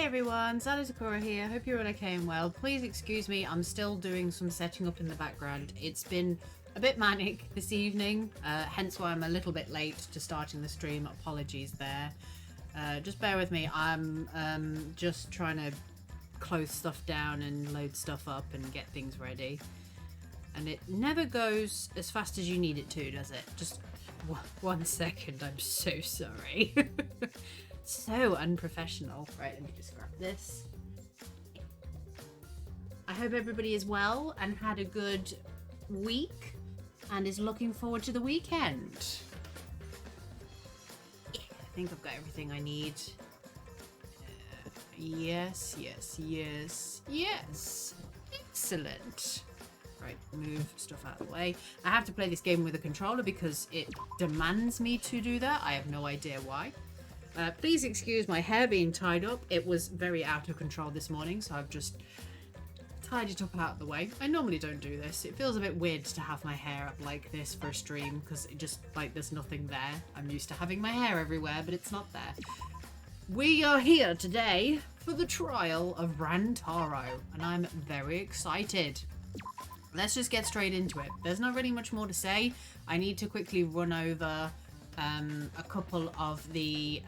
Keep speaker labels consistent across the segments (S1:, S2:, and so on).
S1: Hey everyone, Sakura here. Hope you're all okay and well. Please excuse me, I'm still doing some setting up in the background. It's been a bit manic this evening, hence why I'm a little bit late to starting the stream. Apologies there. Just bear with me. I'm just trying to close stuff down and load stuff up and get things ready. And it never goes as fast as you need it to, does it? Just 1 second, I'm so sorry. So unprofessional. Right, let me just grab this. I hope everybody is well and had a good week and is looking forward to the weekend. Yeah, I think I've got everything I need. Yes. Excellent. Right, move stuff out of the way. I have to play this game with a controller because it demands me to do that. I have no idea why. Please excuse my hair being tied up. It was very out of control this morning, so I've just tied it up out of the way. I normally don't do this. It feels a bit weird to have my hair up like this for a stream because it just, like, there's nothing there. I'm used to having my hair everywhere, but it's not there. We are here today for the trial of RANTARO, and I'm very excited. Let's just get straight into it. There's not really much more to say. I need to quickly run over a couple of the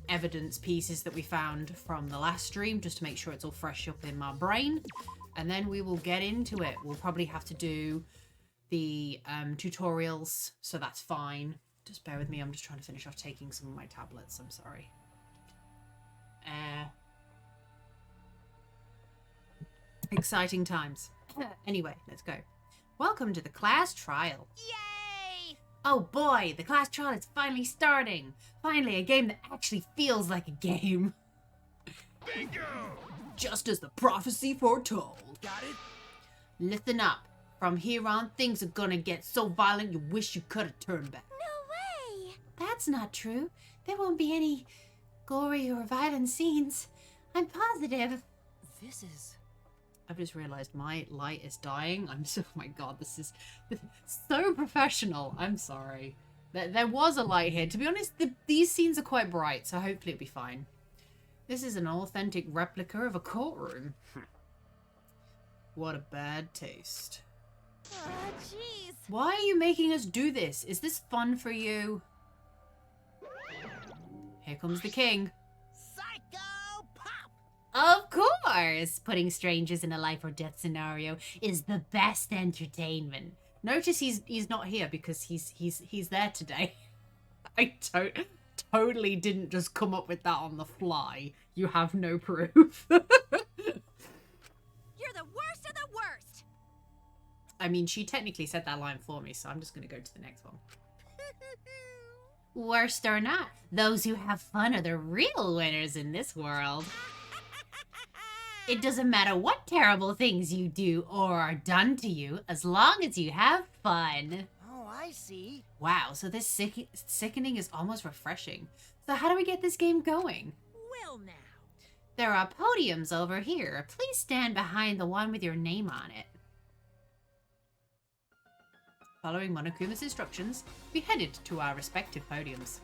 S1: evidence pieces that we found from the last stream, just to make sure it's all fresh up in my brain, and then we will get into it. We'll probably have to do the tutorials, so that's fine. Just bear with me, I'm just trying to finish off taking some of my tablets. I'm sorry. Exciting times. Anyway, let's go. Welcome to the class trial.
S2: Yay!
S1: Oh boy, the class trial is finally starting. Finally, a game that actually feels like a game.
S2: Bingo!
S1: Just as the prophecy foretold.
S2: Got it?
S1: Listen up. From here on, things are gonna get so violent you wish you could have turned back.
S3: No way!
S1: That's not true. There won't be any gory or violent scenes. I'm positive.
S3: This is...
S1: I've just realized my light is dying. I'm so, oh my god, this is so professional. I'm sorry. There was a light here. To be honest, these scenes are quite bright, so hopefully it'll be fine. This is an authentic replica of a courtroom. What a bad taste.
S3: Oh, jeez.
S1: Why are you making us do this? Is this fun for you? Here comes the king.
S2: Psycho pop!
S1: Of course! Putting strangers in a life or death scenario is the best entertainment. Notice he's not here because he's there today. I totally didn't just come up with that on the fly. You have no proof.
S3: You're the worst of the worst!
S1: I mean, she technically said that line for me, so I'm just going to go to the next one. Worst or not, those who have fun are the real winners in this world. It doesn't matter what terrible things you do or are done to you, as long as you have fun.
S2: Oh, I see.
S1: Wow, so this sickening is almost refreshing. So how do we get this game going?
S2: Well now.
S1: There are podiums over here. Please stand behind the one with your name on it. Following Monokuma's instructions, we headed to our respective podiums.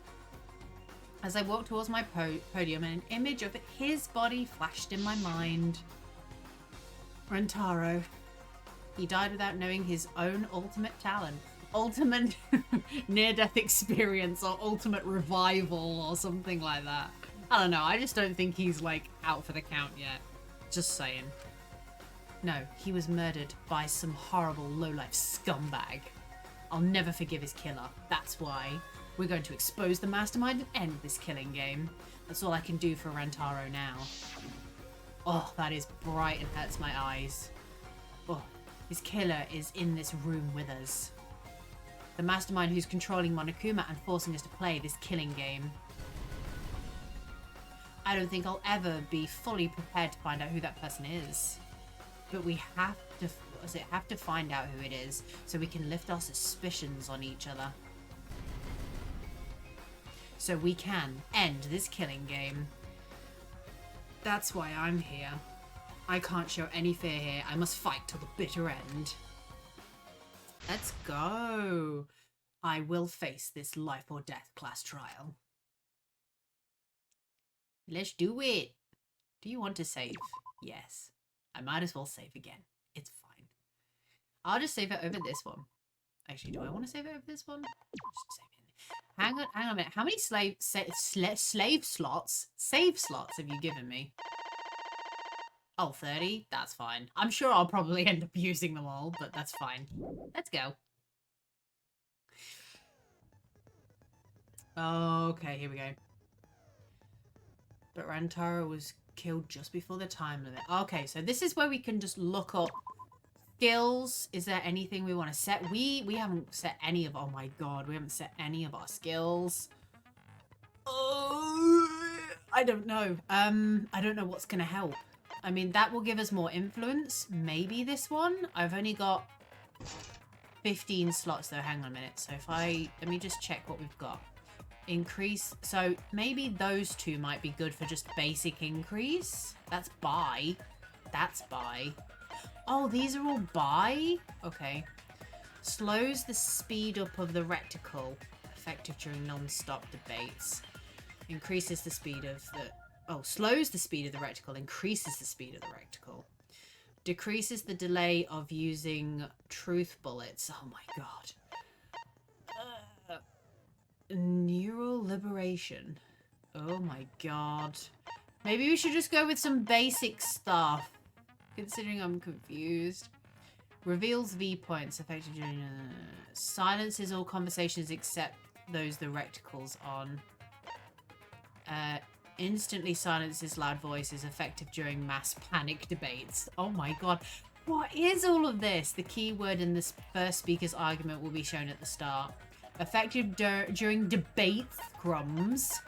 S1: As I walked towards my podium, an image of his body flashed in my mind. RANTARO. He died without knowing his own ultimate talent. Ultimate near-death experience or ultimate revival or something like that. I don't know, I just don't think he's, like, out for the count yet. Just saying. No, he was murdered by some horrible low-life scumbag. I'll never forgive his killer. That's why we're going to expose the mastermind and end this killing game. That's all I can do for RANTARO now. Oh, that is bright and hurts my eyes. Oh, his killer is in this room with us. The mastermind who's controlling Monokuma and forcing us to play this killing game. I don't think I'll ever be fully prepared to find out who that person is. But we have to find out who it is so we can lift our suspicions on each other. So we can end this killing game. That's why I'm here. I can't show any fear here. I must fight till the bitter end. Let's go. I will face this life or death class trial. Let's do it. Do you want to save? Yes. I might as well save again. It's fine. I'll just save it over this one. Actually, do I want to save it over this one? Just save it. Hang on a minute. How many slave slots? Save slots have you given me? Oh, 30? That's fine. I'm sure I'll probably end up using them all, but that's fine. Let's go. Okay, here we go. But Rantaro was killed just before the time limit. Okay, so this is where we can just look up skills. Is there anything we want to set? We haven't set any of... Oh my god, we haven't set any of our skills. Oh, I don't know. I don't know what's going to help. I mean, that will give us more influence. Maybe this one. I've only got 15 slots though. Hang on a minute. So if let me just check what we've got. Increase. So maybe those two might be good for just basic increase. That's buy. That's buy. Oh, these are all buy? Okay. Slows the speed up of the reticle. Effective during non-stop debates. Increases the speed of the... Oh, slows the speed of the reticle. Increases the speed of the reticle. Decreases the delay of using truth bullets. Oh my god. Neural liberation. Oh my god. Maybe we should just go with some basic stuff. Considering I'm confused. Reveals V points effective during... silences all conversations except those the reticles on. Instantly silences loud voices effective during mass panic debates. Oh my god. What is all of this? The keyword in this first speaker's argument will be shown at the start. Effective during debates, crumbs.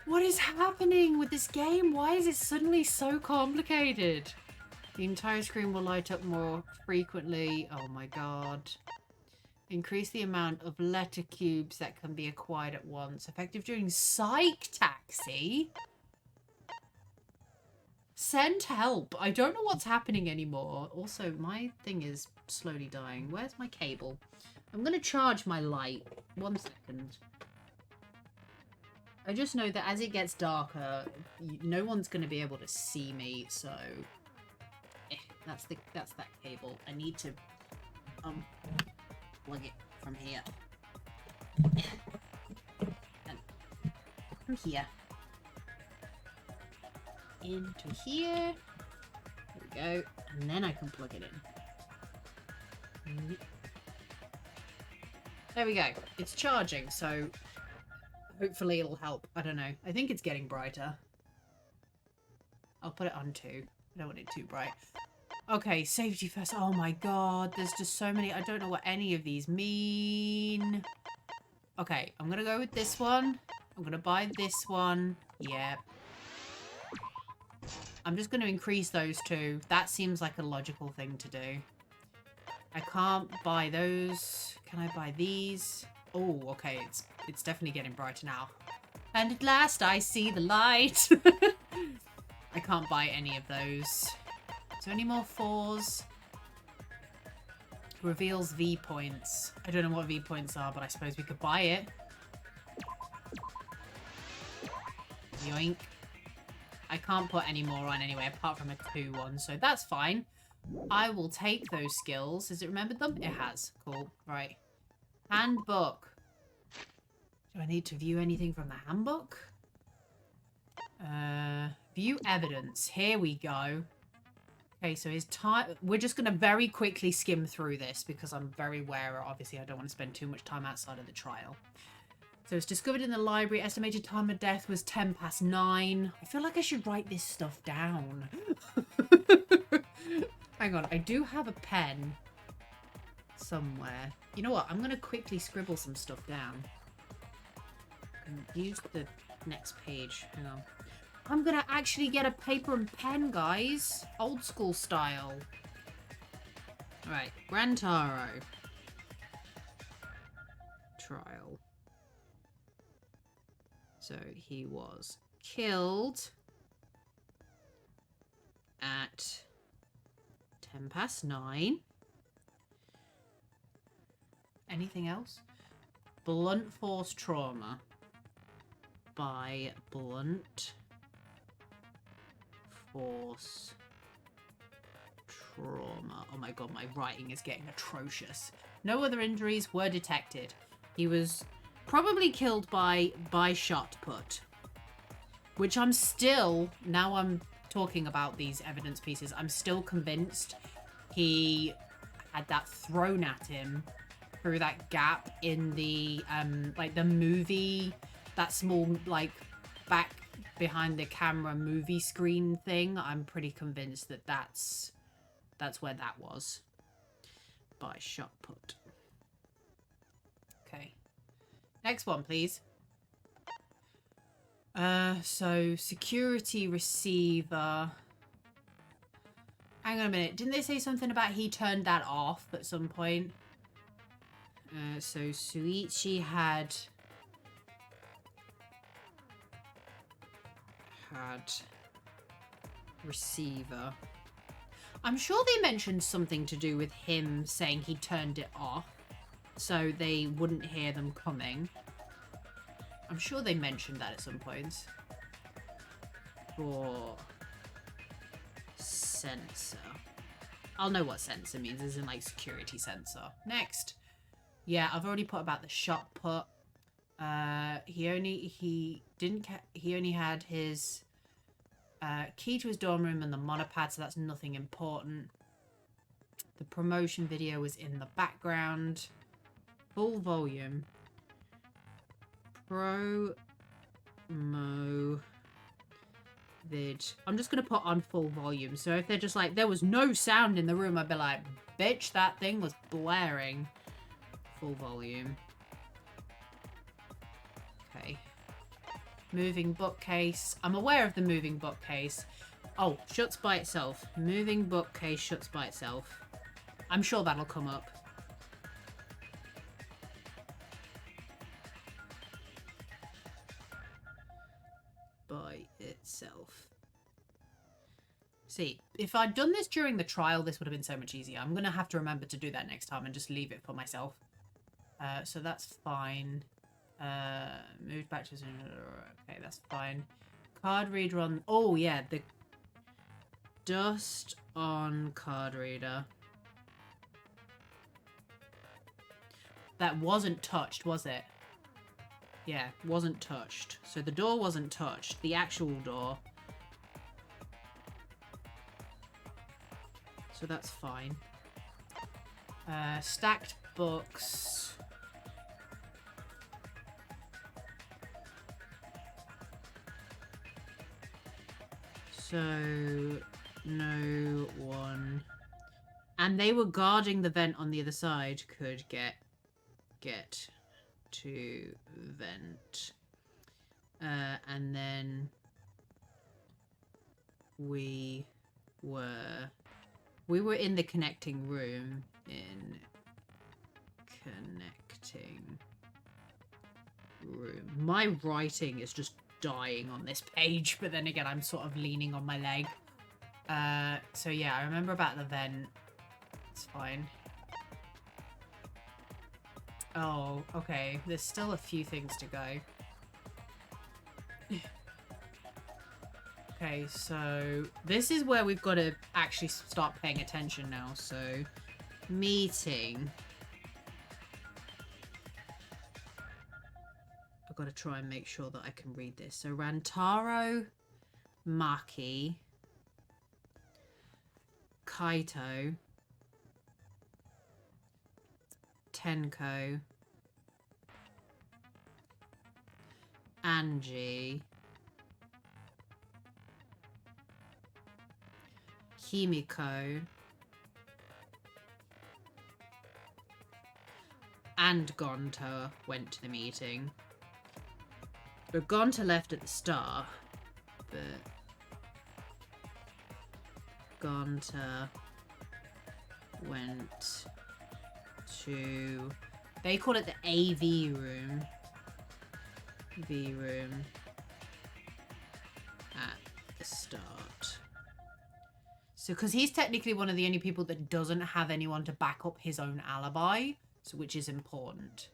S1: What is happening with this game? Why is it suddenly so complicated? The entire screen will light up more frequently. Oh my god. Increase the amount of letter cubes that can be acquired at once. Effective during psych taxi. Send help. I don't know what's happening anymore. Also, my thing is slowly dying. Where's my cable? I'm going to charge my light. 1 second. I just know that as it gets darker, no one's going to be able to see me, so... that's that cable. I need to plug it from here. And from here. Into here. There we go. And then I can plug it in. There we go. It's charging, so hopefully it'll help. I don't know. I think it's getting brighter. I'll put it on 2. I don't want it too bright. Okay, safety first. Oh my god, there's just so many. I don't know what any of these mean. Okay, I'm gonna go with this one. I'm gonna buy this one. Yeah. I'm just gonna increase those 2. That seems like a logical thing to do. I can't buy those. Can I buy these? Oh, okay. It's definitely getting brighter now. And at last I see the light. I can't buy any of those. Is there any more 4s? Reveals V points. I don't know what V points are, but I suppose we could buy it. Yoink. I can't put any more on anyway, apart from a 2 one, so that's fine. I will take those skills. Has it remembered them? It has. Cool. Right. Handbook. Do I need to view anything from the handbook? View evidence. Here we go. Okay, so his time... We're just going to very quickly skim through this because I'm very aware, obviously, I don't want to spend too much time outside of the trial. So it's discovered in the library. Estimated time of death was 9:10. I feel like I should write this stuff down. Hang on, I do have a pen somewhere. You know what? I'm going to quickly scribble some stuff down. Use the next page. Hang on. I'm going to actually get a paper and pen, guys. Old school style. Alright, Rantaro. Trial. So he was killed at 9:10. Anything else? Blunt force trauma by blunt force trauma. Oh my god, my writing is getting atrocious. No other injuries were detected. He was probably killed by shot put. Which I'm still, now I'm talking about these evidence pieces, I'm still convinced he had that thrown at him through that gap in the, like the movie, that small, like, back behind the camera movie screen thing. I'm pretty convinced that that's where that was. By shot put. Okay. Next one, please. So security receiver. Hang on a minute. Didn't they say something about he turned that off at some point? So Suichi had receiver. I'm sure they mentioned something to do with him saying he turned it off so they wouldn't hear them coming. I'm sure they mentioned that at some points. For sensor. I'll know what sensor means, as in like security sensor. Next. Yeah, I've already put about the shot put. He only had his key to his dorm room and the monopad, so that's nothing important. The promotion video was in the background. Full volume. Promo vid. I'm just gonna put on full volume. So if they're just like, there was no sound in the room, I'd be like, bitch, that thing was blaring. Full volume. Okay. Moving bookcase. I'm aware of the moving bookcase. Oh, shuts by itself. Moving bookcase shuts by itself. I'm sure that'll come up. By itself. See, if I'd done this during the trial, this would have been so much easier. I'm going to have to remember to do that next time and just leave it for myself. So that's fine. Moved back to... Okay, that's fine. Card reader on... Oh, yeah, the dust on card reader. That wasn't touched, was it? Yeah, wasn't touched. So the door wasn't touched. The actual door. So that's fine. Stacked books. So no one. And they were guarding the vent on the other side. Could get to vent. And then we were in the connecting room. In connecting room. My writing is just dying on this page, but then again, I'm sort of leaning on my leg. So yeah, I remember about the vent. It's fine. Oh, okay. There's still a few things to go. Okay, so this is where we've got to actually start paying attention now. So, meeting. I've got to try and make sure that I can read this. So, Rantaro, Maki, Kaito, Tenko, Angie, Himiko, and Gonta went to the meeting. But Gonta left at the start, but Gonta went to... They call it the AV room. V room at the start. So, because he's technically one of the only people that doesn't have anyone to back up his own alibi, so which is important.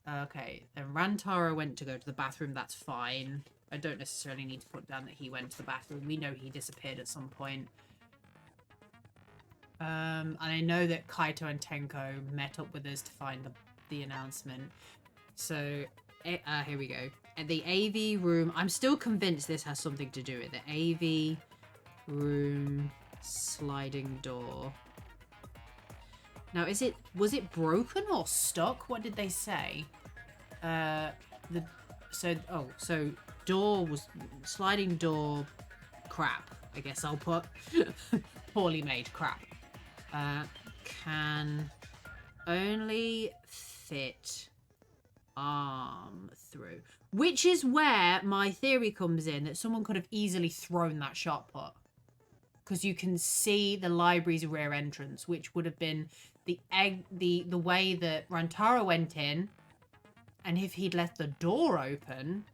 S1: Okay, then Rantaro went to go to the bathroom, that's fine. I don't necessarily need to put down that he went to the bathroom. We know he disappeared at some point. And I know that Kaito and Tenko met up with us to find the announcement. So, here we go. At the AV room, I'm still convinced this has something to do with it. AV room sliding door. Now, was it broken or stuck? What did they say? So door was sliding door crap. I guess I'll put poorly made crap. Can only fit arm through, which is where my theory comes in that someone could have easily thrown that shot put, because you can see the library's rear entrance, which would have been the way that Rantaro went in, and if he'd left the door open,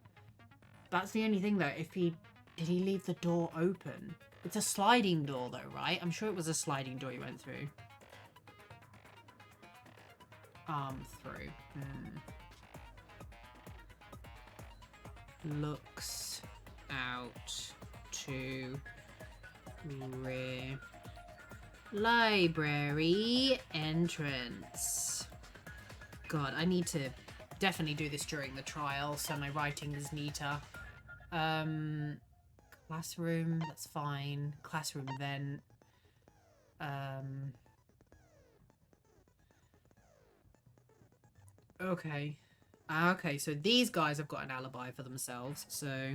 S1: that's the only thing though. Did he leave the door open? It's a sliding door though, right? I'm sure it was a sliding door he went through. Arm through. Looks out to rear library entrance. God, I need to definitely do this during the trial so my writing is neater. Classroom, that's fine. Classroom vent. Okay. Okay, so these guys have got an alibi for themselves, so...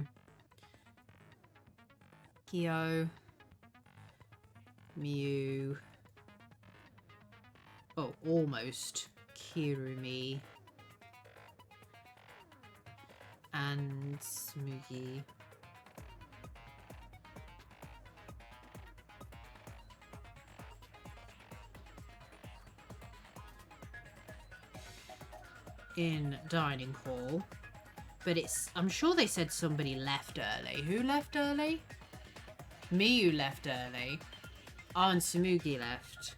S1: Kyo. Mew. Oh, almost. Kirumi. And Smoogie. In dining hall, but I'm sure they said somebody left early. Who left early? Miyu left early. Oh, and Sumugi left.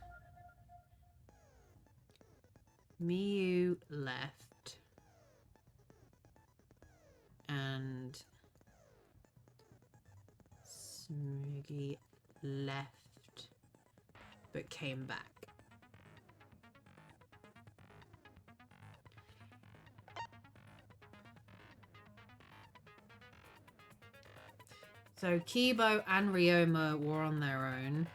S1: Miyu left. And Sumugi left, but came back. So Kibo and Ryoma were on their own.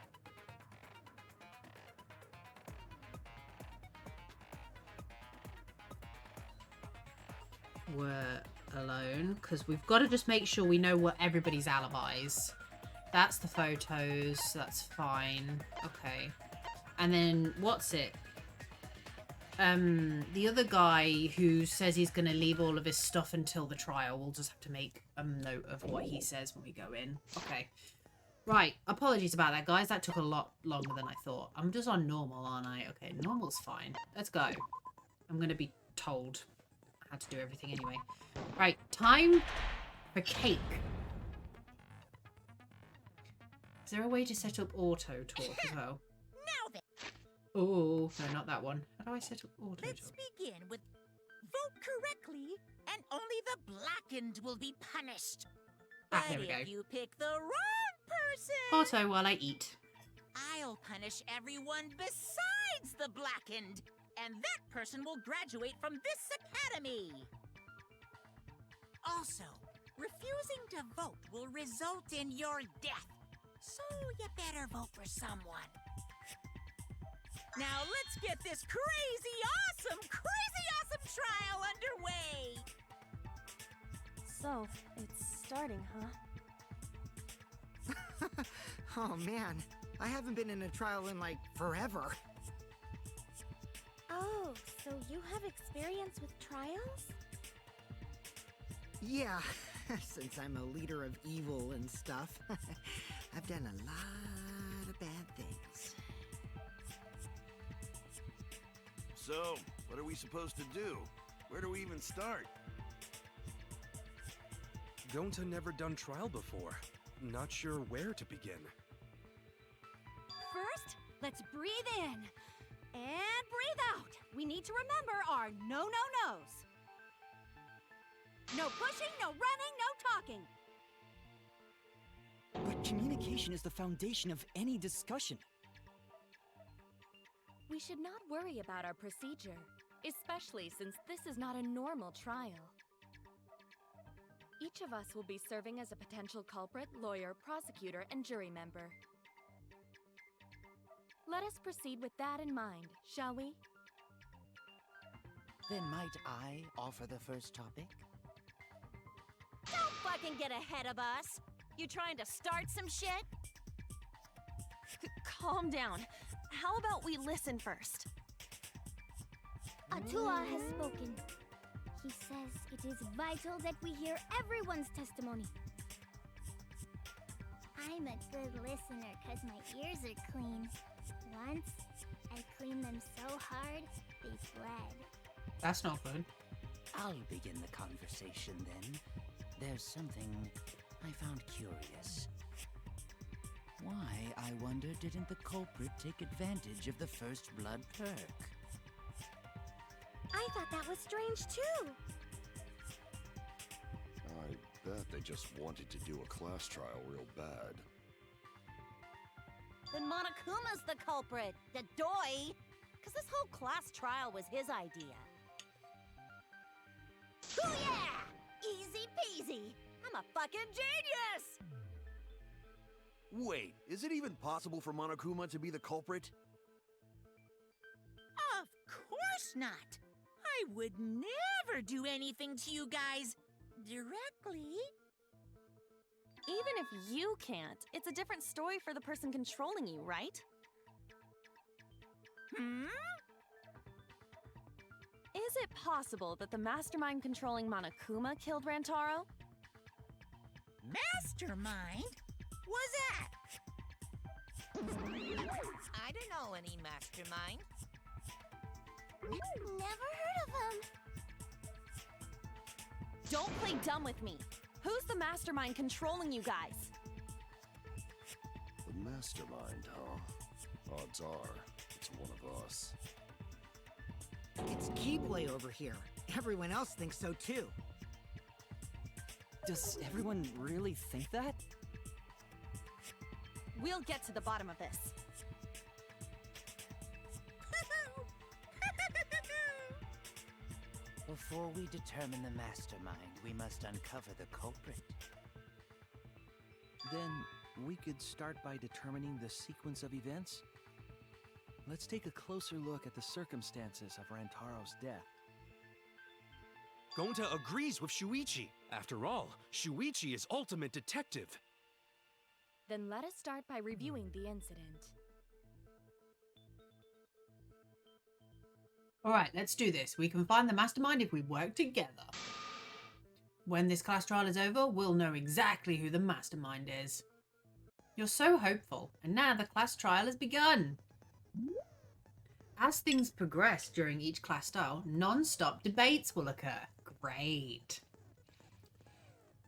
S1: Were alone, because we've got to just make sure we know what everybody's alibis. That's the photos, that's fine. Okay. And then, what's it? The other guy who says he's going to leave all of his stuff until the trial, we'll just have to make a note of what he says when we go in. Okay. Right, apologies about that, guys. That took a lot longer than I thought. I'm just on normal, aren't I? Okay, normal's fine. Let's go. I'm going to be told how to do everything anyway. Right, time for cake. Is there a way to set up auto talk as well?
S2: Now then,
S1: Oh, no, not that one. How do I set up auto
S2: let's
S1: talk?
S2: begin with vote correctly, and only the blackened will be punished.
S1: Ah,
S2: But
S1: here we go.
S2: if you pick the wrong person,
S1: Auto while I eat.
S2: I'll punish everyone besides the blackened, and that person will graduate from this academy. Also, refusing to vote will result in your death, so you better vote for someone. Now let's get this crazy awesome trial underway!
S3: So, it's starting, huh?
S4: Oh man, I haven't been in a trial in like forever.
S3: Oh, so you have experience with trials?
S4: Yeah, since I'm a leader of evil and stuff, I've done a lot of bad things.
S5: So, what are we supposed to do? Where do we even start?
S6: Gonta never done trial before. Not sure where to begin.
S3: First, let's breathe in. And breathe out. We need to remember our no-no-nos. No pushing, no running, no talking.
S7: Communication is the foundation of any discussion.
S3: We should not worry about our procedure, especially since this is not a normal trial. Each of us will be serving as a potential culprit, lawyer, prosecutor, and jury member. Let us proceed with that in mind, shall we?
S8: Then might I offer the first topic?
S2: Don't fucking get ahead of us! You trying to start some shit?
S3: Calm down. How about we listen first?
S9: Atua has spoken. He says it is vital that we hear everyone's testimony. I'm a good listener because my ears are clean. Once, I cleaned them so hard, they bled.
S1: That's not good.
S8: I'll begin the conversation then. There's something I found curious. Why, I wonder, didn't the culprit take advantage of the first blood perk?
S9: I thought that was strange too.
S5: I bet they just wanted to do a class trial real bad.
S2: Then Monokuma's the culprit, the doi! Cause this whole class trial was his idea. Hoo yeah! Easy peasy! I'm a fucking genius!
S5: Wait, is it even possible for Monokuma to be the culprit?
S2: Of course not! I would never do anything to you guys directly.
S3: Even if you can't, it's a different story for the person controlling you, right?
S2: Hmm?
S3: Is it possible that the mastermind controlling Monokuma killed Rantaro?
S2: Mastermind? Was that?
S8: I don't know any mastermind.
S9: Never heard of him.
S3: Don't play dumb with me. Who's the mastermind controlling you guys?
S5: The mastermind, huh? Odds are, it's one of us.
S4: It's Keyblade over here. Everyone else thinks so too.
S7: Does everyone really think that?
S3: We'll get to the bottom of this.
S8: Before we determine the mastermind, we must uncover the culprit.
S10: Then we could start by determining the sequence of events. Let's take a closer look at the circumstances of Rantaro's death.
S6: Gonta agrees with Shuichi. After all, Shuichi is ultimate detective.
S3: Then let us start by reviewing the incident.
S1: Alright, let's do this. We can find the mastermind if we work together. When this class trial is over, we'll know exactly who the mastermind is. You're so hopeful, and now the class trial has begun. As things progress during each class style, non-stop debates will occur. Great.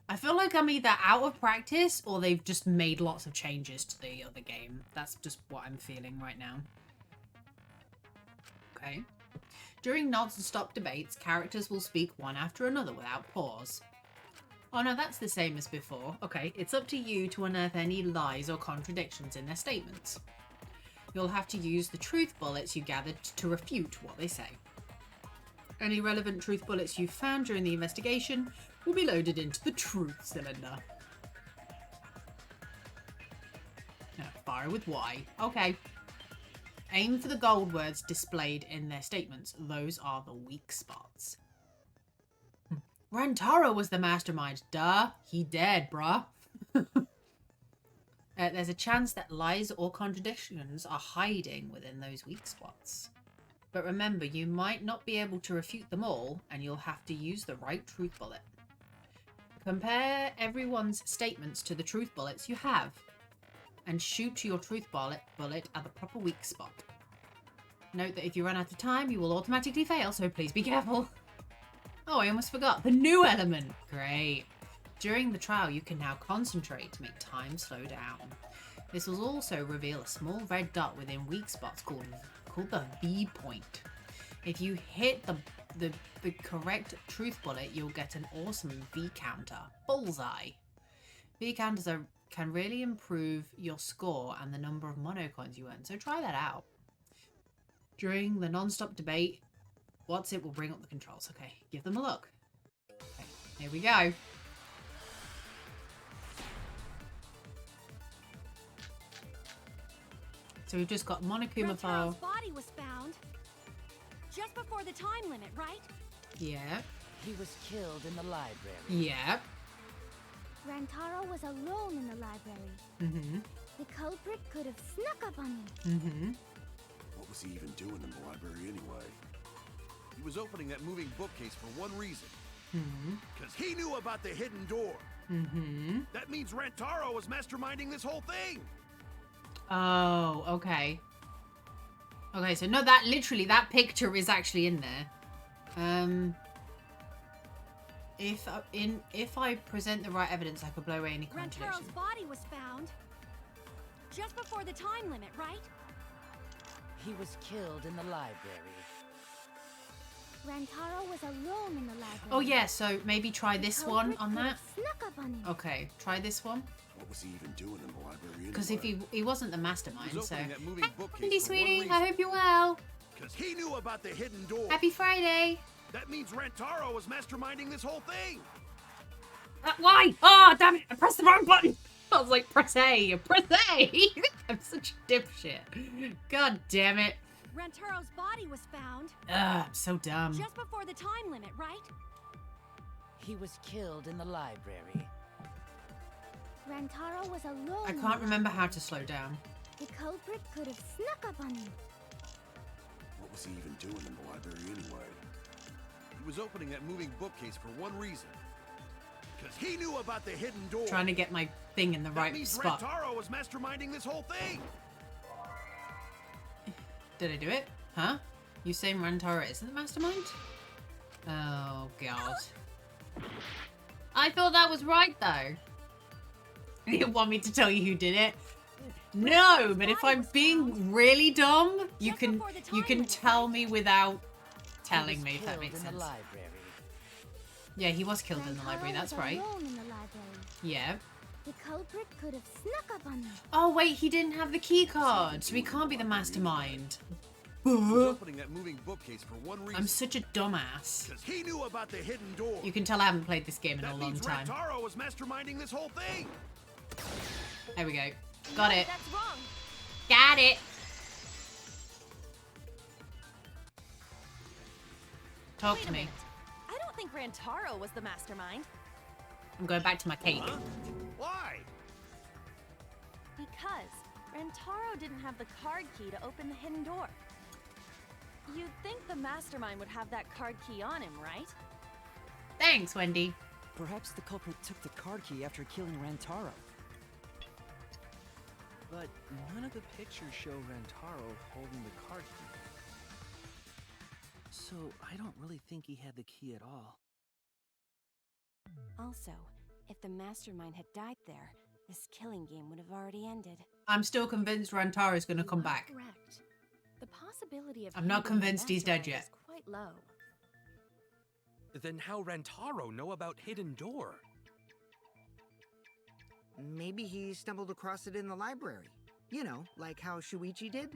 S1: I feel like I'm either out of practice or they've just made lots of changes to the other game. That's just what I'm feeling right now. Okay. During non-stop debates, characters will speak one after another without pause. Oh no, that's the same as before. Okay, it's up to you to unearth any lies or contradictions in their statements. You'll have to use the truth bullets you gathered to refute what they say. Any relevant truth bullets you found during the investigation will be loaded into the truth cylinder. Now, fire with Y. Okay. Aim for the gold words displayed in their statements. Those are the weak spots. Rantaro was the mastermind. Duh. He dead, bruh. There's a chance that lies or contradictions are hiding within those weak spots. But remember, you might not be able to refute them all, and you'll have to use the right truth bullet. Compare everyone's statements to the truth bullets you have, and shoot your truth bullet at the proper weak spot. Note that if you run out of time, you will automatically fail, so please be careful. Oh, I almost forgot. The new element. Great. During the trial, you can now concentrate to make time slow down. This will also reveal a small red dot within weak spots called the V point. If you hit the correct truth bullet, you'll get an awesome V counter. Bullseye. V counters are can really improve your score and the number of monocoins you earn. So try that out. During the non-stop debate, what's it will bring up the controls. Okay, give them a look. Okay, here we go. So we've just got Monokuma file.
S3: Rantaro's body was found just before the time limit, right?
S1: Yeah.
S8: He was killed in the library.
S1: Yeah.
S9: Rantaro was alone in the library.
S1: Mm-hmm.
S9: The culprit could have snuck up on him.
S1: Mm-hmm.
S5: What was he even doing in the library anyway? He was opening that moving bookcase for one reason.
S1: Mm-hmm.
S5: Because he knew about the hidden door.
S1: Mm-hmm.
S5: That means Rantaro was masterminding this whole thing.
S1: Oh, okay. Okay, so no, that literally, that picture is actually in there. If I present the right evidence, I could blow away any connotation.
S3: Rantaro's body was found just before the time limit, right?
S8: He was killed in the library.
S9: Rantaro was alone in the library.
S1: Oh yeah, so maybe try
S9: The
S1: this one
S9: culprit
S1: on
S9: could
S1: that.
S9: have snuck up on him.
S1: Okay, try this one.
S5: What was he even doing in the library anyway?
S1: Because if he wasn't the mastermind,
S5: He was
S1: so.
S5: opening that moving bookcase
S1: Andy,
S5: for one
S1: sweetie,
S5: reason.
S1: I hope you're well.
S5: Because he knew about the hidden door.
S1: Happy Friday.
S5: That means Rantaro was masterminding this whole thing.
S1: Why? Oh, damn it! I pressed the wrong button. I was like, press A, press A. I'm such a dipshit. God damn it.
S3: Rantaro's body was found
S1: Ugh, I'm so dumb.
S3: just before the time limit, right?
S8: He was killed in the library.
S9: Rantaro was alone.
S1: I
S9: in
S1: can't
S9: the
S1: remember how
S9: library.
S1: to slow down.
S9: The culprit could have snuck up on him.
S5: What was he even doing in the library anyway? He was opening that moving bookcase for one reason. Because he knew about the hidden door.
S1: Trying to get my thing in the
S5: That
S1: right
S5: means
S1: spot.
S5: Rantaro was masterminding this whole thing.
S1: Did I do it? Huh? You saying Rantaro isn't the mastermind? Oh, God. I thought that was right, though. You want me to tell you who did it? No, but if I'm being really dumb, you can tell me without telling me, if that makes
S8: in
S1: sense.
S8: the library.
S1: Yeah, he was killed in the
S9: Rantaro
S1: library, that's
S9: was
S1: right.
S9: alone in the library.
S1: Yeah.
S9: The culprit could have snuck up on him.
S1: Oh, wait, he didn't have the key card, so he can't be the mastermind.
S5: He was opening that moving bookcase for one reason.
S1: I'm such a dumbass.
S5: Because he knew about the hidden door.
S1: You can tell I haven't played this game in a
S5: That
S1: long
S5: means
S1: time.
S5: Rantaro was masterminding this whole thing.
S1: There we go. Got it.
S3: That's wrong.
S1: Got it. Talk
S3: Wait
S1: to
S3: a
S1: me.
S3: minute. I don't think Rantaro was the mastermind.
S1: I'm going back to my cake.
S5: Huh? Why?
S3: Because Rantaro didn't have the card key to open the hidden door. You'd think the mastermind would have that card key on him, right?
S1: Thanks, Wendy.
S7: Perhaps the culprit took the card key after killing Rantaro.
S10: But none of the pictures show Rantaro holding the card key. So I don't really think he had the key at all.
S3: Also, if the mastermind had died there, this killing game would have already ended.
S1: I'm still convinced Rantaro is going to come
S3: You are
S1: back.
S3: Correct. The possibility of
S1: I'm not
S3: him being the
S1: convinced he's dead
S3: mastermind
S1: yet.
S3: is quite low.
S6: Then how Rantaro know about Hidden Door?
S4: Maybe he stumbled across it in the library. You know, like how Shuichi did.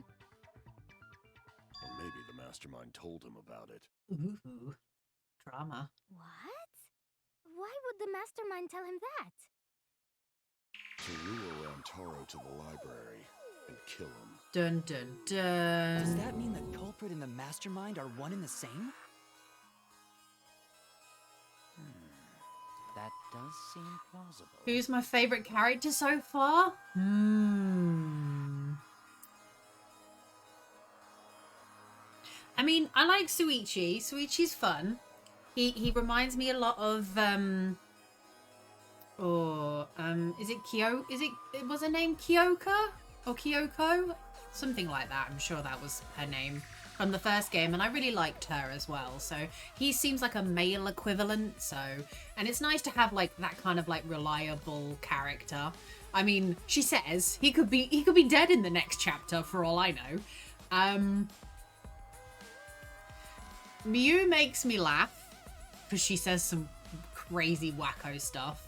S5: Or maybe the mastermind told him about it.
S1: Ooh, drama.
S9: What? Why would the mastermind tell him that?
S5: To lure Rantaro to the library and kill him.
S1: Dun dun
S7: Does
S1: dun.
S7: that mean the culprit and the mastermind are one and the same?
S8: That does seem plausible.
S1: Who's my favorite character so far? I mean, I like Shuichi. Shuichi's fun. He reminds me a lot of is it Kyo? Was her name Kyoka or Kyoko? Something like that. I'm sure that was her name from the first game, and I really liked her as well. So he seems like a male equivalent. So, and it's nice to have like that kind of like reliable character. I mean, she says he could be dead in the next chapter for all I know. Miu makes me laugh because she says some crazy wacko stuff.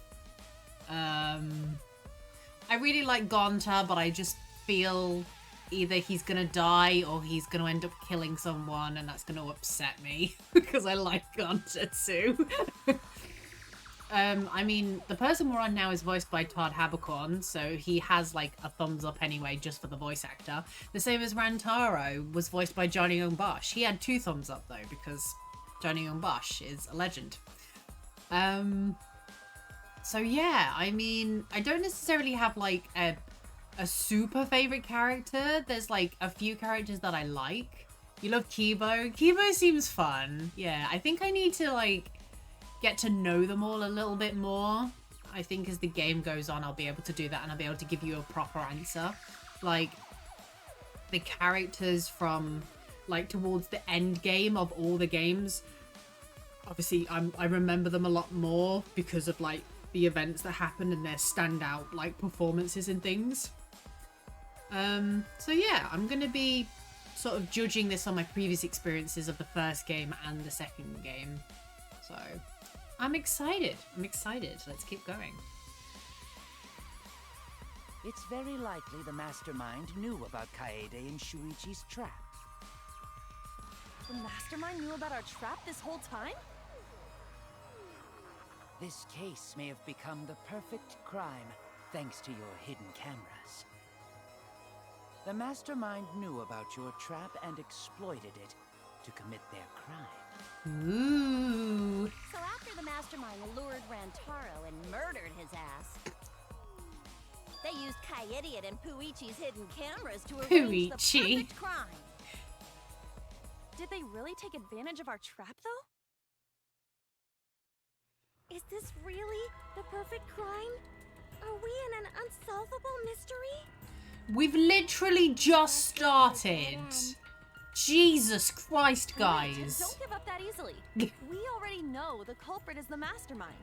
S1: I really like Gonta, but I just feel either he's gonna die or he's gonna end up killing someone, and that's gonna upset me because I like Gonta too. I mean, the person we're on now is voiced by Todd Haberkorn, so he has like a thumbs up anyway just for the voice actor. The same as Rantaro was voiced by Johnny Young Bosch. He had 2 thumbs up though because Johnny Young Bosch is a legend. So yeah, I mean, I don't necessarily have like a super favorite character. There's like a few characters that I like. You love Kibo. Kibo seems fun. Yeah, I think I need to like get to know them all a little bit more. I think as the game goes on, I'll be able to do that and I'll be able to give you a proper answer. Like the characters from like towards the end game of all the games. Obviously, I remember them a lot more because of like the events that happened and their standout like performances and things. So yeah, I'm gonna be sort of judging this on my previous experiences of the first game and the second game. So I'm excited. Let's keep going.
S8: It's very likely the mastermind knew about Kaede and Shuichi's trap.
S3: The mastermind knew about our trap this whole time?
S8: This case may have become the perfect crime thanks to your hidden cameras. The mastermind knew about your trap and exploited it to commit their crime.
S1: Ooh.
S9: So after the mastermind lured Rantaro and murdered his ass, they used Kaede and Puichi's hidden cameras to arrange the perfect crime.
S3: Did they really take advantage of our trap, though?
S9: Is this really the perfect crime? Are we in an unsolvable mystery?
S1: We've literally just started. Jesus Christ, guys.
S3: Don't give up that easily. We already know the culprit is the mastermind.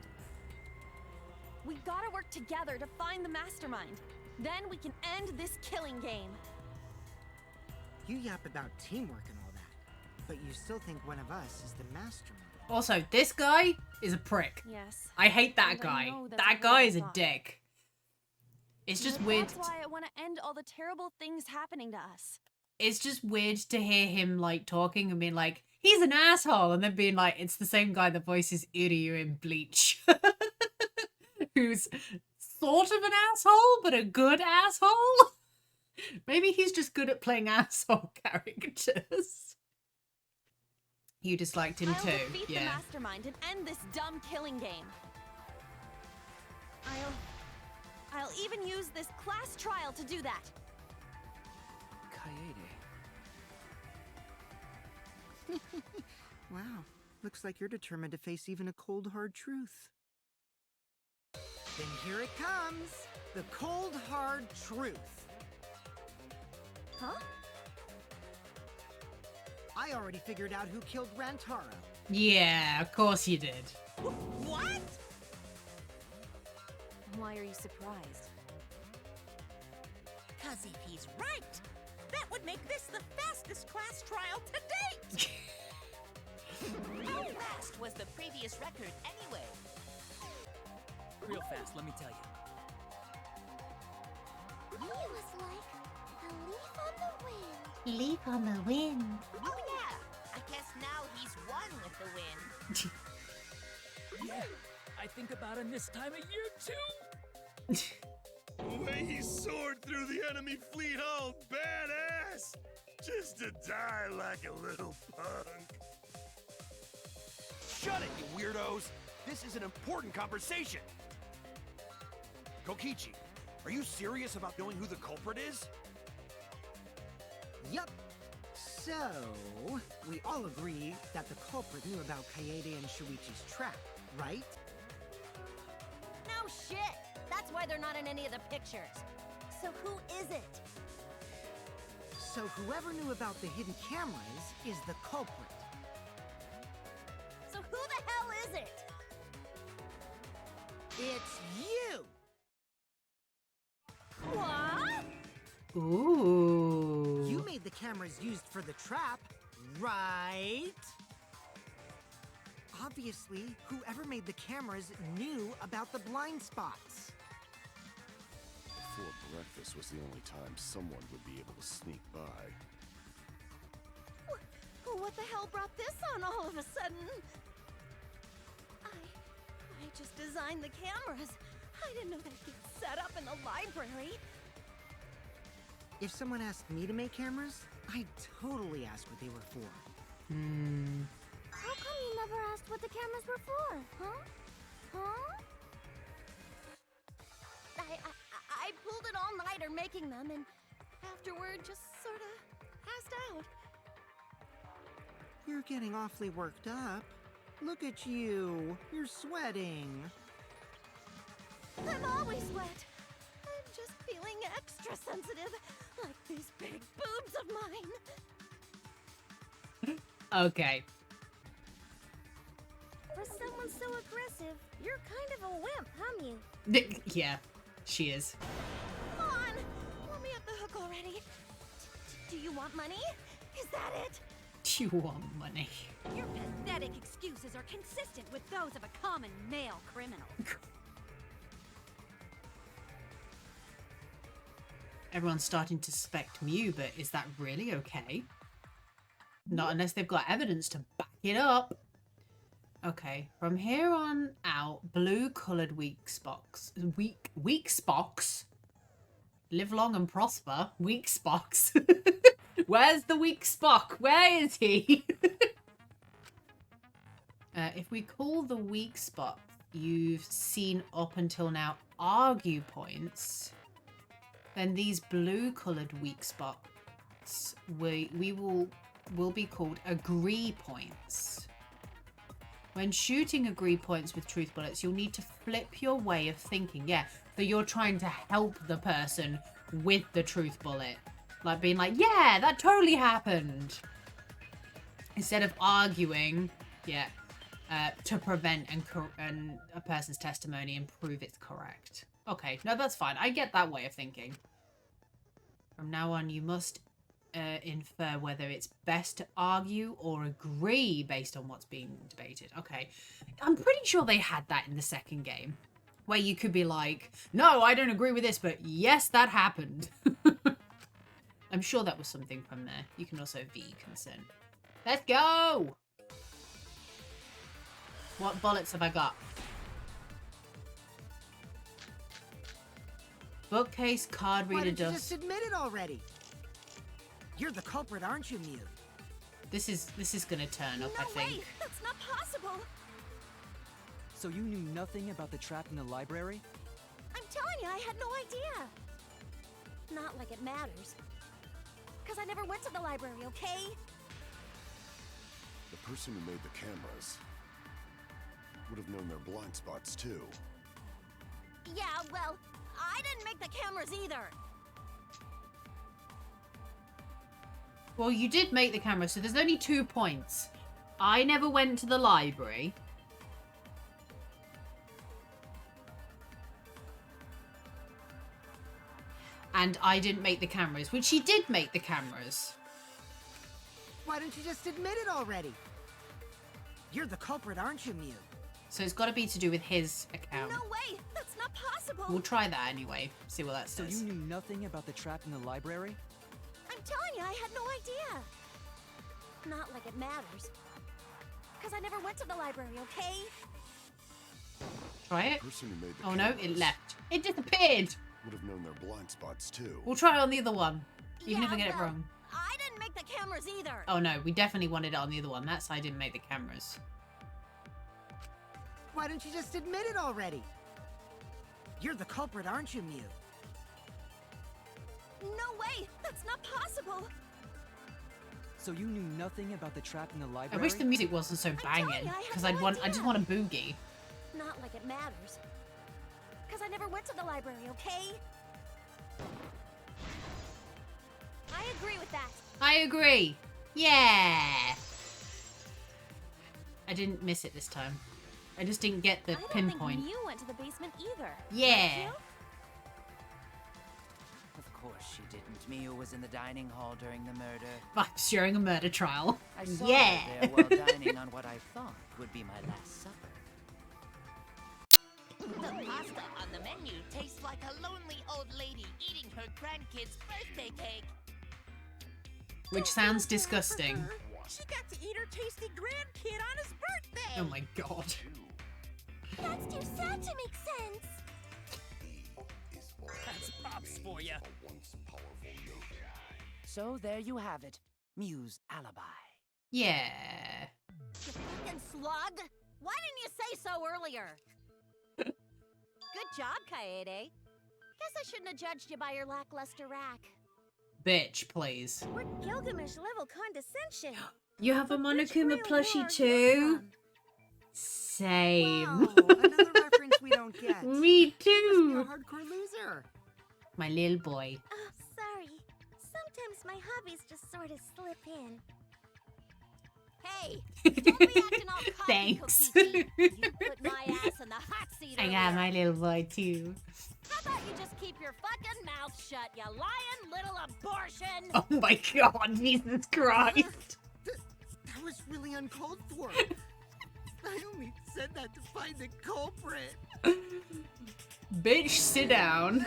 S3: We gotta work together to find the mastermind. Then we can end this killing game.
S4: You yap about teamwork and all that, but you still think one of us is the mastermind.
S1: Also, this guy is a prick.
S3: Yes.
S1: I hate that
S3: And I
S1: guy.
S3: know that's
S1: That
S3: a
S1: guy
S3: horrible
S1: is a
S3: thought.
S1: dick. It's just
S3: But
S1: weird.
S3: That's why I want to end all the terrible things happening to us.
S1: It's just weird to hear him like talking and being like, he's an asshole, and then being like, it's the same guy that voices Iryu in Bleach. Who's sort of an asshole, but a good asshole. Maybe he's just good at playing asshole characters. You disliked him
S3: I'll
S1: too,
S3: defeat the
S1: yeah.
S3: mastermind and end this dumb killing game. I'll even use this class trial to do that.
S4: Kaede. Wow, looks like you're determined to face even a cold, hard truth. Then here it comes, the cold, hard truth.
S3: Huh?
S4: I already figured out who killed Rantaro.
S1: Yeah, of course you did.
S2: What?
S3: Why are you surprised?
S2: 'Cause if he's right, that would make this the fastest class trial to date.
S8: How fast was the previous record anyway?
S7: Real fast, let me tell you.
S9: He was like a leaf on the wind.
S1: Leap on the wind.
S2: Oh yeah, I guess now he's one with the wind.
S7: Yeah, I think about him this time of year too.
S5: The way he soared through the enemy fleet, all badass! Just to die like a little punk. Shut it, you weirdos! This is an important conversation! Kokichi, are you serious about knowing who the culprit is?
S4: Yup. So, we all agree that the culprit knew about Kaede and Shuichi's trap, right?
S9: No shit! That's why they're not in any of the pictures. So who is it?
S4: So whoever knew about the hidden cameras is the culprit.
S9: So who the hell is it?
S4: It's you!
S9: What?
S1: Ooh.
S4: You made the cameras used for the trap, right? Obviously, whoever made the cameras knew about the blind spots.
S5: before breakfast was the only time someone would be able to sneak by.
S9: What the hell brought this on all of a sudden? I just designed the cameras. I didn't know they'd get set up in the library.
S4: If someone asked me to make cameras, I'd totally ask what they were for.
S9: How come you never asked what the cameras were for, huh? Huh? I pulled an all-nighter making them, and afterward just sort of passed out.
S4: You're getting awfully worked up. Look at you. You're sweating.
S9: I'm always wet. I'm just feeling extra sensitive, like these big boobs of mine.
S1: Okay.
S9: For someone so aggressive, you're kind of a wimp, huh, Mew?
S1: Yeah, she is.
S9: Come on! Let me off the hook already. Do you want money? Is that it?
S1: Do you want money?
S3: Your pathetic excuses are consistent with those of a common male criminal.
S1: Everyone's starting to suspect Mew, but is that really okay? Not unless they've got evidence to back it up. Okay, from here on out, blue-coloured weak spots. Weak spots? Live long and prosper. Weak spots. Where's the weak Spock? Where is he? If we call the weak spot you've seen up until now argue points, then these blue-coloured weak spots will be called agree points. When shooting agree points with truth bullets, you'll need to flip your way of thinking. Yeah, so you're trying to help the person with the truth bullet. Like being like, yeah, that totally happened. Instead of arguing, yeah, to prevent and a person's testimony and prove it's correct. Okay, no, that's fine. I get that way of thinking. From now on, you must infer whether it's best to argue or agree based on what's being debated. Okay, I'm pretty sure they had that in the second game, where you could be like, no, I don't agree with this, but yes, that happened. I'm sure that was something from there. You can also V consent. Let's go! What bullets have I got? Bookcase, card reader,
S4: Why didn't you
S1: dust.
S4: just admit it already? You're the culprit, aren't you, Mew?
S1: This is gonna turn up, I think.
S3: No way! That's not possible!
S10: So you knew nothing about the trap in the library?
S9: I'm telling you, I had no idea. Not like it matters. Because I never went to the library, okay?
S5: The person who made the cameras would have known their blind spots too.
S9: Yeah, well, I didn't make the cameras either.
S1: Well, you did make the camera, so there's only 2 points. I never went to the library. And I didn't make the cameras, which she did make the cameras.
S4: Why don't you just admit it already? You're the culprit, aren't you, Mew?
S1: So it's got to be to do with his account.
S3: No way! That's not possible!
S1: We'll try that anyway. See what that
S10: So
S1: says.
S10: you knew nothing about the trap in the library?
S9: I'm telling you, I had no idea. Not like it matters. Because I never went to the library, okay?
S1: Try it.
S5: The person who made the
S1: Oh no,
S5: cameras
S1: it left. It disappeared.
S5: would have known their blind spots too.
S1: We'll try it on the other one. Even if
S9: Yeah,
S1: I get it
S9: well,
S1: wrong.
S9: I didn't make the cameras either.
S1: Oh no, we definitely wanted it on the other one. That's I didn't make the cameras.
S4: Why don't you just admit it already? You're the culprit, aren't you, Mew?
S3: No way! That's not possible!
S10: So you knew nothing about the trap in the
S1: I
S10: library?
S1: wish the music wasn't so
S9: telling
S1: banging,
S9: you, I had
S1: because
S9: no
S1: I just
S9: idea.
S1: want a boogie.
S9: Not like it matters. Because I never went to the library, okay? I agree with that.
S1: I agree. Yeah. I didn't miss it this time. I just didn't get the
S3: I don't
S1: pinpoint.
S3: think you went to the basement either.
S1: Yeah.
S3: Did you?
S8: Of course she didn't. Mia was in the dining hall during the murder.
S1: But during a murder trial.
S8: I saw
S1: Yeah.
S8: her there while dining on what I thought would be my last supper.
S2: The pasta on the menu tastes like a lonely old lady eating her grandkid's birthday cake.
S1: Which sounds disgusting.
S2: She got to eat her tasty grandkid on his birthday.
S1: Oh my god.
S3: That's too sad to make sense.
S7: That's Pops for you.
S8: So there you have it. Mew's alibi.
S1: Yeah.
S9: You fucking slug! Why didn't you say so earlier? Good job, Kaede. Guess I shouldn't have judged you by your lackluster rack.
S1: Bitch, please.
S3: What Gilgamesh-level condescension?
S1: You have a Monokuma plushie too? Same.
S4: Wow, another reference we don't get.
S1: Me
S4: You're
S1: too.
S4: a hardcore loser.
S1: My little boy.
S3: Oh, sorry. Sometimes my hobbies just sort of slip in.
S9: Hey, don't be acting all cocky,
S1: Thanks.
S9: Cookie. You put my ass in the hot seat
S1: I
S9: earlier.
S1: got my little boy too.
S9: How about you just keep your fucking mouth shut, you lying little abortion?
S1: Oh my god, Jesus Christ.
S4: That was really uncalled for. I only said that to find the culprit.
S1: Bitch, sit down.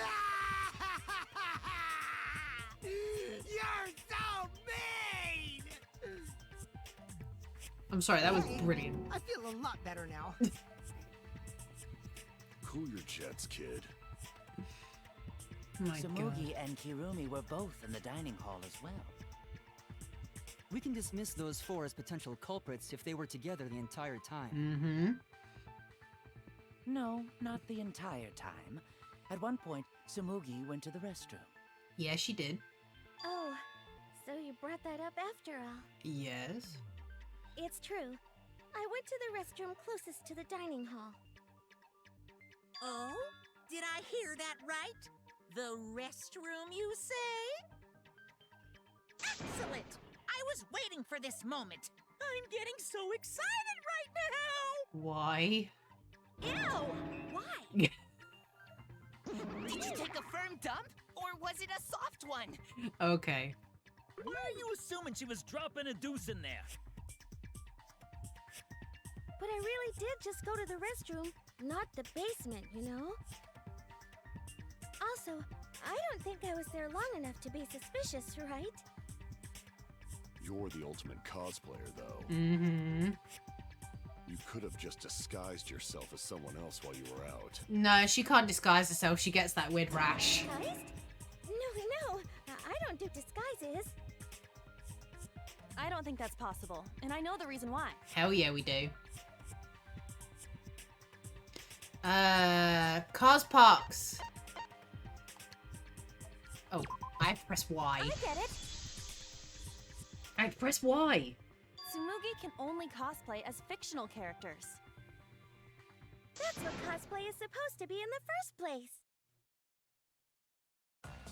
S4: You're so mean!
S1: I'm sorry, that was
S4: Hey,
S1: brilliant.
S4: I feel a lot better now.
S5: Cool your jets, kid.
S1: Oh my god.
S8: Tsumugi and Kirumi were both in the dining hall as well.
S11: We can dismiss those four as potential culprits if they were together the entire time.
S1: Mm-hmm.
S8: No, not the entire time. At one point, Tsumugi went to the restroom.
S1: Yeah, she did.
S3: Oh, so you brought that up after all.
S1: Yes.
S3: It's true. I went to the restroom closest to the dining hall.
S2: Oh? Did I hear that right? The restroom, you say? Excellent! I was waiting for this moment. I'm getting so excited right now!
S1: Why?
S9: Ew! Why?
S2: Did you take a firm dump? Or was it a soft one?
S1: Okay.
S7: Why are you assuming she was dropping a deuce in there?
S3: But I really did just go to the restroom, not the basement, you know? Also, I don't think I was there long enough to be suspicious, right?
S5: You're the ultimate cosplayer, though.
S1: Mm-hmm.
S5: You could have just disguised yourself as someone else while you were out.
S1: No, she can't disguise herself. She gets that weird rash.
S3: Disguised? No, I don't do disguises.
S12: I don't think that's possible, and I know the reason why.
S1: Hell yeah, we do. Cosparks. Oh, I have to press Y.
S3: I get it.
S1: I have to press Y.
S12: Tsumugi can only cosplay as fictional characters.
S3: That's what cosplay is supposed to be in the first place.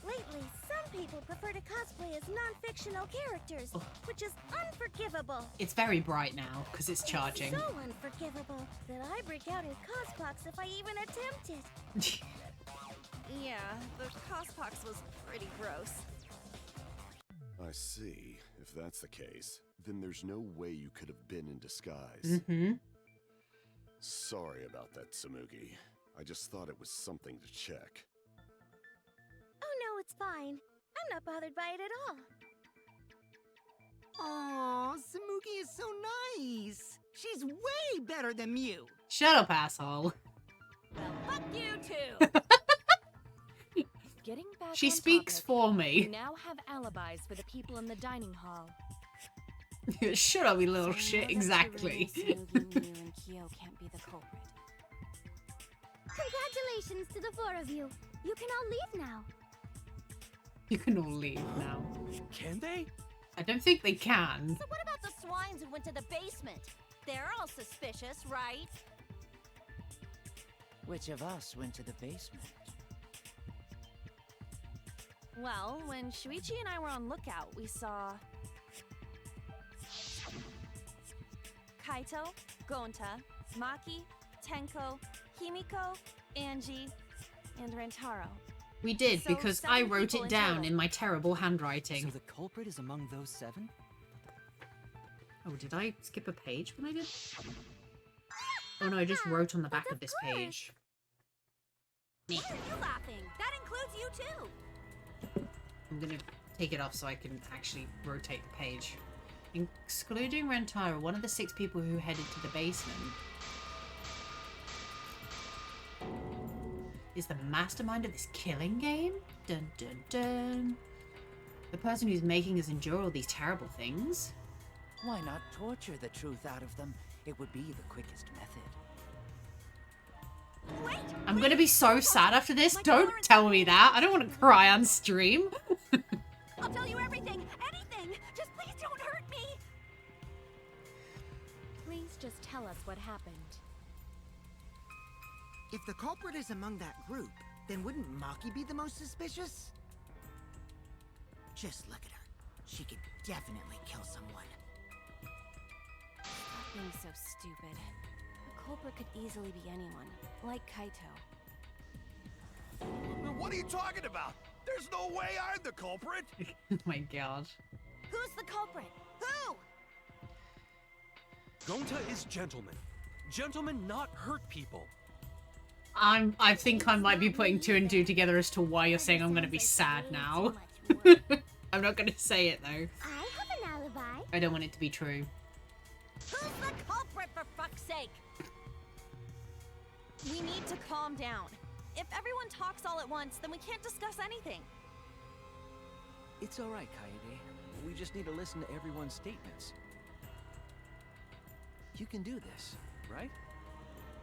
S3: Lately, some people prefer to cosplay as non-fictional characters, which is unforgivable.
S1: It's very bright now, because it's charging.
S3: So unforgivable that I break out in cospox if I even attempt it.
S12: Yeah, the cospox was pretty gross.
S5: I see. If that's the case, then there's no way you could have been in disguise.
S1: Mm-hmm.
S5: Sorry about that, Tsumugi. I just thought it was something to check.
S3: Oh no, it's fine. I'm not bothered by it at all.
S4: Aw, Tsumugi is so nice. She's way better than Mew.
S1: Shut up, asshole.
S9: Well, fuck you too!
S12: Getting back
S1: She
S12: on
S1: speaks
S12: topic,
S1: for
S12: we
S1: me.
S12: now have alibis for the people in the dining hall.
S1: Shut up, you little
S12: So I
S1: shit.
S12: know that
S1: Exactly.
S12: Kirumi, Tsumugi, Mew, and Kyo can't be the culprit.
S3: Congratulations to the four of you. You can all leave now.
S1: You can all leave now.
S6: Can they?
S1: I don't think they can.
S9: So what about the swines who went to the basement? They're all suspicious, right?
S8: Which of us went to the basement?
S12: Well, when Shuichi and I were on lookout, we saw Kaito, Gonta, Maki, Tenko, Himiko, Angie, and Rantaro.
S1: We did,
S12: So
S1: because
S12: 7
S1: I wrote
S12: people
S1: it
S12: in
S1: down
S12: total.
S1: in my terrible handwriting.
S11: So the culprit is among those 7?
S1: Oh, did I skip a page when I did? Oh no, I just wrote on the back of this page.
S9: Why are you laughing? That includes you too.
S1: I'm gonna take it off so I can actually rotate the page. Excluding Rantaro, one of the 6 people who headed to the basement is the mastermind of this killing game? Dun dun dun. The person who's making us endure all these terrible things?
S8: Why not torture the truth out of them? It would be the quickest method.
S9: Wait,
S1: I'm gonna be so sad after this. Don't tell me that. I don't want to cry on stream.
S9: I'll tell you everything, anything. Just please don't hurt me.
S3: Please just tell us what happened.
S4: If the culprit is among that group, then wouldn't Maki be the most suspicious? Just look at her. She could definitely kill someone.
S3: Stop being so stupid. The culprit could easily be anyone, like Kaito.
S5: What are you talking about? There's no way I'm the culprit.
S1: Oh my god.
S9: Who's the culprit? Who?
S6: Gonta is gentleman. Gentlemen not hurt people.
S1: I think I might be putting 2 and 2 together as to why you're saying I'm gonna be sad now. I'm not gonna say it though.
S9: I have an alibi.
S1: I don't want it to be true.
S9: Who's the culprit, for fuck's sake?
S3: We need to calm down. If everyone talks all at once, then we can't discuss anything.
S10: It's all right, Kaede. We just need to listen to everyone's statements. You can do this, right?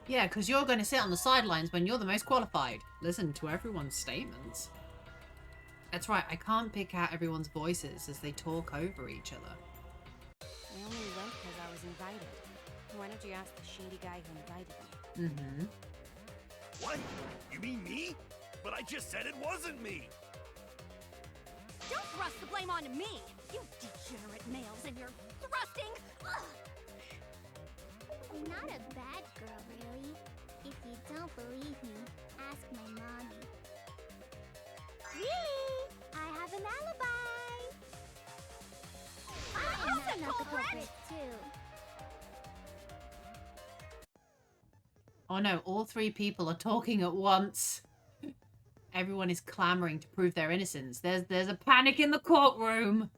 S1: Yeah, because you're going to sit on the sidelines when you're the most qualified. Listen to everyone's statements. That's right, I can't pick out everyone's voices as they talk over each other.
S3: I only went because I was invited. Why don't you ask the shady guy who invited me?
S1: Mm-hmm.
S5: What? You mean me? But I just said it wasn't me.
S9: Don't thrust the blame onto me. You degenerate males and your thrusting. Ugh.
S13: I'm not a bad girl, really. If you don't believe me, ask my mommy. Really? I have an alibi. I'm not the culprit, too.
S1: Oh no, all 3 people are talking at once. Everyone is clamoring to prove their innocence. There's a panic in the courtroom.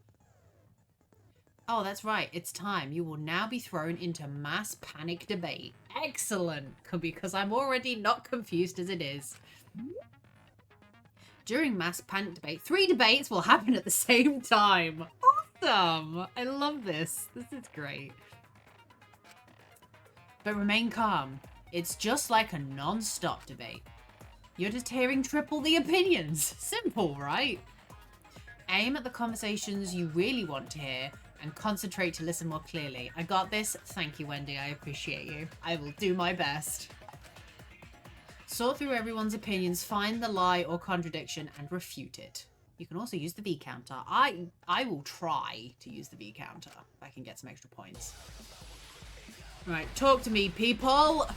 S1: Oh, that's right. It's time. You will now be thrown into mass panic debate. Excellent. Because I'm already not confused as it is. During mass panic debate, 3 debates will happen at the same time. Awesome. I love this. This is great. But remain calm. It's just like a non-stop debate. You're just hearing triple the opinions. Simple, right? Aim at the conversations you really want to hear and concentrate to listen more clearly. I got this. Thank you, Wendy. I appreciate you. I will do my best. Sort through everyone's opinions, find the lie or contradiction, and refute it. You can also use the V counter. I will try to use the V counter if I can get some extra points. Right, talk to me, people.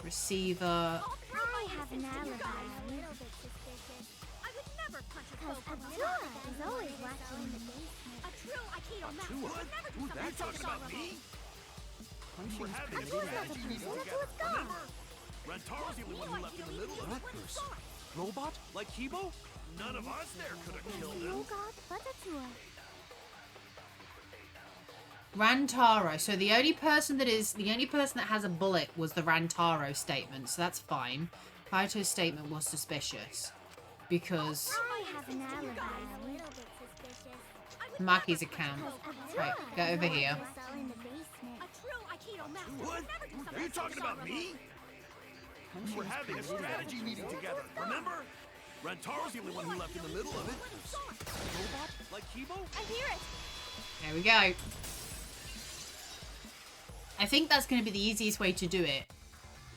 S1: Receiver.
S13: I have an alibi. A little bit suspicious.
S9: I would never punch a
S13: Because
S9: culprit.
S13: Abdullah is always watching in the basement.
S9: A true Aikido master would never do
S5: Who's that
S9: something
S5: talking about
S9: dishonorable.
S5: me? We were having a
S13: Abdullah's not
S5: strategy
S13: the
S5: meeting
S13: person.
S5: together,
S13: Let's go.
S5: remember? Rantaro's the only one who left in the middle of it.
S10: What person? Robot? Like Kibo?
S5: None of us there could have killed him.
S13: Oh God, what a tour.
S1: Rantaro. So the only person that has a bullet was the Rantaro statement, so that's fine. Kaito's statement was suspicious because
S13: I have an alibi. A little bit suspicious.
S1: Maki's account. Right, go over here.
S13: It's all in the basement.
S9: A true Aikido master
S5: What?
S9: would never do
S5: Are
S9: something
S5: you talking about me? We were having a strategy meeting together, remember? Rantaro's the only one who left in the middle of it.
S10: Robot? Like Kibo?
S3: I hear it!
S1: There we go. I think that's going to be the easiest way to do it,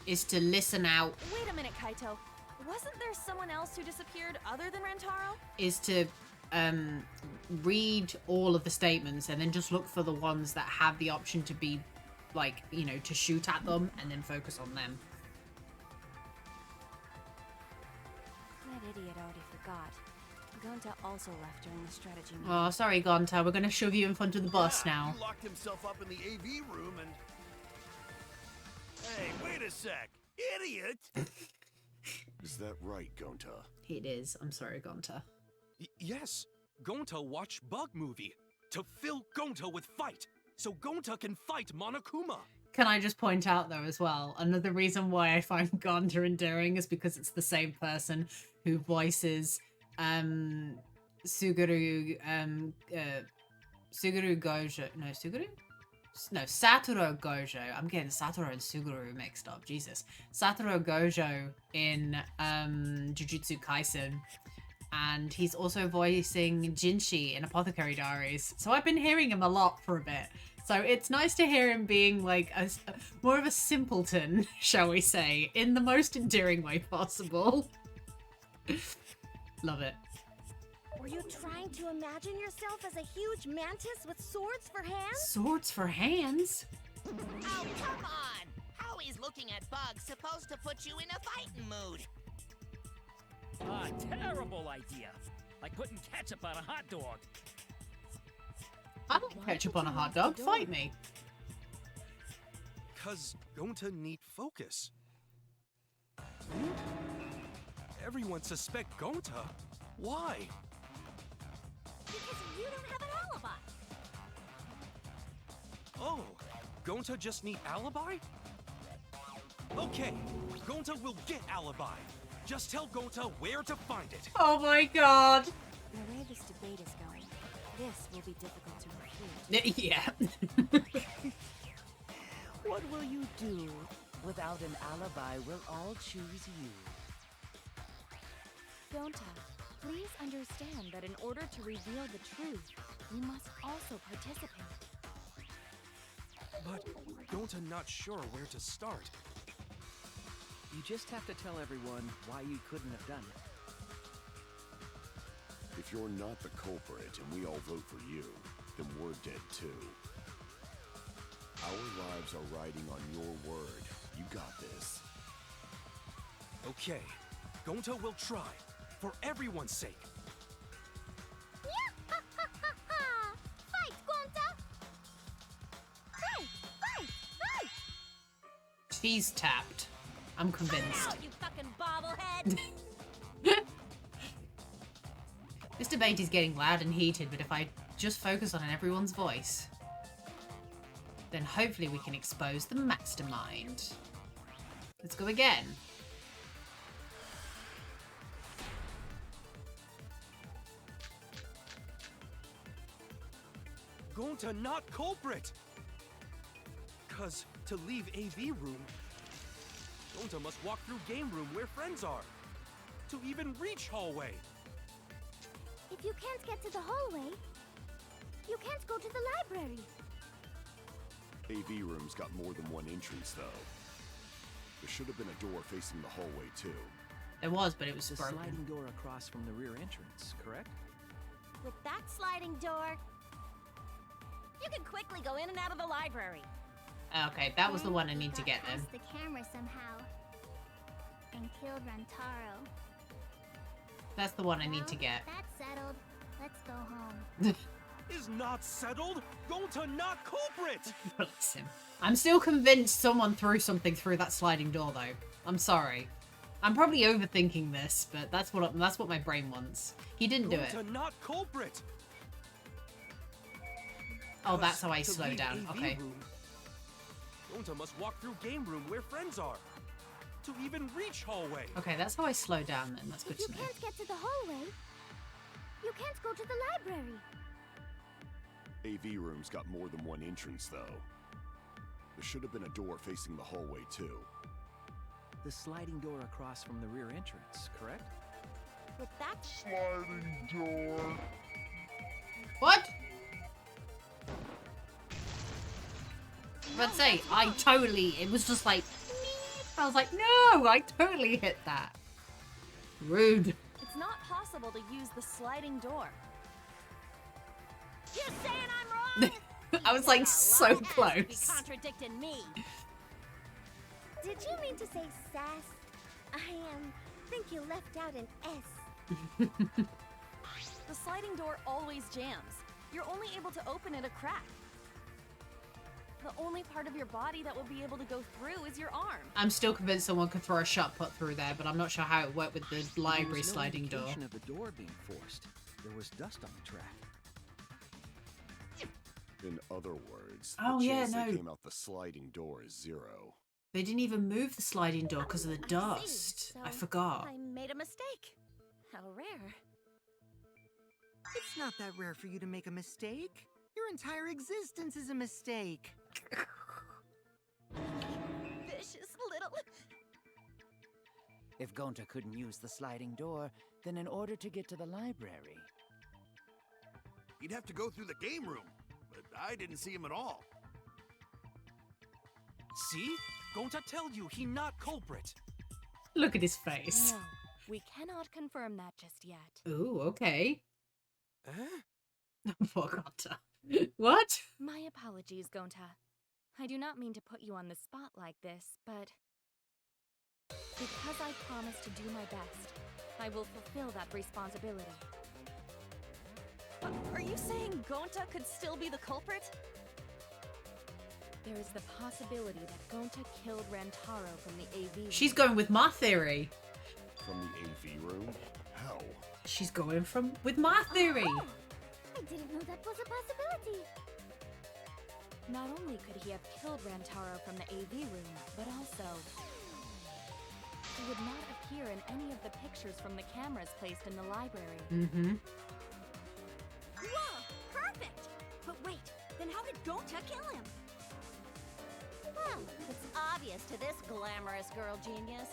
S1: is to listen out,
S3: Wait a minute, Kaito. Wasn't there someone else who disappeared other than Rantaro?
S1: is to read all of the statements and then just look for the ones that have the option to be, like, you know, to shoot at them and then focus on them.
S3: That idiot already forgot. Gonta also left during the strategy meeting.
S1: Oh, sorry, Gonta. We're going to shove you in front of the bus
S5: Yeah,
S1: now.
S5: He locked himself up in the AV room and... Hey, wait a sec! Idiot! Is that right, Gonta?
S1: It is. I'm sorry, Gonta.
S6: Yes, Gonta watched Bug Movie to fill Gonta with fight, so Gonta can fight Monokuma.
S1: Can I just point out, though, as well, another reason why I find Gonta endearing is because it's the same person who voices Suguru Gojo. No, Suguru? No, Satoru Gojo. I'm getting Satoru and Suguru mixed up. Jesus. Satoru Gojo in Jujutsu Kaisen. And he's also voicing Jinshi in Apothecary Diaries. So I've been hearing him a lot for a bit. So it's nice to hear him being like more of a simpleton, shall we say, in the most endearing way possible. Love it.
S9: Were you trying to imagine yourself as a huge mantis with swords for hands?
S1: Swords for hands?
S2: Oh, come on! How is looking at bugs supposed to put you in a fighting mood?
S7: Ah, terrible idea. Like putting ketchup on a hot dog.
S1: I don't ketchup on a hot dog. Fight me.
S6: Cause Gonta need focus. Everyone suspect Gonta. Why?
S9: Because you don't have an alibi.
S6: Oh, Gonta just need alibi? Okay, Gonta will get alibi. Just tell Gonta where to find it.
S1: Oh my god.
S3: The way this debate is going, this will be difficult to refute.
S1: Yeah.
S8: What will you do? Without an alibi, we'll all choose you.
S3: Gonta, please understand that in order to reveal the truth, you must also participate.
S6: But Gonta not sure where to start.
S10: You just have to tell everyone why you couldn't have done it.
S5: If you're not the culprit and we all vote for you, then we're dead too. Our lives are riding on your word. You got this.
S6: Okay, Gonta will try, for everyone's sake.
S13: Fight, Gonta! Fight! Fight! Fight!
S1: She's tapped. I'm convinced.
S9: Now, you fucking bobblehead!
S1: This debate is getting loud and heated, but if I just focus on everyone's voice, then hopefully we can expose the mastermind. Let's go again.
S6: Gonta not culprit! Cause to leave AV room, Gonta must walk through game room where friends are. To even reach hallway.
S13: If you can't get to the hallway, you can't go to the library.
S5: AV room's got more than one entrance, though. There should have been a door facing the hallway, too.
S1: There was, but it was
S10: The
S1: broken.
S10: sliding door across from the rear entrance, correct?
S9: With that sliding door, you can quickly go in and out of the library.
S1: Okay, that was the one I need to
S13: Got
S1: get then.
S13: past the camera somehow and killed Rantaro.
S1: That's the one I need to
S13: Well,
S1: get.
S13: That's settled. Let's go home.
S6: Is not settled? Gonta not culprit!
S1: Bless him. I'm still convinced someone threw something through that sliding door, though. I'm sorry. I'm probably overthinking this, but that's what my brain wants. He didn't do it.
S6: Gonta not culprit!
S1: Oh, that's how I
S6: To
S1: slow
S6: leave
S1: down.
S6: AV
S1: Okay.
S6: room, Gonta must walk through game room where friends are. To even reach hallway.
S1: Okay, that's how I slow down then. That's good
S13: If you
S1: to know.
S13: can't get to the hallway, you can't go to the library.
S5: AV room's got more than one entrance, though. There should have been a door facing the hallway, too.
S10: The sliding door across from the rear entrance, correct?
S9: With that
S5: Sliding door.
S1: What? Let's say, it was just like, I was like, no, I totally hit that. Rude.
S3: It's not possible to use the sliding door.
S9: You saying I'm wrong?
S1: I was like so
S9: Be
S1: close.
S9: contradicting me.
S13: Did you mean to say sass? I think you left out an S.
S3: The sliding door always jams. You're only able to open it a crack. The only part of your body that will be able to go through is your arm.
S1: I'm still convinced someone could throw a shot put through there, but I'm not sure how it worked with the library sliding door.
S10: There was no indication of the door being forced. There was dust on the track.
S5: In other words,
S1: Oh,
S5: the
S1: yeah,
S5: chance
S1: no.
S5: they came out the sliding door is 0.
S1: They didn't even move the sliding door because of the dust. I forgot.
S9: I made a mistake. How rare.
S4: It's not that rare for you to make a mistake. Your entire existence is a mistake.
S9: Vicious little...
S8: If Gonta couldn't use the sliding door, then in order to get to the library...
S5: He'd have to go through the game room, but I didn't see him at all.
S6: See? Gonta tell you he not culprit.
S1: Look at his face.
S12: No, we cannot confirm that just yet.
S1: Ooh, okay.
S6: Huh?
S1: Poor Gonta. What?
S12: My apologies, Gonta. I do not mean to put you on the spot like this, but... because I promised to do my best, I will fulfill that responsibility.
S3: Are you saying Gonta could still be the culprit?
S12: There is the possibility that Gonta killed Rantaro from the AV.
S1: She's going with my theory.
S5: From the AV room? How?
S1: She's going with my theory.
S13: Oh, I didn't know that was a possibility.
S12: Not only could he have killed Rantaro from the AV room, but also... he would not appear in any of the pictures from the cameras placed in the library.
S1: Mm-hmm.
S9: Whoa! Perfect! But wait, then how did Gonta kill him?
S13: Well, it's obvious to this glamorous girl genius.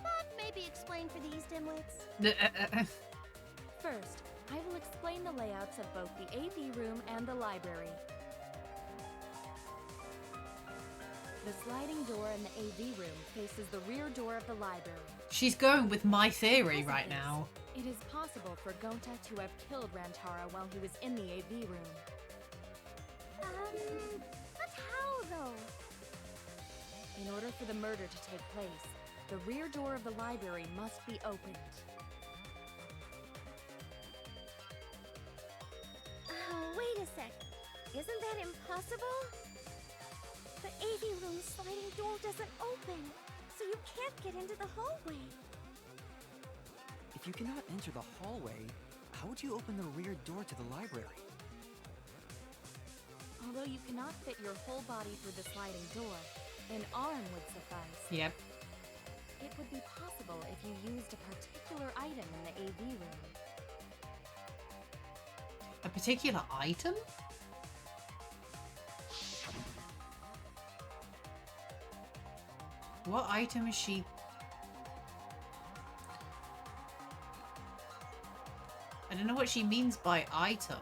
S13: But maybe explain for these dimwits.
S12: First, I will explain the layouts of both the AV room and the library. The sliding door in the AV room faces the rear door of the library.
S1: She's going with my theory right now.
S12: It is possible for Gonta to have killed Rantaro while he was in the AV room.
S13: But how though?
S12: In order for the murder to take place, the rear door of the library must be opened.
S13: Oh, wait a sec. Isn't that impossible? The AV room's sliding door doesn't open, so you can't get into the hallway.
S11: If you cannot enter the hallway, how would you open the rear door to the library?
S12: Although you cannot fit your whole body through the sliding door, an arm would suffice.
S1: Yep.
S12: It would be possible if you used a particular item in the AV room.
S1: A particular item? What item is she? I don't know what she means by item.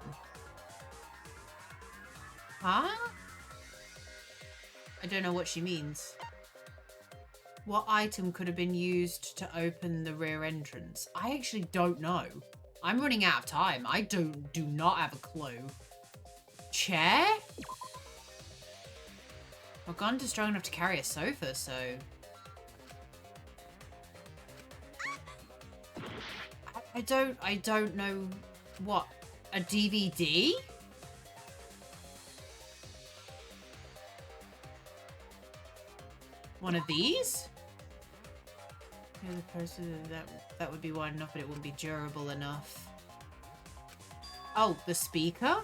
S1: Huh? I don't know what she means. What item could have been used to open the rear entrance? I actually don't know. I'm running out of time. I do not have a clue. Chair? Wagonda's strong enough to carry a sofa, so... I don't know what, a DVD? One of these? Yeah, the person that would be wide enough, but it wouldn't be durable enough. Oh, the speaker?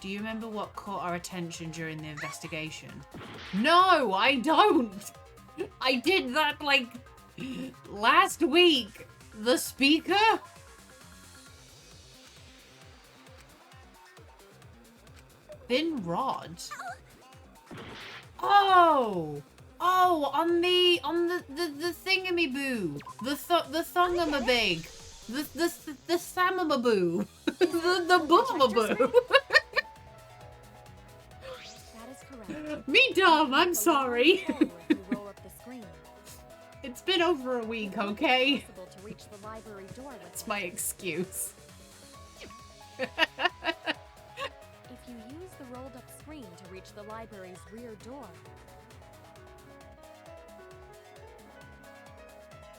S1: Do you remember what caught our attention during the investigation? No, I don't! I did that, like, last week. The speaker? Thin rod? Oh! Oh, on the thingamaboo. The thungamabig. The samamaboo. the boomaboo.
S12: That is correct.
S1: Me dumb, I'm sorry.
S12: Roll up the screen.
S1: It's been over a week, okay?
S12: Possible to reach the library door.
S1: That's my excuse.
S12: If you use the rolled up screen to reach the library's rear door,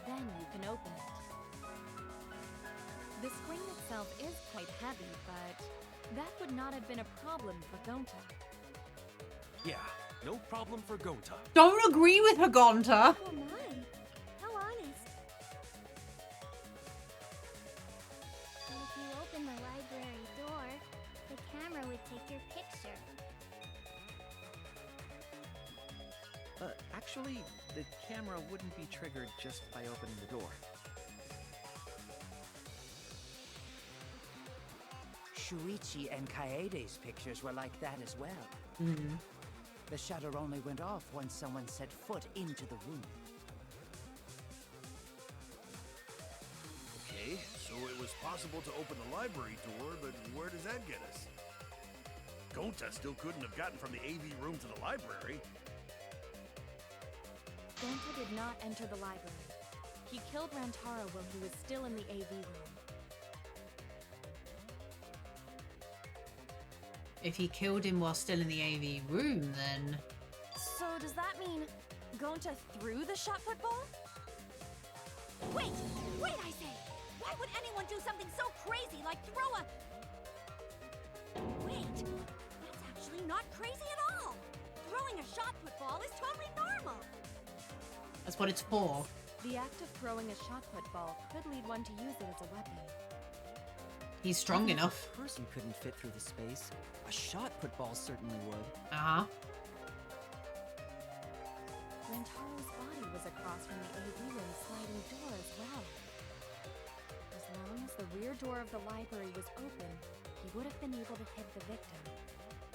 S12: then you can open it. The screen itself is quite heavy, but that would not have been a problem for Gonta.
S6: Yeah, no problem for Gonta.
S1: Don't agree with her, Gonta.
S13: Oh my, how honest. But if you open the library door, the camera would take your picture.
S10: Actually, the camera wouldn't be triggered just by opening the door.
S8: Shuichi and Kaede's pictures were like that as well.
S1: Mm-hmm.
S8: The shutter only went off once someone set foot into the room.
S5: Okay, so it was possible to open the library door, but where does that get us? Gonta still couldn't have gotten from the AV room to the library.
S12: Gonta did not enter the library. He killed Rantaro while he was still in the AV room.
S1: If he killed him while still in the AV room, then...
S3: So does that mean Gonta threw the shot put ball?
S9: Wait! Wait, I say! Why would anyone do something so crazy like throw a... Wait! That's actually not crazy at all! Throwing a shot put ball is totally normal!
S1: That's what it's for.
S12: The act of throwing a shot put ball could lead one to use it as a weapon.
S1: He's strong enough.
S11: A person couldn't fit through the space. A shot put ball certainly would.
S1: Uh-huh.
S12: Rantaro's body was across from the AV room sliding door as well. As long as the rear door of the library was open, he would have been able to hit the victim.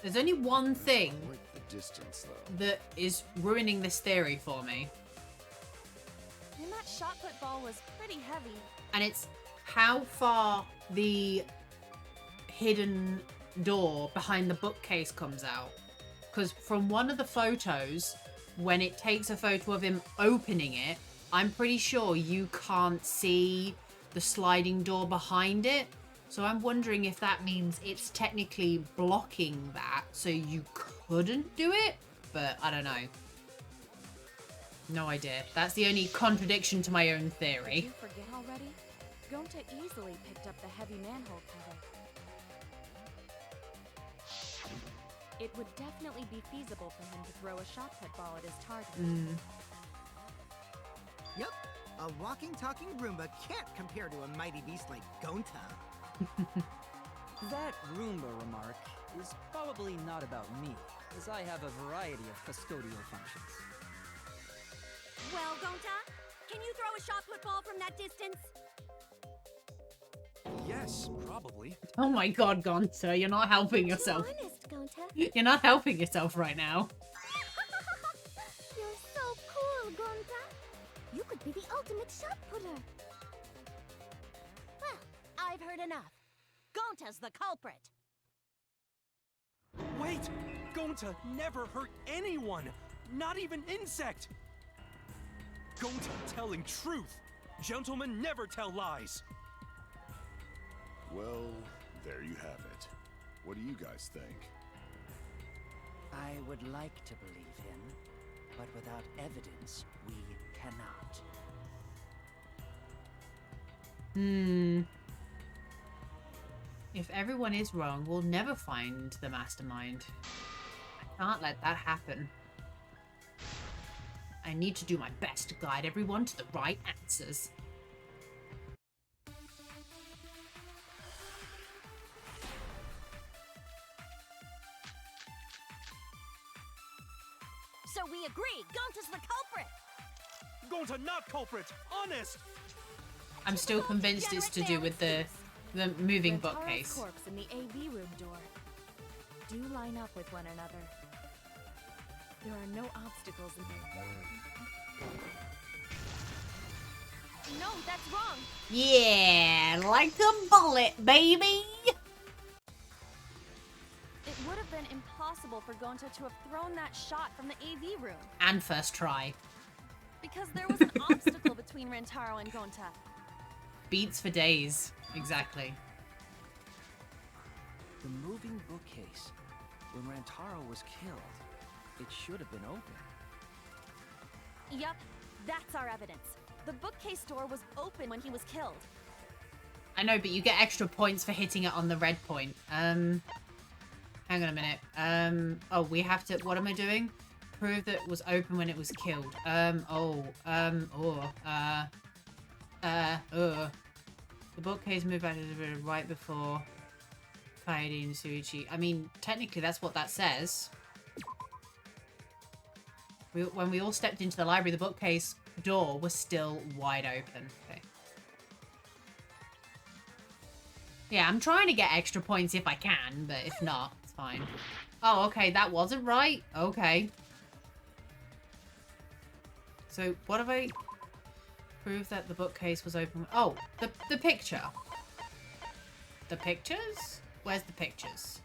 S1: There's only one thing
S5: Quite the distance, though.
S1: that is ruining this theory for me.
S3: And that shot put ball was pretty heavy.
S1: And it's how far the hidden door behind the bookcase comes out. Because from one of the photos, when it takes a photo of him opening it, I'm pretty sure you can't see the sliding door behind it. So I'm wondering if that means it's technically blocking that, so you couldn't do it? But I don't know. No idea. That's the only contradiction to my own
S12: Did
S1: theory.
S12: you forget already? Gonta easily picked up the heavy manhole cover. It would definitely be feasible for him to throw a shot put ball at his target.
S4: Yep, a walking, talking Roomba can't compare to a mighty beast like Gonta.
S11: That Roomba remark is probably not about me, as I have a variety of custodial functions.
S9: Well, Gonta, can you throw a shot put ball from that distance?
S6: Yes, probably.
S1: Oh my god, Gonta, you're not helping yourself.
S13: Too honest, Gonta.
S1: You're not helping yourself right now.
S13: You're so cool, Gonta. You could be the ultimate shot putter.
S9: Well, I've heard enough. Gonta's the culprit.
S6: Wait! Gonta never hurt anyone! Not even insect! Gonta telling truth! Gentlemen never tell lies!
S5: Well, there you have it. What do you guys think?
S8: I would like to believe him, but without evidence, we cannot.
S1: If everyone is wrong, we'll never find the mastermind. I can't let that happen. I need to do my best to guide everyone to the right answers.
S9: So we agree, Gonta's the culprit.
S6: Gonta not culprit! Honest!
S1: I'm still convinced it's to do with the moving
S12: Rantaro's
S1: bookcase.
S12: corpse in the AV room door. Do line up with one another. There are no obstacles in here.
S3: No, that's wrong.
S1: Yeah, like a bullet, baby!
S3: It would have been impossible for Gonta to have thrown that shot from the AV room.
S1: And first try.
S3: Because there was an obstacle between Rantaro and Gonta.
S1: Beats for days. Exactly.
S10: The moving bookcase. When Rantaro was killed, it should have been open.
S3: Yup, that's our evidence. The bookcase door was open when he was killed.
S1: I know, but you get extra points for hitting it on the red point. Hang on a minute. Oh, we have to... What am I doing? Prove that it was open when it was killed. The bookcase moved back right before Kaede and Shuichi. I mean, technically that's what that says. When we all stepped into the library, the bookcase door was still wide open. Okay. Yeah, I'm trying to get extra points if I can, but if not, it's fine. Oh, okay, that wasn't right. Okay. So, what have I... Prove that the bookcase was open... Oh, the picture. The pictures? Where's the pictures?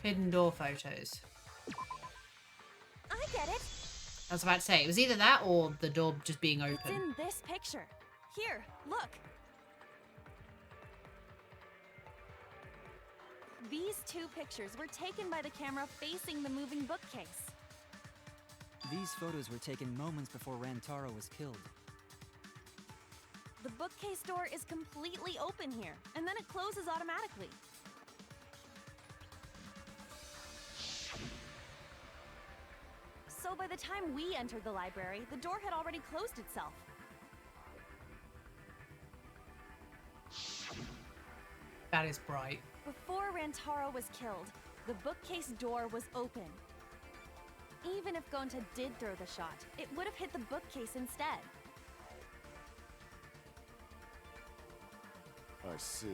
S1: Hidden door photos.
S3: I get it.
S1: I was about to say, it was either that or the door just being open.
S3: It's in this picture. Here, look. These two pictures were taken by the camera facing the moving bookcase.
S11: These photos were taken moments before Rantaro was killed.
S3: The bookcase door is completely open here, and then it closes automatically. So by the time we entered the library, the door had already closed itself.
S1: That is bright.
S3: Before Rantaro was killed, the bookcase door was open. Even if Gonta did throw the shot, it would have hit the bookcase instead.
S5: I see.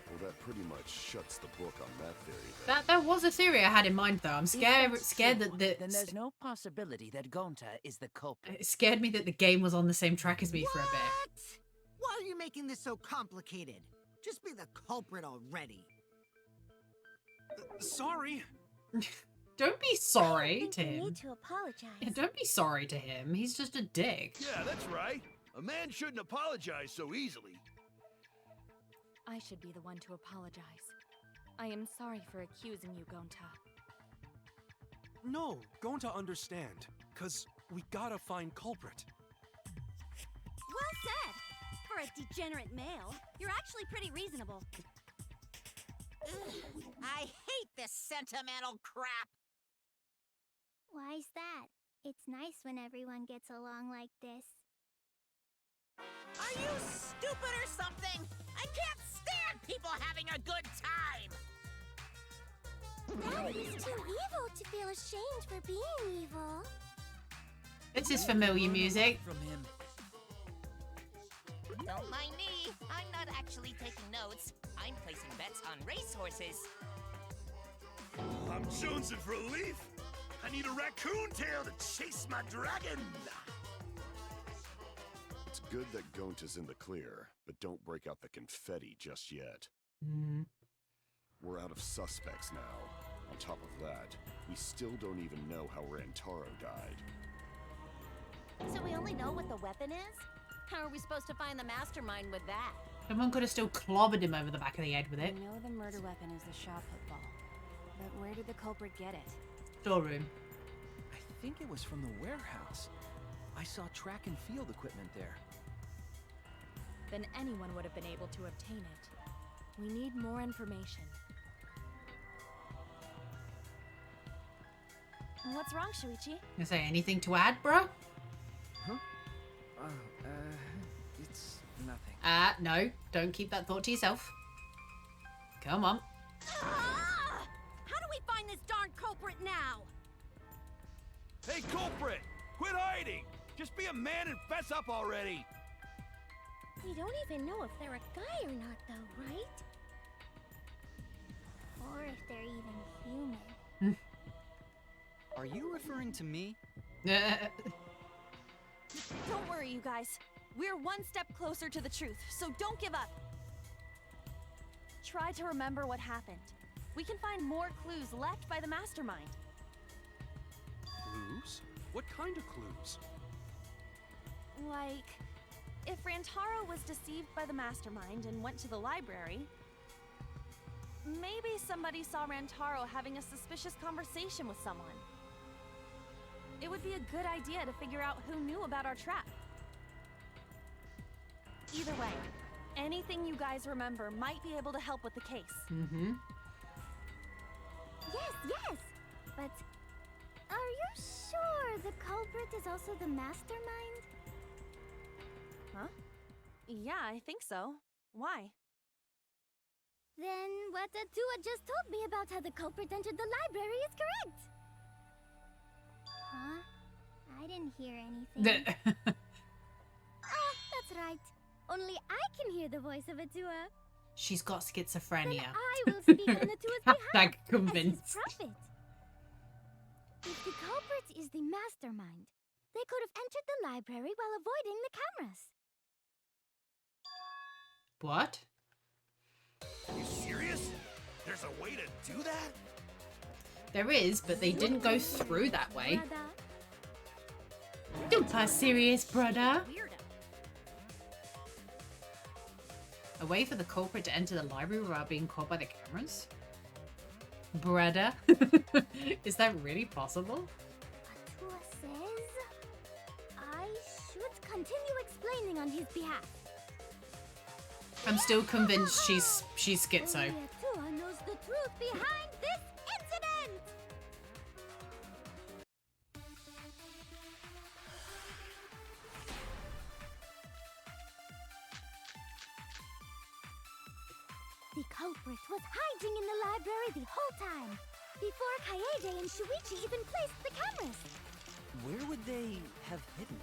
S5: Well, that pretty much shuts the book on that theory, then.
S1: That was a theory I had in mind, though. I'm scared that
S8: Then there's no possibility that Gonta is the culprit.
S1: it scared me that the game was on the same track as me for a bit.
S4: Why are you making this so complicated? Just be the culprit already.
S6: Sorry.
S1: Don't be sorry
S13: I
S1: to
S13: think you
S1: him.
S13: need to apologize.
S1: Yeah, don't be sorry to him. He's just a dick.
S5: Yeah, that's right. A man shouldn't apologize so easily.
S12: I should be the one to apologize. I am sorry for accusing you, Gonta.
S6: No, Gonta understand. 'Cause we gotta find culprit.
S9: Well said! For a degenerate male, you're actually pretty reasonable.
S2: Ugh, I hate this sentimental crap.
S13: Why's that? It's nice when everyone gets along like this.
S2: Are you stupid or something? I can't stand people having a good time.
S13: Daddy's too evil to feel ashamed for being evil.
S1: This is familiar music.
S8: From him.
S2: Don't mind me. I'm not actually taking notes. I'm placing bets on racehorses.
S5: I'm jonesing for a leaf. I need a raccoon tail to chase my dragon. It's good that Gonta's in the clear, but don't break out the confetti just yet. We're out of suspects now. On top of that, we still don't even know how Rantaro died.
S9: So we only know what the weapon is? How are we supposed to find the mastermind with that?
S1: Someone could have still clobbered him over the back of the head with
S12: I
S1: it.
S12: know the murder weapon is the shot put ball, but where did the culprit get it?
S1: Storeroom.
S10: I think it was from the warehouse. I saw track and field equipment there.
S12: Then anyone would have been able to obtain it. We need more information.
S3: What's wrong, Shuichi?
S1: You say anything to add, bro?
S10: Huh? It's nothing.
S1: No. Don't keep that thought to yourself. Come on.
S9: Ah! How do we find this darn culprit now?
S5: Hey, culprit! Quit hiding! Just be a man and fess up already!
S13: We don't even know if they're a guy or not, though, right? Or if they're even human.
S11: Are you referring to me?
S3: Don't worry, you guys. We're one step closer to the truth, so don't give up. Try to remember what happened. We can find more clues left by the mastermind.
S6: Clues? What kind of clues?
S3: Like, if Rantaro was deceived by the mastermind and went to the library, maybe somebody saw Rantaro having a suspicious conversation with someone. it would be a good idea to figure out who knew about our trap. Either way, anything you guys remember might be able to help with the case.
S1: Mm-hmm.
S13: Yes. But are you sure the culprit is also the mastermind?
S3: Huh? Yeah, I think so. Why?
S13: Then what Atua just told me about how the culprit entered the library is correct. Huh? I didn't hear anything. Oh, that's right. Only I can hear the voice of Atua.
S1: She's got schizophrenia.
S13: Then I will speak on Atua's behalf
S1: Like
S13: as
S1: convinced.
S13: his prophet. If the culprit is the mastermind, they could have entered the library while avoiding the cameras.
S1: What?
S6: Are you serious? There's a way to do that?
S1: There is, but they didn't go through that way.
S13: Brother.
S1: Don't be serious, brother. A way for the culprit to enter the library without being caught by the cameras? Brother? Is that really possible?
S13: Atua says I should continue explaining on his behalf.
S1: I'm still convinced she's schizo.
S13: Only Atua knows the truth behind this incident. The culprit was hiding in the library the whole time, before Kaede and Shuichi even placed the cameras.
S10: Where would they have hidden?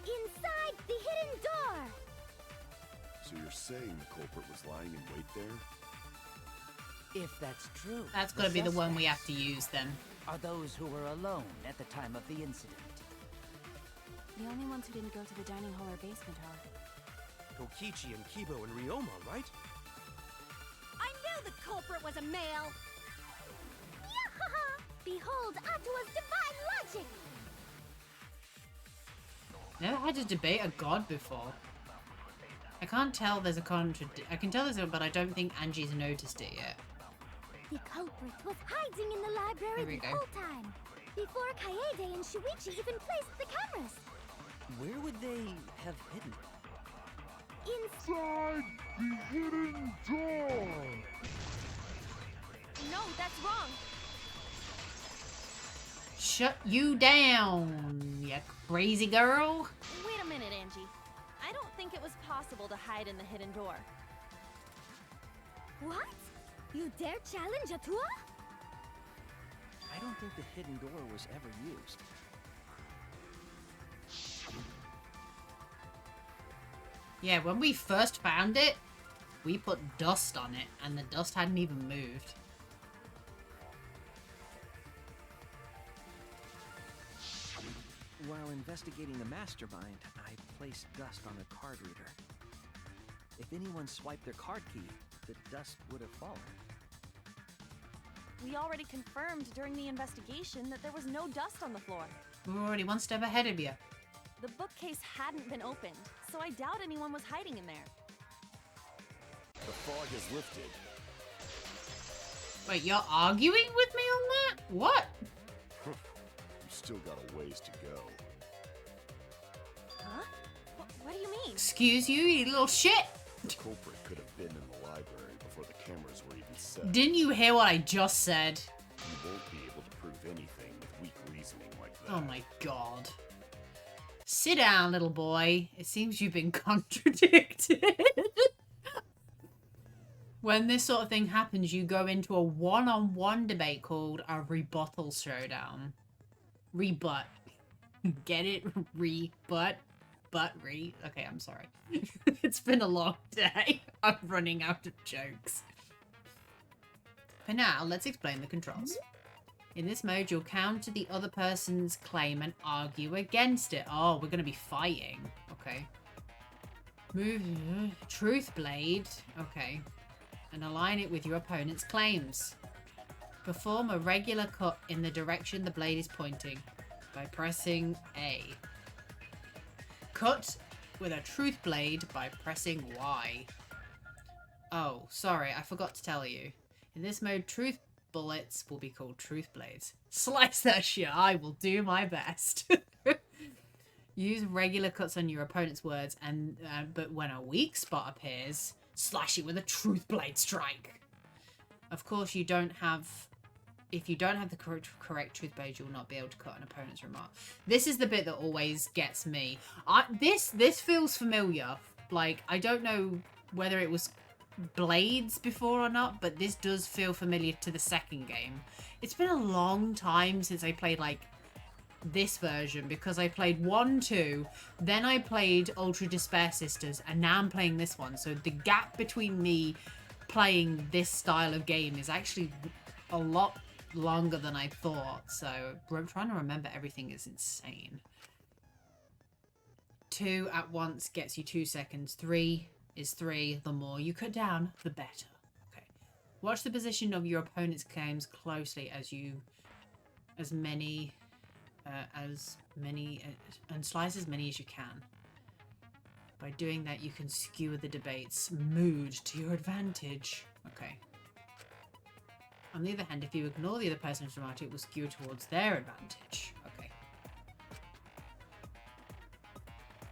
S13: Inside the hidden door!
S5: So you're saying the culprit was lying in wait there?
S8: If that's true,
S1: That's gotta be the one we have to use then.
S8: are those who were alone at the time of the incident.
S3: The only ones who didn't go to the dining hall or basement are...
S6: Kokichi and Kibo and Ryoma, right?
S9: I knew the culprit was a male!
S13: Yahaha! Behold Atua's divine logic!
S1: Never had to debate a god before. I can't tell there's a I can tell there's a, but I don't think Angie's noticed it yet.
S13: The culprit was hiding in the library
S1: There we
S13: the
S1: go.
S13: whole time, before Kaede and Shuichi even placed the cameras.
S10: Where would they have hidden?
S13: Inside
S14: the hidden door!
S3: No, that's wrong!
S1: Shut you down, you crazy girl.
S3: Wait a minute, Angie. I don't think it was possible to hide in the hidden door.
S13: What? You dare challenge Atua?
S10: I don't think the hidden door was ever used.
S1: Yeah, when we first found it, we put dust on it, and the dust hadn't even moved.
S10: While investigating the mastermind, I placed dust on the card reader. If anyone swiped their card key, the dust would have fallen.
S3: We already confirmed during the investigation that there was no dust on the floor.
S1: We're already one step ahead of you.
S3: The bookcase hadn't been opened, so I doubt anyone was hiding in there.
S5: The fog has lifted.
S1: Wait, you're arguing with me on that? What?
S5: You still got a ways to go.
S3: Huh? What do you mean?
S1: Excuse you, you little shit!
S5: The culprit could have been in the library before the cameras were even set.
S1: Didn't you hear what I just said?
S5: You won't be able to prove anything with weak reasoning like that.
S1: Oh my god. Sit down, little boy. It seems you've been contradicted. When this sort of thing happens, you go into a one-on-one debate called a rebuttal showdown. Rebut. Get it? Rebut. But re. Okay, I'm sorry. It's been a long day. I'm running out of jokes. For now, let's explain the controls. In this mode, you'll counter the other person's claim and argue against it. Oh, we're going to be fighting. Okay. Move. Truth Blade. Okay. And align it with your opponent's claims. Perform a regular cut in the direction the blade is pointing by pressing A. Cut with a truth blade by pressing Y. Oh, sorry, I forgot to tell you. In this mode, truth bullets will be called truth blades. Slice that shit. I will do my best. Use regular cuts on your opponent's words, and but when a weak spot appears, slash it with a truth blade strike. Of course, you don't have... If you don't have the correct truth blade, you will not be able to cut an opponent's remark. This is the bit that always gets me. This feels familiar. Like, I don't know whether it was blades before or not, but this does feel familiar to the second game. It's been a long time since I played, like, this version, because I played 1, 2, then I played Ultra Despair Sisters, and now I'm playing this one. So the gap between me playing this style of game is actually a lot longer than I thought, so trying to remember everything is insane. 2 at once gets you 2 seconds. 3 is 3. The more you cut down, the better. Okay. Watch the position of your opponent's claims closely and slice as many as you can. By doing that, you can skewer the debate's mood to your advantage. Okay. On the other hand, if you ignore the other person's remark, it will skew towards their advantage. Okay.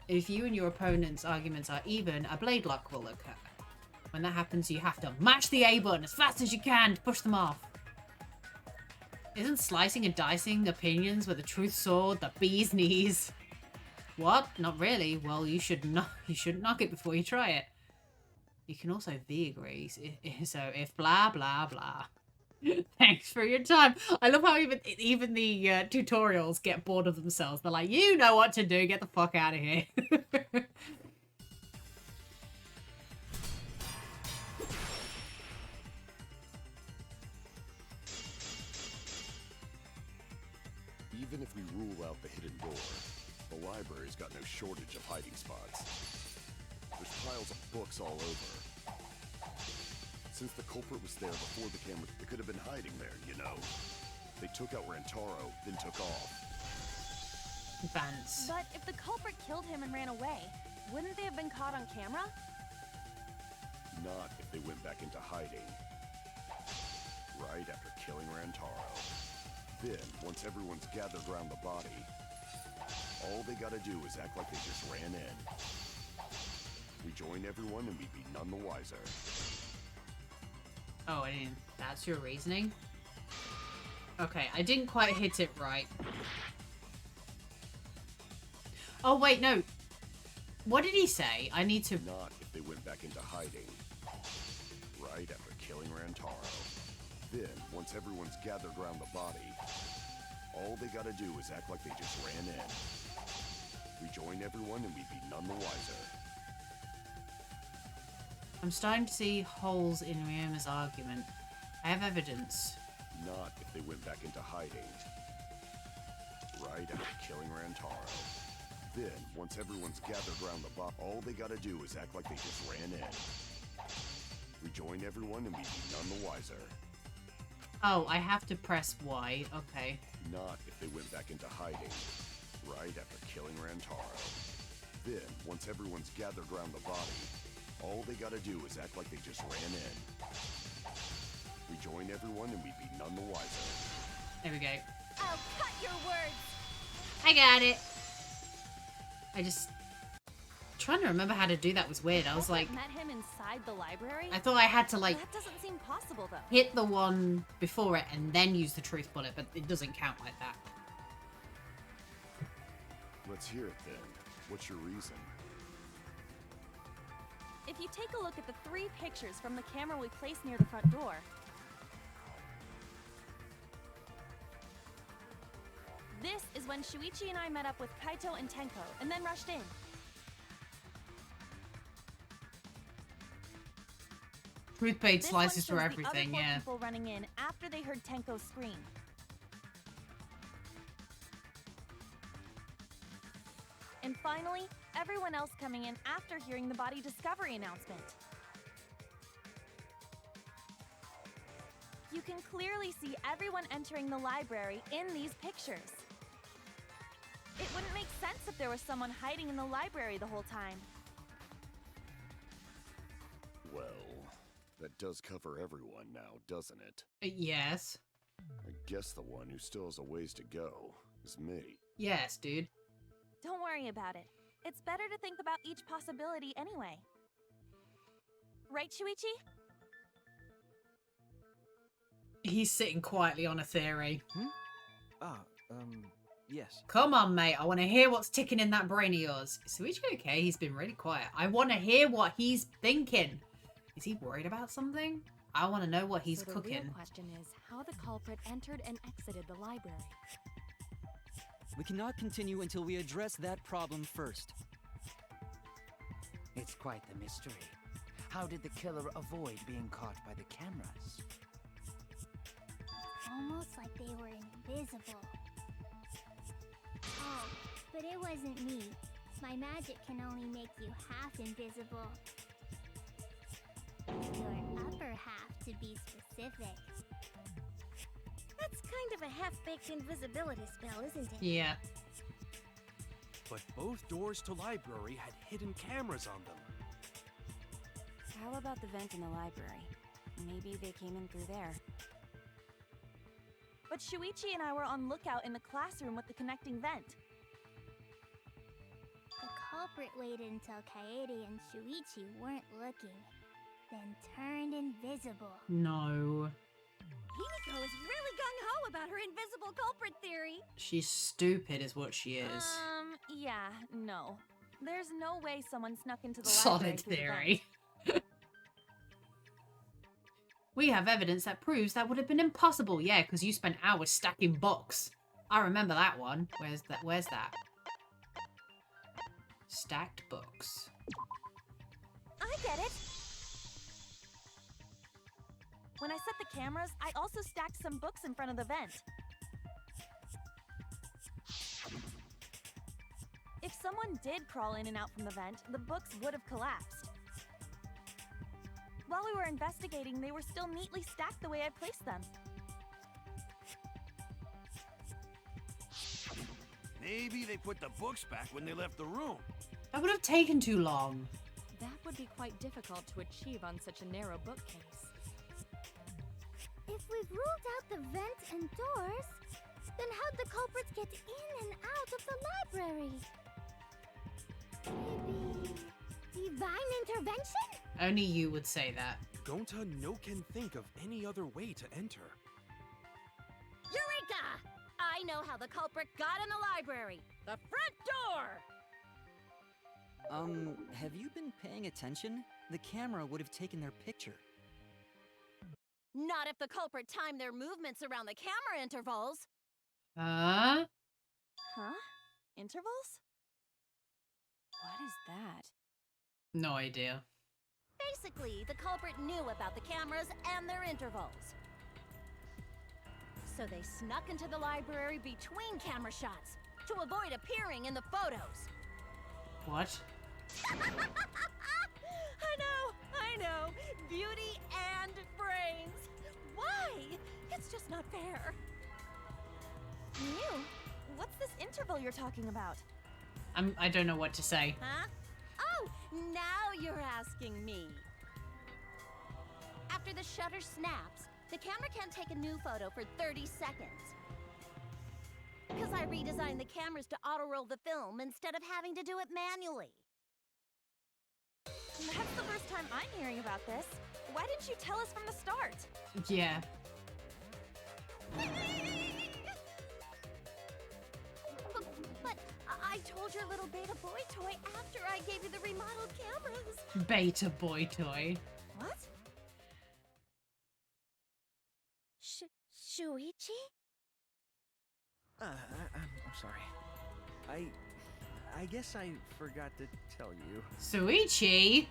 S1: If you and your opponent's arguments are even, a blade lock will occur. When that happens, you have to mash the A button as fast as you can to push them off. Isn't slicing and dicing opinions with a truth sword the bee's knees? What? Not really. Well, you shouldn't knock it before you try it. You can also agree. So if blah blah blah. Thanks for your time. I love how even the tutorials get bored of themselves. They're like, you know what to do. Get the fuck out of here.
S5: Even if we rule out the hidden door, the library's got no shortage of hiding spots. There's piles of books all over. Since the culprit was there before the camera, they could have been hiding there, you know. They took out Rantaro, then took off.
S1: Vance.
S3: But if the culprit killed him and ran away, wouldn't they have been caught on camera?
S5: Not if they went back into hiding. Right after killing Rantaro. Then, once everyone's gathered around the body, all they gotta do is act like they just ran in. Rejoin everyone and we'd be none the wiser.
S1: Oh, I didn't. That's your reasoning? Okay, I didn't quite hit it right. Oh, wait, no. What did he say? I need to...
S5: Not if they went back into hiding. Right after killing Rantaro. Then, once everyone's gathered around the body, all they gotta do is act like they just ran in. Rejoin everyone and we'd be none the wiser.
S1: I'm starting to see holes in Ryoma's argument. I have evidence.
S5: Not if they went back into hiding. Right after killing Rantaro. Then, once everyone's gathered around the body, all they gotta do is act like they just ran in. Rejoin everyone and we'd be none the wiser.
S1: Oh, I have to press Y. Okay.
S5: Not if they went back into hiding. Right after killing Rantaro. Then, once everyone's gathered around the body, all they gotta do is act like they just ran in. Rejoin everyone and we'd be none the wiser.
S1: There we go.
S3: I'll cut your words.
S1: I got it. I just... Trying to remember how to do that was weird. I was like...
S3: Met him inside the library?
S1: I thought I had to, like...
S3: That doesn't seem possible, though.
S1: Hit the one before it and then use the truth bullet, but it doesn't count like that.
S5: Let's hear it then. What's your reason?
S3: If you take a look at the 3 pictures from the camera we placed near the front door, this is when Shuichi and I met up with Kaito and Tenko, and then rushed in.
S1: Truth blade
S3: This
S1: slices
S3: one
S1: through
S3: shows the
S1: everything,
S3: other 4
S1: yeah.
S3: people running in after they heard Tenko scream. And finally, everyone else coming in after hearing the body discovery announcement. You can clearly see everyone entering the library in these pictures. It wouldn't make sense if there was someone hiding in the library the whole time.
S5: Well, that does cover everyone now, doesn't it?
S1: Yes.
S5: I guess the one who still has a ways to go is me.
S1: Yes, dude.
S3: Don't worry about it. It's better to think about each possibility anyway. Right, Shuichi?
S1: He's sitting quietly on a theory.
S10: Yes.
S1: Come on, mate. I want to hear what's ticking in that brain of yours. Is Shuichi okay? He's been really quiet. I want to hear what he's thinking. Is he worried about something? I want to know what he's
S12: so
S1: cooking.
S12: The real question is how the culprit entered and exited the library.
S11: We cannot continue until we address that problem first.
S8: It's quite the mystery. How did the killer avoid being caught by the cameras?
S13: Almost like they were invisible. Oh, but it wasn't me. My magic can only make you half invisible. Your upper half, to be specific. That's kind of a half-baked invisibility spell, isn't it?
S1: Yeah.
S6: But both doors to library had hidden cameras on them.
S12: How about the vent in the library? Maybe they came in through there.
S3: But Shuichi and I were on lookout in the classroom with the connecting vent.
S13: The culprit waited until Kaede and Shuichi weren't looking, then turned invisible.
S1: No.
S9: Himiko is really gung-ho about her invisible culprit theory.
S1: She's stupid is what she is.
S3: Yeah, no. There's no way someone snuck into the library
S1: Solid
S3: through the vent.
S1: theory. We have evidence that proves that would have been impossible. Yeah, because you spent hours stacking books. I remember that one. Where's that? Where's that? Stacked books.
S3: I get it. When I set the cameras, I also stacked some books in front of the vent. If someone did crawl in and out from the vent, the books would have collapsed. While we were investigating, they were still neatly stacked the way I placed them.
S15: Maybe they put the books back when they left the room.
S1: That would have taken too long.
S12: That would be quite difficult to achieve on such a narrow bookcase.
S13: If we've ruled out the vent and doors, then how'd the culprits get in and out of the library? Maybe divine intervention?
S1: Only you would say that.
S6: Gonta no can think of any other way to enter.
S9: Eureka! I know how the culprit got in the library. The front door!
S11: Have you been paying attention? The camera would have taken their picture.
S9: Not if the culprit timed their movements around the camera intervals.
S1: Huh?
S3: Huh? Intervals?
S12: What is that?
S1: No idea.
S9: Basically, the culprit knew about the cameras and their intervals. So they snuck into the library between camera shots to avoid appearing in the photos.
S1: What?
S9: I know. Beauty and brains. Why? It's just not fair.
S3: Mew, what's this interval you're talking about?
S1: I don't know what to say.
S9: Huh? Oh, now you're asking me. After the shutter snaps, the camera can't take a new photo for 30 seconds. Because I redesigned the cameras to auto-roll the film instead of having to do it manually.
S3: That's the first time I'm hearing about this. Why didn't you tell us from the start?
S1: Yeah.
S9: But I told your little beta boy toy after I gave you the remodeled cameras.
S1: Beta boy toy.
S3: What?
S13: Shuichi?
S10: I'm sorry. I guess I forgot to tell you.
S1: Suichi?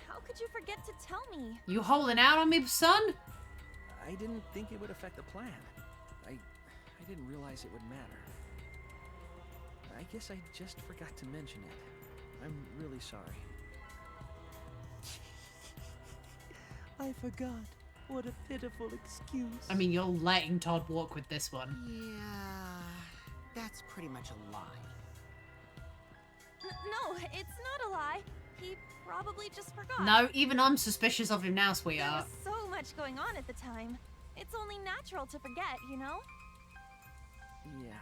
S3: How could you forget to tell me?
S1: You holding out on me, son?
S10: I didn't think it would affect the plan. I didn't realize it would matter. I guess I just forgot to mention it. I'm really sorry. I forgot. What a pitiful excuse.
S1: I mean, you're letting Todd walk with this one.
S4: Yeah, that's pretty much a lie.
S3: No, it's not a lie. He probably just forgot.
S1: No, even I'm suspicious of him now,
S3: There
S1: sweetheart.
S3: was so much going on at the time. It's only natural to forget, you know?
S10: Yeah.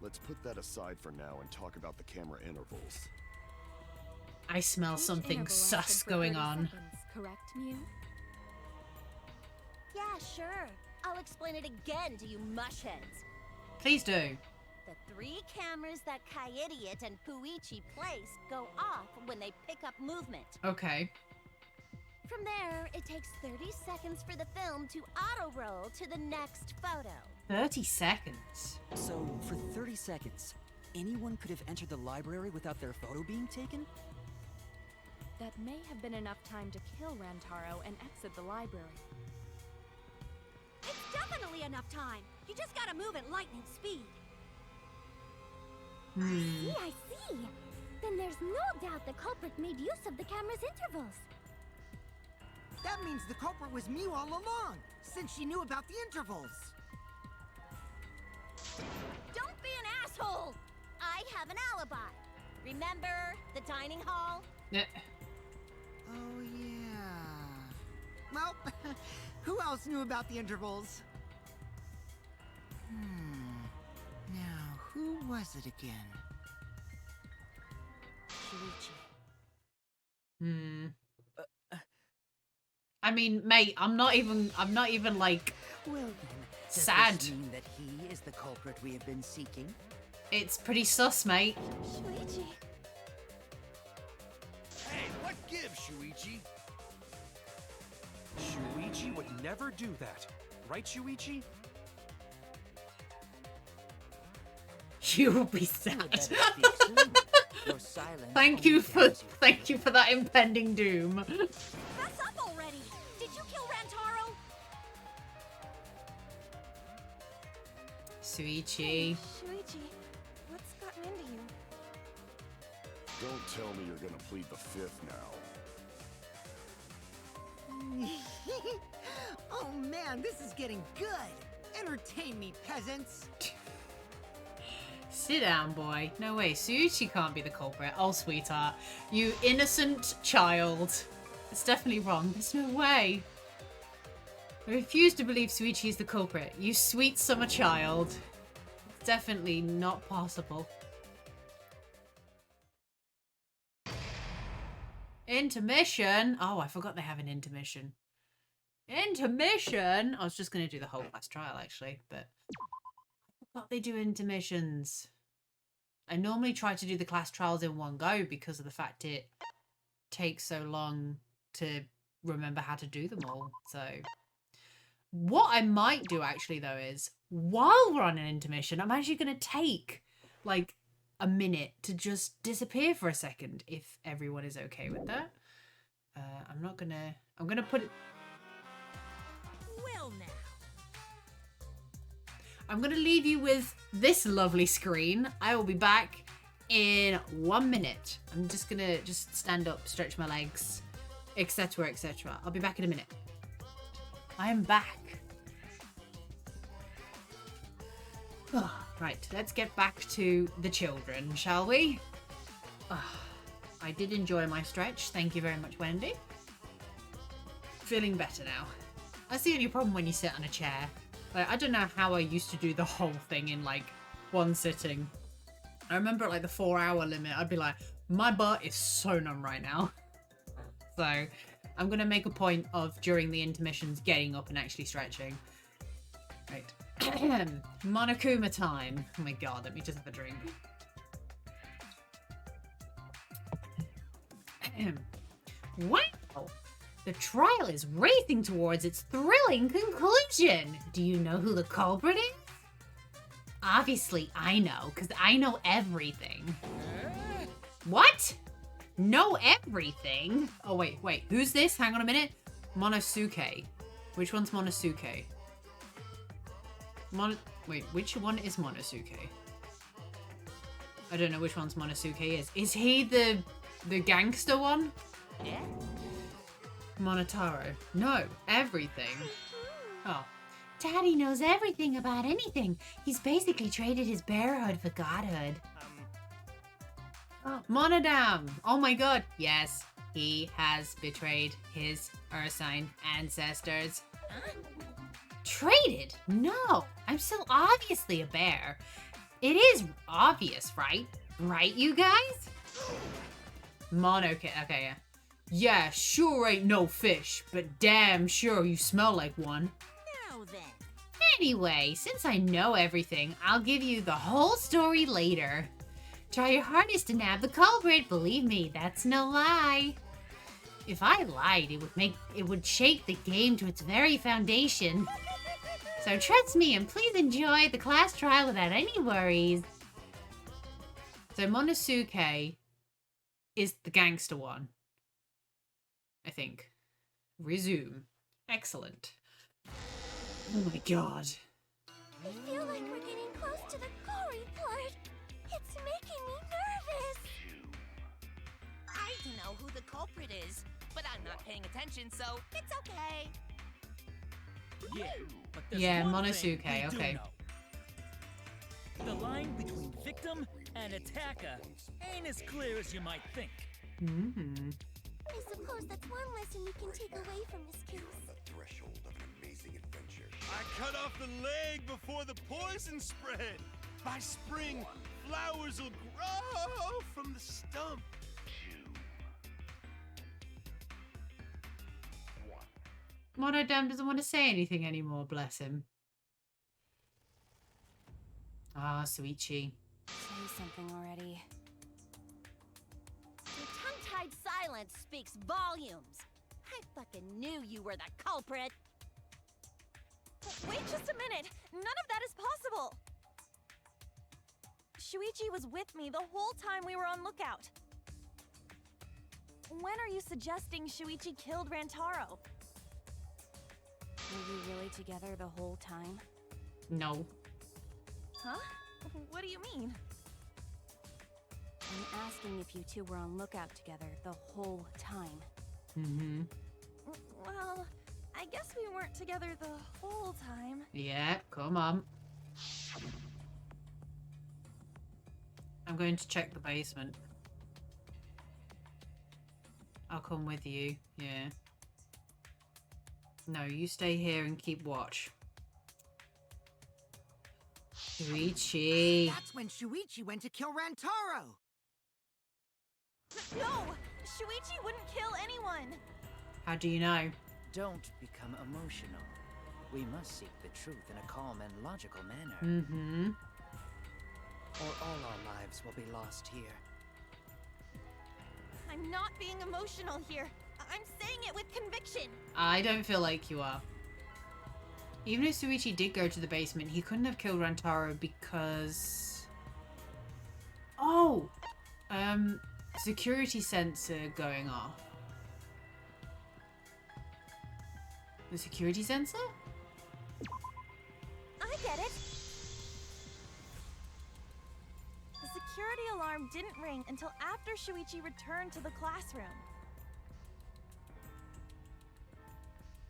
S5: Let's put that aside for now and talk about the camera intervals.
S1: I smell something sus going on.
S12: Correct, Mew?
S9: Yeah, sure. I'll explain it again to you mushheads.
S1: Please do.
S9: The 3 cameras that Kaidiot and Puichi placed go off when they pick up movement.
S1: Okay.
S9: From there, it takes 30 seconds for the film to auto-roll to the next photo.
S1: 30 seconds?
S11: So, for 30 seconds, anyone could have entered the library without their photo being taken?
S12: That may have been enough time to kill Rantaro and exit the library.
S13: It's definitely enough time. You just gotta move at lightning speed.
S16: I see. Then there's no doubt the culprit made use of the camera's intervals.
S4: That means the culprit was Mew all along, since she knew about the intervals.
S9: Don't be an asshole! I have an alibi. Remember the dining hall?
S4: Oh, yeah. Well, who else knew about the intervals? Now, who was it again?
S9: Shuichi.
S1: I mean, mate, I'm not even like
S8: Well then, does
S1: sad.
S8: this mean that he is the culprit we have been seeking?
S1: It's pretty sus, mate.
S9: Shuichi.
S15: Hey, what gives, Shuichi?
S6: Shuichi would never do that. Right, Shuichi?
S1: You will be sad.
S8: Your silence
S1: Thank you for that impending doom.
S13: Fess up already! Did you kill Rantaro?
S1: Shuichi.
S3: Shuichi, what's gotten into you?
S5: Don't tell me you're gonna plead the 5th now.
S4: Oh man, this is getting good! Entertain me, peasants!
S1: Sit down, boy. No way, Shuichi can't be the culprit. Oh, sweetheart. You innocent child. It's definitely wrong. There's no way. I refuse to believe Shuichi is the culprit. You sweet summer child. It's definitely not possible. Intermission? Oh, I forgot they have an intermission. Intermission? I was just going to do the whole class trial, actually, but I forgot they do intermissions. I normally try to do the class trials in one go because of the fact it takes so long to remember how to do them all. So what I might do actually though is while we're on an intermission, I'm actually going to take like a minute to just disappear for a second if everyone is okay with that. I'm going to put it.
S2: Well now.
S1: I'm going to leave you with this lovely screen. I will be back in 1 minute. I'm just going to stand up, stretch my legs, etc, etc. I'll be back in a minute. I am back. Right, let's get back to the children, shall we? I did enjoy my stretch. Thank you very much, Wendy. Feeling better now. That's the only problem when you sit on a chair. Like, I don't know how I used to do the whole thing in like one sitting. I remember at like the 4-hour limit, I'd be like, my butt is so numb right now. So I'm going to make a point of during the intermissions getting up and actually stretching. Right. Monokuma time. Oh my god, let me just have a drink. Wow! The trial is racing towards its thrilling conclusion. Do you know who the culprit is? Obviously, I know, because I know everything. What? Know everything? Oh, wait. Who's this? Hang on a minute. Monosuke. Which one's Monosuke? Wait, which one is Monosuke? I don't know which one's Monosuke is. Is he the gangster one?
S2: Yeah.
S1: Monotaro. No, everything. Oh.
S16: Daddy knows everything about anything. He's basically traded his bearhood for godhood.
S1: Oh, Monodam. Oh my god. Yes. He has betrayed his Ursine ancestors. Traded? No, I'm still obviously a bear. It is obvious, right? Right, you guys? Okay, yeah. Yeah, sure ain't no fish, but damn sure you smell like one.
S2: Now then.
S1: Anyway, since I know everything, I'll give you the whole story later. Try your hardest to nab the culprit, believe me, that's no lie. If I lied, it would shake the game to its very foundation. So trust me and please enjoy the class trial without any worries. So Monosuke is the gangster one, I think. Resume. Excellent. Oh my god.
S13: I feel like we're getting close to the gory part. It's making me nervous.
S2: I don't know who the culprit is, but I'm not paying attention, so it's okay.
S7: Yeah, but there's
S1: Yeah,
S7: one
S1: Monosuke,
S7: thing we do
S1: okay.
S7: know. The line between victim and attacker ain't as clear as you might think.
S1: Mm-hmm.
S13: I suppose that's one lesson we can take away from this case.
S5: Threshold of an amazing adventure.
S15: I cut off the leg before the poison spread. By spring, flowers will grow from the stump.
S1: Monodam doesn't want to say anything anymore, bless him. Ah, Suichi.
S3: Say something already.
S9: Your tongue-tied silence speaks volumes. I fucking knew you were the culprit.
S3: Wait just a minute! None of that is possible! Shuichi was with me the whole time we were on lookout. When are you suggesting Shuichi killed Rantaro? Were you really together the whole time?
S1: No.
S3: Huh? What do you mean? I'm asking if you two were on lookout together the whole time.
S1: Mm-hmm.
S3: Well, I guess we weren't together the whole time.
S1: Yeah, come on. I'm going to check the basement. I'll come with you, yeah. No, you stay here and keep watch. Shuichi.
S4: That's when Shuichi went to kill Rantaro.
S3: No! Shuichi wouldn't kill anyone!
S1: How do you know?
S8: Don't become emotional. We must seek the truth in a calm and logical manner.
S1: Mm-hmm.
S8: Or all our lives will be lost here.
S3: I'm not being emotional here. I'm saying it with conviction.
S1: I don't feel like you are. Even if Suichi did go to the basement, he couldn't have killed Rantaro because... Oh! Security sensor going off. The security sensor?
S3: I get it. The security alarm didn't ring until after Shuichi returned to the classroom.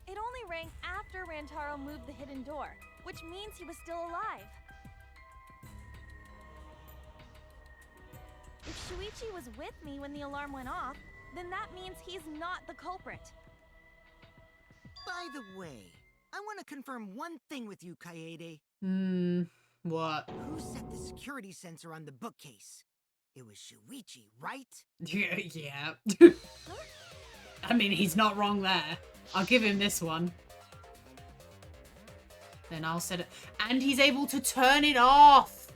S3: It only rang after Rantaro moved the hidden door, which means he was still alive. If Shuichi was with me when the alarm went off, then that means he's not the culprit.
S4: By the way, I want to confirm one thing with you, Kaede.
S1: What?
S4: Who set the security sensor on the bookcase? It was Shuichi, right?
S1: Yeah. I mean, he's not wrong there. I'll give him this one. Then I'll set it... And he's able to turn it off!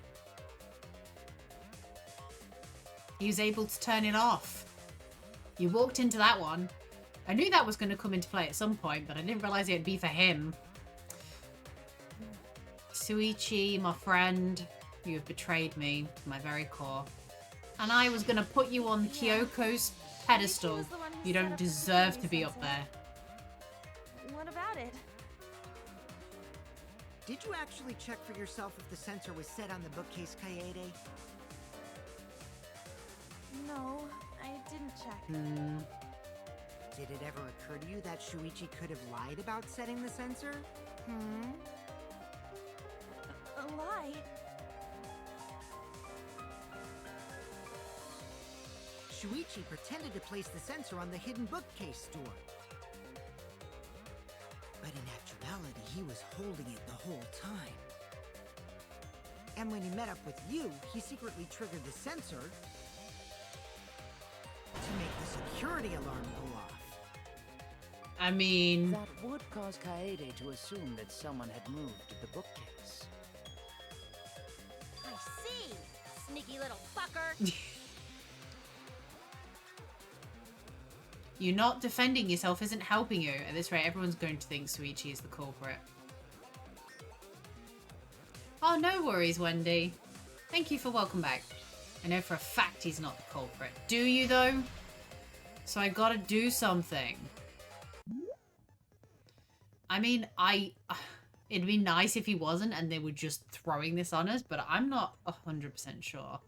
S1: He was able to turn it off. You walked into that one. I knew that was going to come into play at some point, but I didn't realize it'd be for him. Suichi, my friend, you have betrayed me to my very core. And I was going to put you on Kyoko's pedestal. You don't deserve to be up there.
S3: What about it?
S4: Did you actually check for yourself if the sensor was set on the bookcase, Kaede?
S3: No, I didn't check.
S4: Did it ever occur to you that Shuichi could have lied about setting the sensor?
S3: A lie?
S4: Shuichi pretended to place the sensor on the hidden bookcase door. But in actuality, he was holding it the whole time. And when he met up with you, he secretly triggered the sensor to make the security alarm go off.
S1: I mean...
S8: That would cause Kaede to assume that someone had moved the bookcase.
S9: I see, sneaky little fucker.
S1: You not defending yourself isn't helping you. At this rate, everyone's going to think Shuichi is the culprit. Oh, no worries, Wendy. Thank you for welcome back. I know for a fact he's not the culprit. Do you, though? So I gotta do something. I mean, it'd be nice if he wasn't and they were just throwing this on us, but I'm not 100% sure.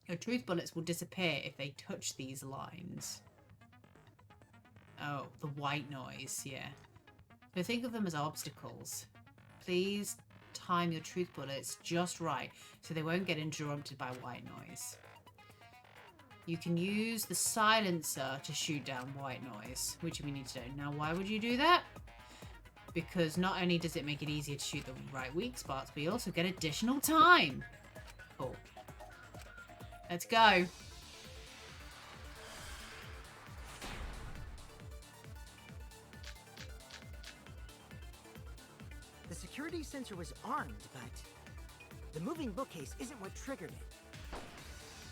S1: Your truth bullets will disappear if they touch these lines. Oh, the white noise, yeah. So think of them as obstacles. Please time your truth bullets just right so they won't get interrupted by white noise. You can use the silencer to shoot down white noise, which we need to do. Now, why would you do that? Because not only does it make it easier to shoot the right weak spots, but you also get additional time. Cool. Let's go.
S4: The security sensor was armed, but the moving bookcase isn't what triggered it.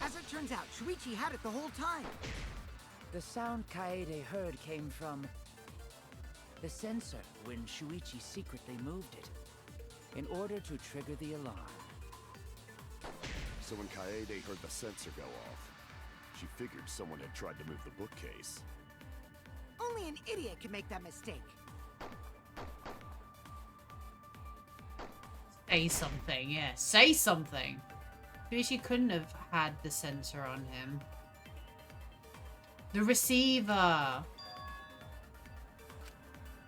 S4: As it turns out, Shuichi had it the whole time.
S8: The sound Kaede heard came from the sensor when Shuichi secretly moved it in order to trigger the alarm.
S5: So when Kaede heard the sensor go off, she figured someone had tried to move the bookcase.
S4: Only an idiot can make that mistake.
S1: Say something, yeah. Say something. Maybe she couldn't have had the sensor on him. The receiver.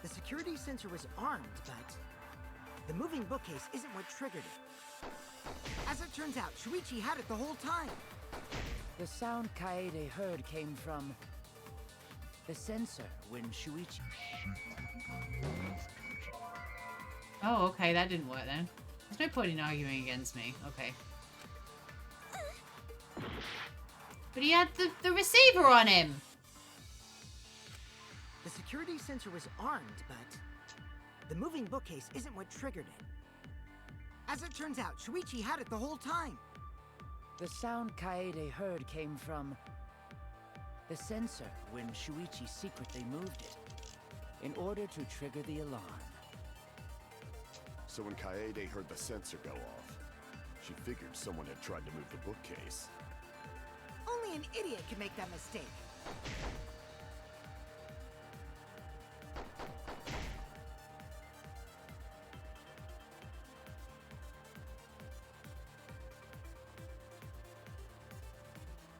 S4: The security sensor was armed, but the moving bookcase isn't what triggered it. As it turns out, Shuichi had it the whole time.
S8: The sound Kaede heard came from the sensor when Shuichi...
S1: Oh, okay, that didn't work then. There's no point in arguing against me. Okay. But he had the receiver on him.
S4: The security sensor was armed, but the moving bookcase isn't what triggered it. As it turns out, Shuichi had it the whole time.
S8: The sound Kaede heard came from the sensor when Shuichi secretly moved it in order to trigger the alarm.
S5: So when Kaede heard the sensor go off, she figured someone had tried to move the bookcase.
S4: Only an idiot can make that mistake.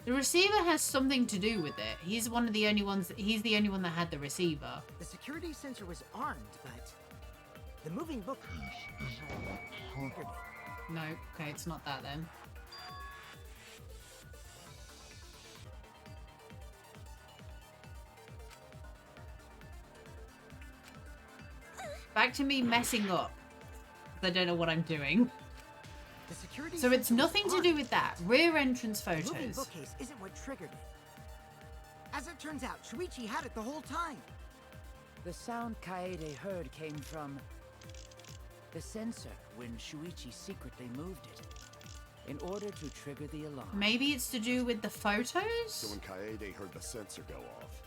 S1: The receiver has something to do with it. He's one of the only ones. He's the only one that had the receiver.
S4: The security sensor was armed, but the moving bookcase isn't what triggered it.
S1: No, okay, it's not that then. Back to me messing up. I don't know what I'm doing.
S4: The security
S1: So it's nothing to do with that. Rear entrance
S4: The moving
S1: photos.
S4: bookcase isn't what triggered it. As it turns out, Shuichi had it the whole time.
S8: The sound Kaede heard came from the sensor when Shuichi secretly moved it in order to trigger the alarm.
S1: Maybe it's to do with the photos?
S5: So when Kaede heard the sensor go off,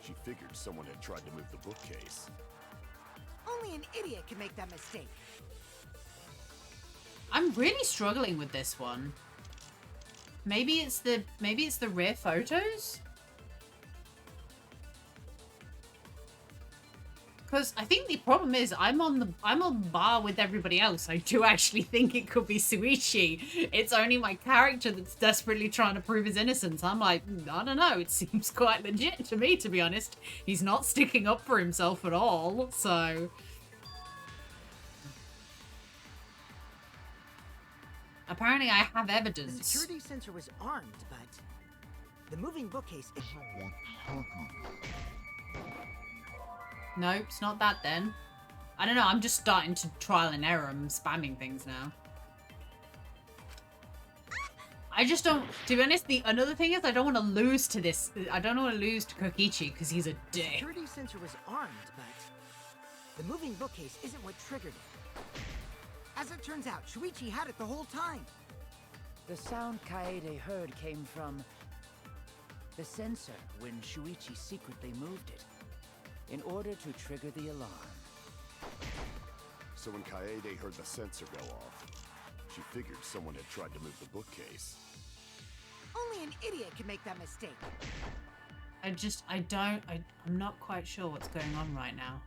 S5: she figured someone had tried to move the bookcase.
S4: Only an idiot can make that mistake.
S1: I'm really struggling with this one. Maybe it's the rear photos? Because I think the problem is I'm on bar with everybody else. I do actually think it could be Shuichi. It's only my character that's desperately trying to prove his innocence. I'm like, I don't know. It seems quite legit to me, to be honest. He's not sticking up for himself at all, so... Apparently I have
S4: The
S1: evidence.
S4: security sensor was armed, but The moving bookcase is...
S1: Nope, it's not that then. I don't know, I'm just starting to trial and error. I'm spamming things now. I just don't, to be honest, another thing is I don't want to lose to this. I don't want to lose to Kokichi because he's a dick.
S4: The security sensor was armed, but the moving bookcase isn't what triggered it. As it turns out, Shuichi had it the whole time.
S8: The sound Kaede heard came from the sensor when Shuichi secretly moved it, in order to trigger the alarm.
S5: So when Kaede heard the sensor go off, she figured someone had tried to move the bookcase.
S4: Only an idiot can make that mistake.
S1: I'm not quite sure what's going on right now.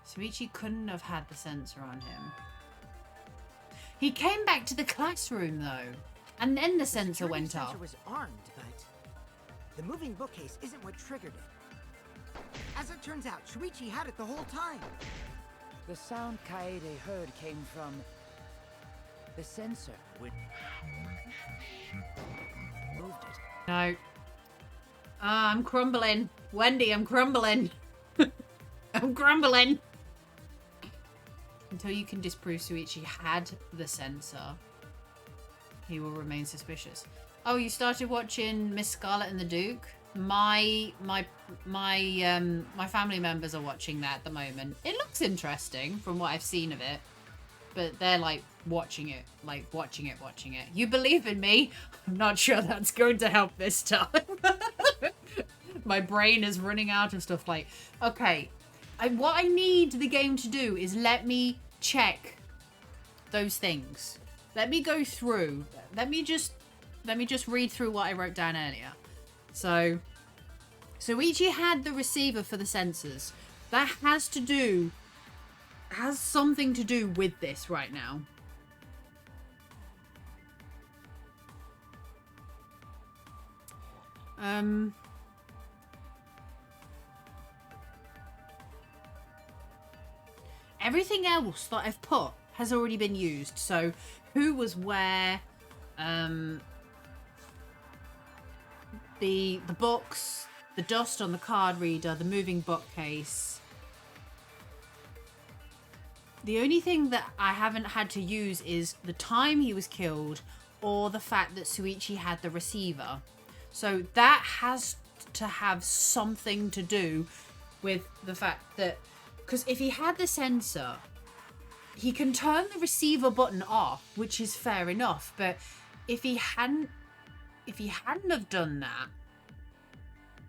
S1: Shuichi couldn't have had the sensor on him. He came back to the classroom though, and then the sensor went off.
S4: The sensor was armed, but the moving bookcase isn't what triggered it. As it turns out, Shuichi had it the whole time.
S8: The sound Kaede heard came from the sensor when moved it.
S1: No. I'm crumbling. Wendy, I'm crumbling. I'm crumbling. Until you can disprove Shuichi had the sensor, he will remain suspicious. Oh, you started watching Miss Scarlet and the Duke? My family members are watching that at the moment. It looks interesting from what I've seen of it, but they're like watching it. You believe in me? I'm not sure that's going to help this time. My brain is running out of stuff. Like, okay, what I need the game to do is let me check those things. Let me go through. Let me just read through what I wrote down earlier. So Shuichi had the receiver for the sensors. That has something to do with this right now. Everything else that I've put has already been used. So who was where, the books, the dust on the card reader, the moving bookcase. The only thing that I haven't had to use is the time he was killed or the fact that Shuichi had the receiver. So that has to have something to do with the fact that, because if he had the sensor, he can turn the receiver button off, which is fair enough. But if he hadn't have done that,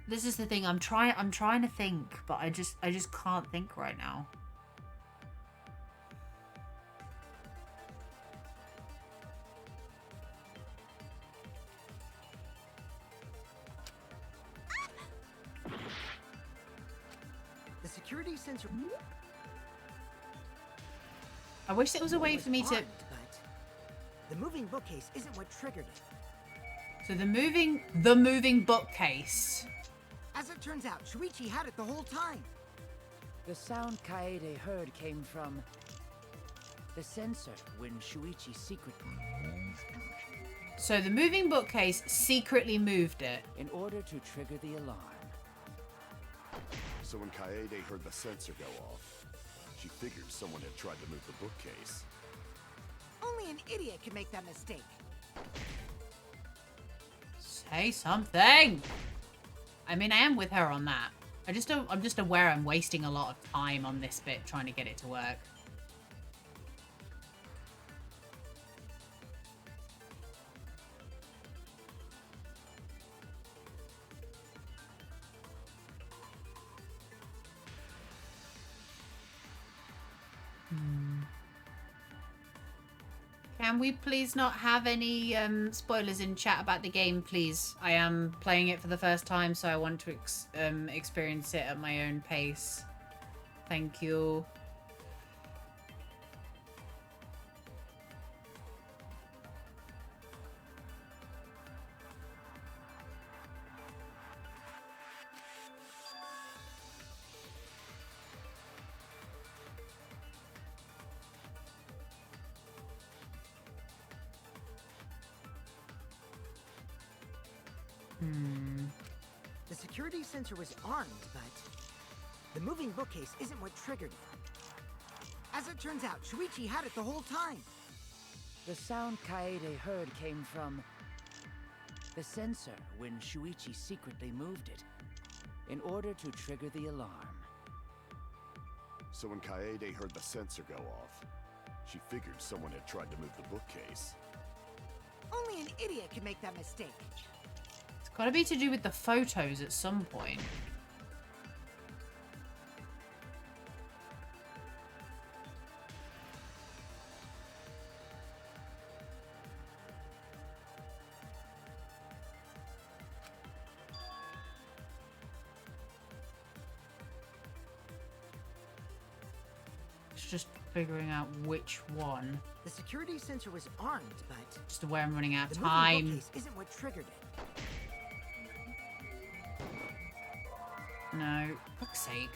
S1: this is the thing. I'm trying to think, but I just can't think right now.
S4: The security sensor...
S1: I wish there was a way for me to...
S4: But the moving bookcase isn't what triggered it.
S1: So the moving bookcase.
S4: As it turns out, Shuichi had it the whole time.
S8: The sound Kaede heard came from the sensor when Shuichi secretly moved it.
S1: So the moving bookcase secretly moved it.
S8: In order to trigger the alarm.
S5: So when Kaede heard the sensor go off, she figured someone had tried to move the bookcase.
S4: Only an idiot can make that mistake.
S1: Say something. I mean, I am with her on that. I'm just aware I'm wasting a lot of time on this bit trying to get it to work. Can we please not have any spoilers in chat about the game, please? I am playing it for the first time, so I want to experience it at my own pace. Thank you.
S4: The security sensor was armed, but the moving bookcase isn't what triggered it. As it turns out, Shuichi had it the whole time.
S8: The sound Kaede heard came from the sensor when Shuichi secretly moved it in order to trigger the alarm.
S5: So when Kaede heard the sensor go off, she figured someone had tried to move the bookcase.
S4: Only an idiot could make that mistake.
S1: It's gotta be to do with the photos at some point. Just figuring out which one.
S4: The security sensor was armed, but
S1: Just where I'm running out of
S4: the
S1: time.
S4: moving bookcase isn't what triggered it.
S1: No, fuck's sake.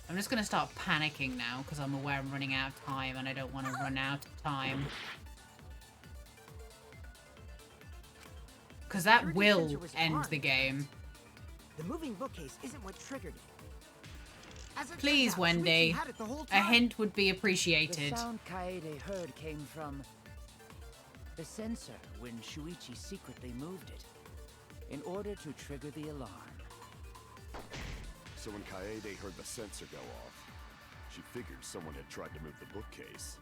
S1: I'm just gonna start panicking now because I'm aware I'm running out of time and I don't want to run out of time. Because that will end the game.
S4: The moving bookcase isn't what triggered it. As it
S1: Please,
S4: turns out,
S1: Wendy.
S4: Shuichi had it the whole
S1: A
S4: time.
S1: hint would be appreciated.
S8: The sound Kaede heard came from the sensor when Shuichi secretly moved it in order to trigger the alarm.
S5: So when Kaede heard the sensor go off, she figured someone had tried to move the bookcase.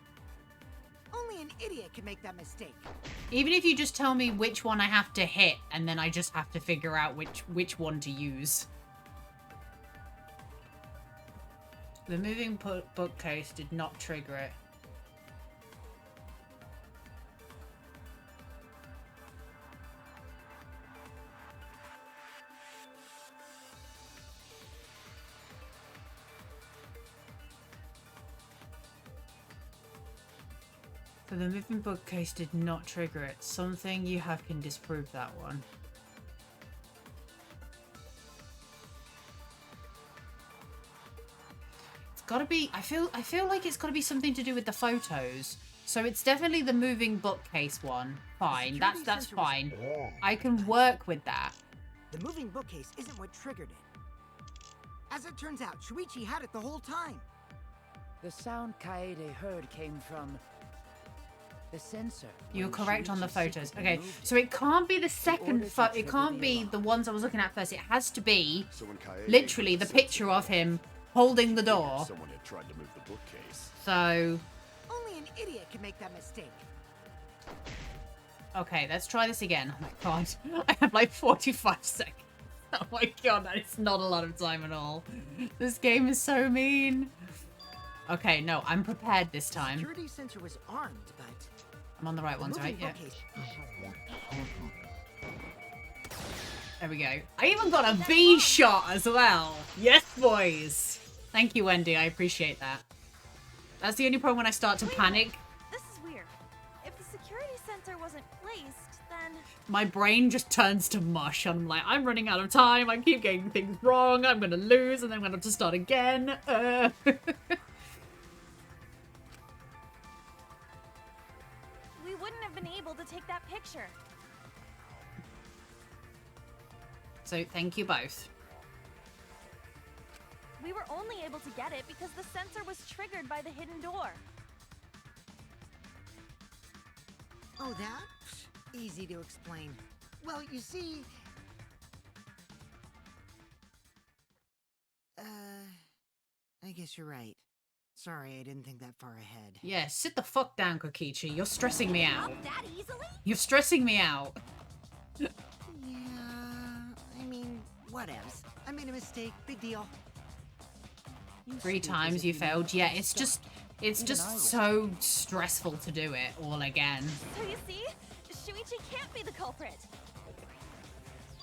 S4: Only an idiot could make that mistake.
S1: Even if you just tell me which one I have to hit and then I just have to figure out which one to use. The moving bookcase did not trigger it. So the moving bookcase did not trigger it. Something you have can disprove that one. Gotta be. I feel like it's gotta be something to do with the photos. So it's definitely the moving bookcase one. Fine, that's fine. I can work with that.
S4: The moving bookcase isn't what triggered it. As it turns out, Shuichi had it the whole time.
S8: The sound Kaede heard came from the sensor.
S1: You're
S8: when
S1: correct on the
S8: Shuichi
S1: photos.
S8: secretly
S1: Okay,
S8: moved
S1: so it can't be the second photo. It can't be the ones I was looking at first. It has to be literally the picture of him holding the door.
S5: Someone had tried to move the bookcase.
S1: So,
S4: Only an idiot could make that mistake.
S1: okay, let's try this again. Oh my god, I have like 45 seconds. Oh my god, that is not a lot of time at all. This game is so mean. Okay, no, I'm prepared this time.
S4: Security sensor was armed, but
S1: I'm on the right ones, right? Yeah. There we go. I even got a B shot as well. Yes, boys. Thank you, Wendy. I appreciate that. That's the only problem when I start to panic.
S3: This is weird. If the security sensor wasn't placed, then...
S1: My brain just turns to mush. I'm like, I'm running out of time. I keep getting things wrong. I'm going to lose and then I'm going to have to start again.
S3: We wouldn't have been able to take that picture.
S1: So thank you both.
S3: We were only able to get it because the sensor was triggered by the hidden door.
S4: oh, that? Easy to explain. Well, you see... I guess you're right. Sorry, I didn't think that far ahead.
S1: Yeah, sit the fuck down, Kokichi. You're stressing me out.
S9: That easily?
S1: You're stressing me out.
S4: Yeah, I mean, whatevs. I made a mistake. Big deal.
S1: 3 times you failed. Yeah, it's just so stressful to do it all again.
S3: So you see, Shuichi can't be the culprit.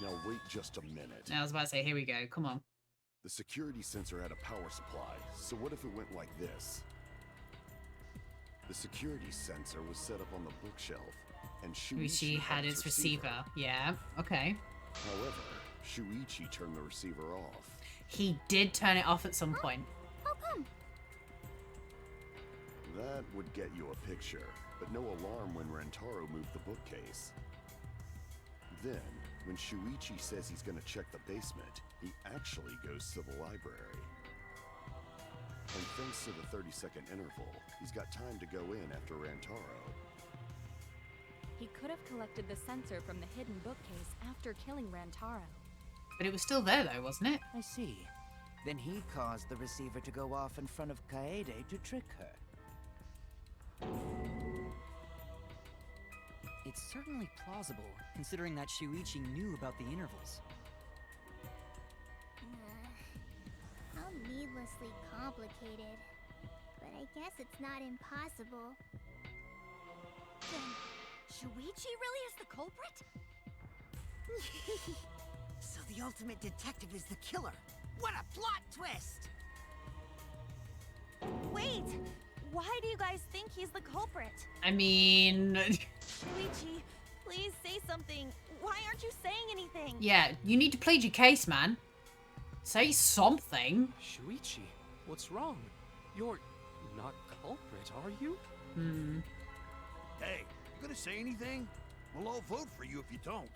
S5: Now wait just a minute.
S1: I was about to say, here we go. Come on.
S5: The security sensor had a power supply, so what if it went like this? The security sensor was set up on the bookshelf, and
S1: Shuichi had its receiver. Yeah, okay.
S5: However, Shuichi turned the receiver off.
S1: He did turn it off at some point.
S16: How come?
S5: That would get you a picture, but no alarm when Rantaro moved the bookcase. then, when Shuichi says he's gonna check the basement, he actually goes to the library. And thanks to the 30-second interval, he's got time to go in after Rantaro.
S12: He could have collected the sensor from the hidden bookcase after killing Rantaro.
S1: But it was still there though, wasn't it?
S8: I see. Then he caused the receiver to go off in front of Kaede to trick her.
S11: It's certainly plausible, considering that Shuichi knew about the intervals.
S13: How needlessly complicated. But I guess it's not impossible.
S3: Then, Shuichi really is the culprit?
S4: So the ultimate detective is the killer. What a plot twist!
S3: Wait! Why do you guys think he's the culprit?
S1: I mean...
S3: Shuichi, please say something. Why aren't you saying anything?
S1: Yeah, you need to plead your case, man. Say something.
S6: Shuichi, what's wrong? You're not culprit, are you?
S1: Hmm.
S15: Hey, you gonna say anything? We'll all vote for you if you don't.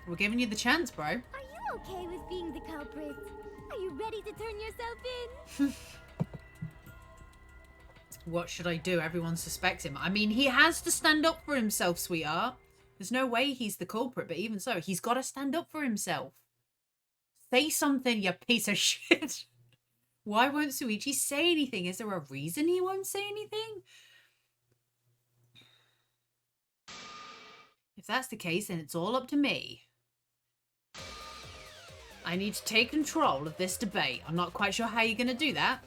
S1: We're giving you the chance, bro.
S16: Are you okay with being the culprit? Are you ready to turn yourself in?
S1: What should I do? Everyone suspects him. I mean, he has to stand up for himself, sweetheart. There's no way he's the culprit, but even so, he's got to stand up for himself. Say something, you piece of shit. Why won't Shuichi say anything? Is there a reason he won't say anything? If that's the case, then it's all up to me. I need to take control of this debate. I'm not quite sure how you're going to do that.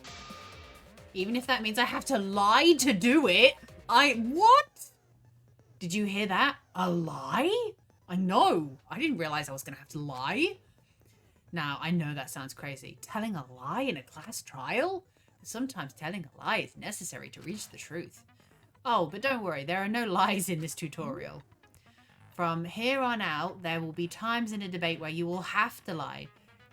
S1: Even if that means I have to lie to do it. What? Did you hear that? A lie? I know. I didn't realize I was going to have to lie. Now, I know that sounds crazy. Telling a lie in a class trial? But sometimes telling a lie is necessary to reach the truth. Oh, but don't worry. There are no lies in this tutorial. From here on out, there will be times in a debate where you will have to lie.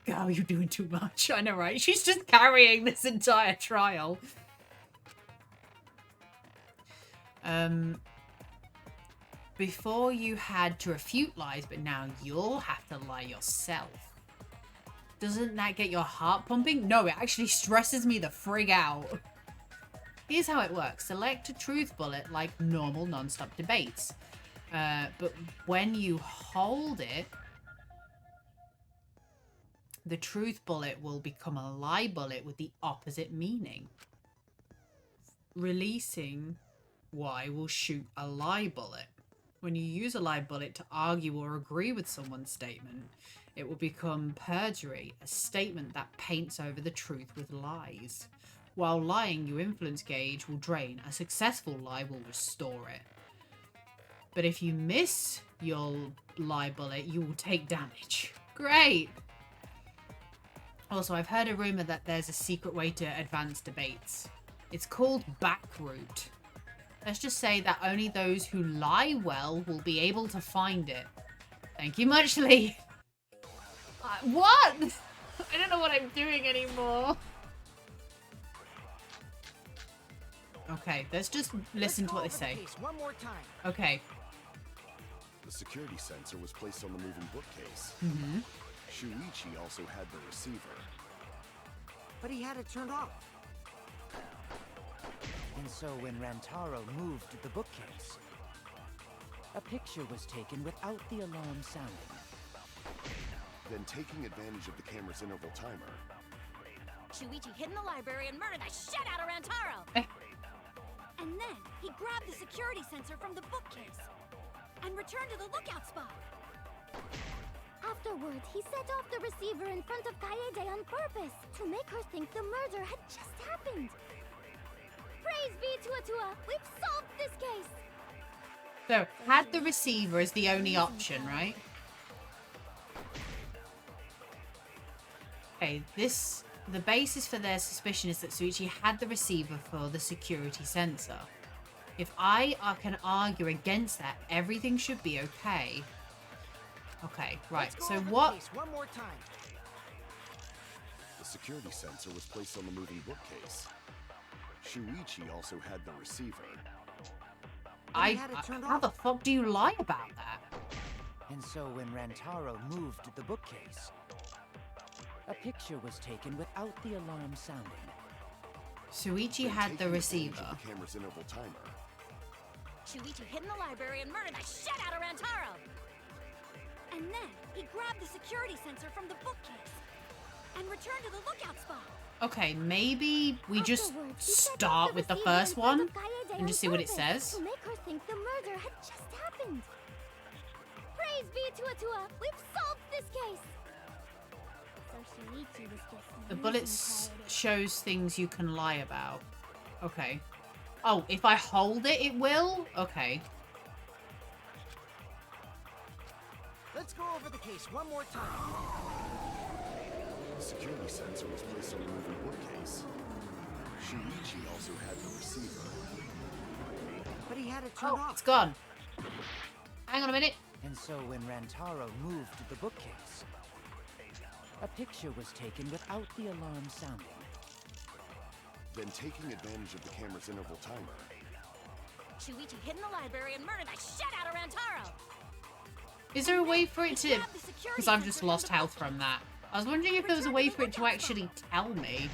S1: Girl, you're doing too much. I know, right? She's just carrying this entire trial. Before you had to refute lies, but now you'll have to lie yourself. Doesn't that get your heart pumping? No, it actually stresses me the frig out. Here's how it works. Select a truth bullet like normal non-stop debates. But when you hold it, the truth bullet will become a lie bullet with the opposite meaning. Releasing Y will shoot a lie bullet. When you use a lie bullet to argue or agree with someone's statement, it will become perjury, a statement that paints over the truth with lies. While lying, your influence gauge will drain. A successful lie will restore it. But if you miss your lie bullet, you will take damage. Great! Also, I've heard a rumor that there's a secret way to advance debates. It's called back route. Let's just say that only those who lie well will be able to find it. Thank you muchly. What? I don't know what I'm doing anymore. Okay, let's just listen to what they say.
S4: One more time.
S1: Okay.
S5: The security sensor was placed on the moving bookcase.
S1: Mm-hmm.
S5: Shuichi also had the receiver.
S4: But he had it turned off.
S8: And so when Rantaro moved the bookcase, a picture was taken without the alarm sounding.
S5: Then taking advantage of the camera's interval timer,
S3: Shuichi hid in the library and murdered the shit out of Rantaro! And then he grabbed the security sensor from the bookcase and returned to the lookout spot.
S16: Afterwards, he set off the receiver in front of Kaede on purpose to make her think the murder had just happened. Praise be Tua! We've solved this case!
S1: So, had the receiver as the only option, right? Okay, the basis for their suspicion is that Shuichi had the receiver for the security sensor. If I can argue against that, everything should be okay. Okay, right. So what?
S4: One more time.
S5: the security sensor was placed on the moving bookcase. Shuichi also had the receiver.
S1: How the fuck do you lie about that?
S8: And so when Rantaro moved the bookcase, a picture was taken without the alarm sounding.
S1: Shuichi had the receiver.
S5: The camera's interval timer.
S9: Shuichi hid in the library and murdered the shit out of Rantaro!
S16: And then he grabbed the security sensor from the bookcase and returned to the lookout spot.
S1: Okay, maybe we just start with the first one and just see what it says.
S16: To make her think the murder had just happened. Praise be Tua, we've solved this case. So Shuichi was just
S1: The bullets shows things you can lie about. Okay. Oh, if I hold it, it will? Okay.
S4: Let's go over the case one more time.
S5: The security sensor was placed on the moving bookcase. Shuichi also had the receiver.
S4: But he had it turned off.
S1: It's gone. Hang on a minute.
S8: And so when Rantaro moved the bookcase, a picture was taken without the alarm sounding.
S5: Then taking advantage of the camera's interval timer.
S9: Shuichi hid in the library and murdered the shit out of Rantaro!
S1: Is there a way for it to... Because I've just lost health from that. I was wondering if there was a way for it to actually tell me.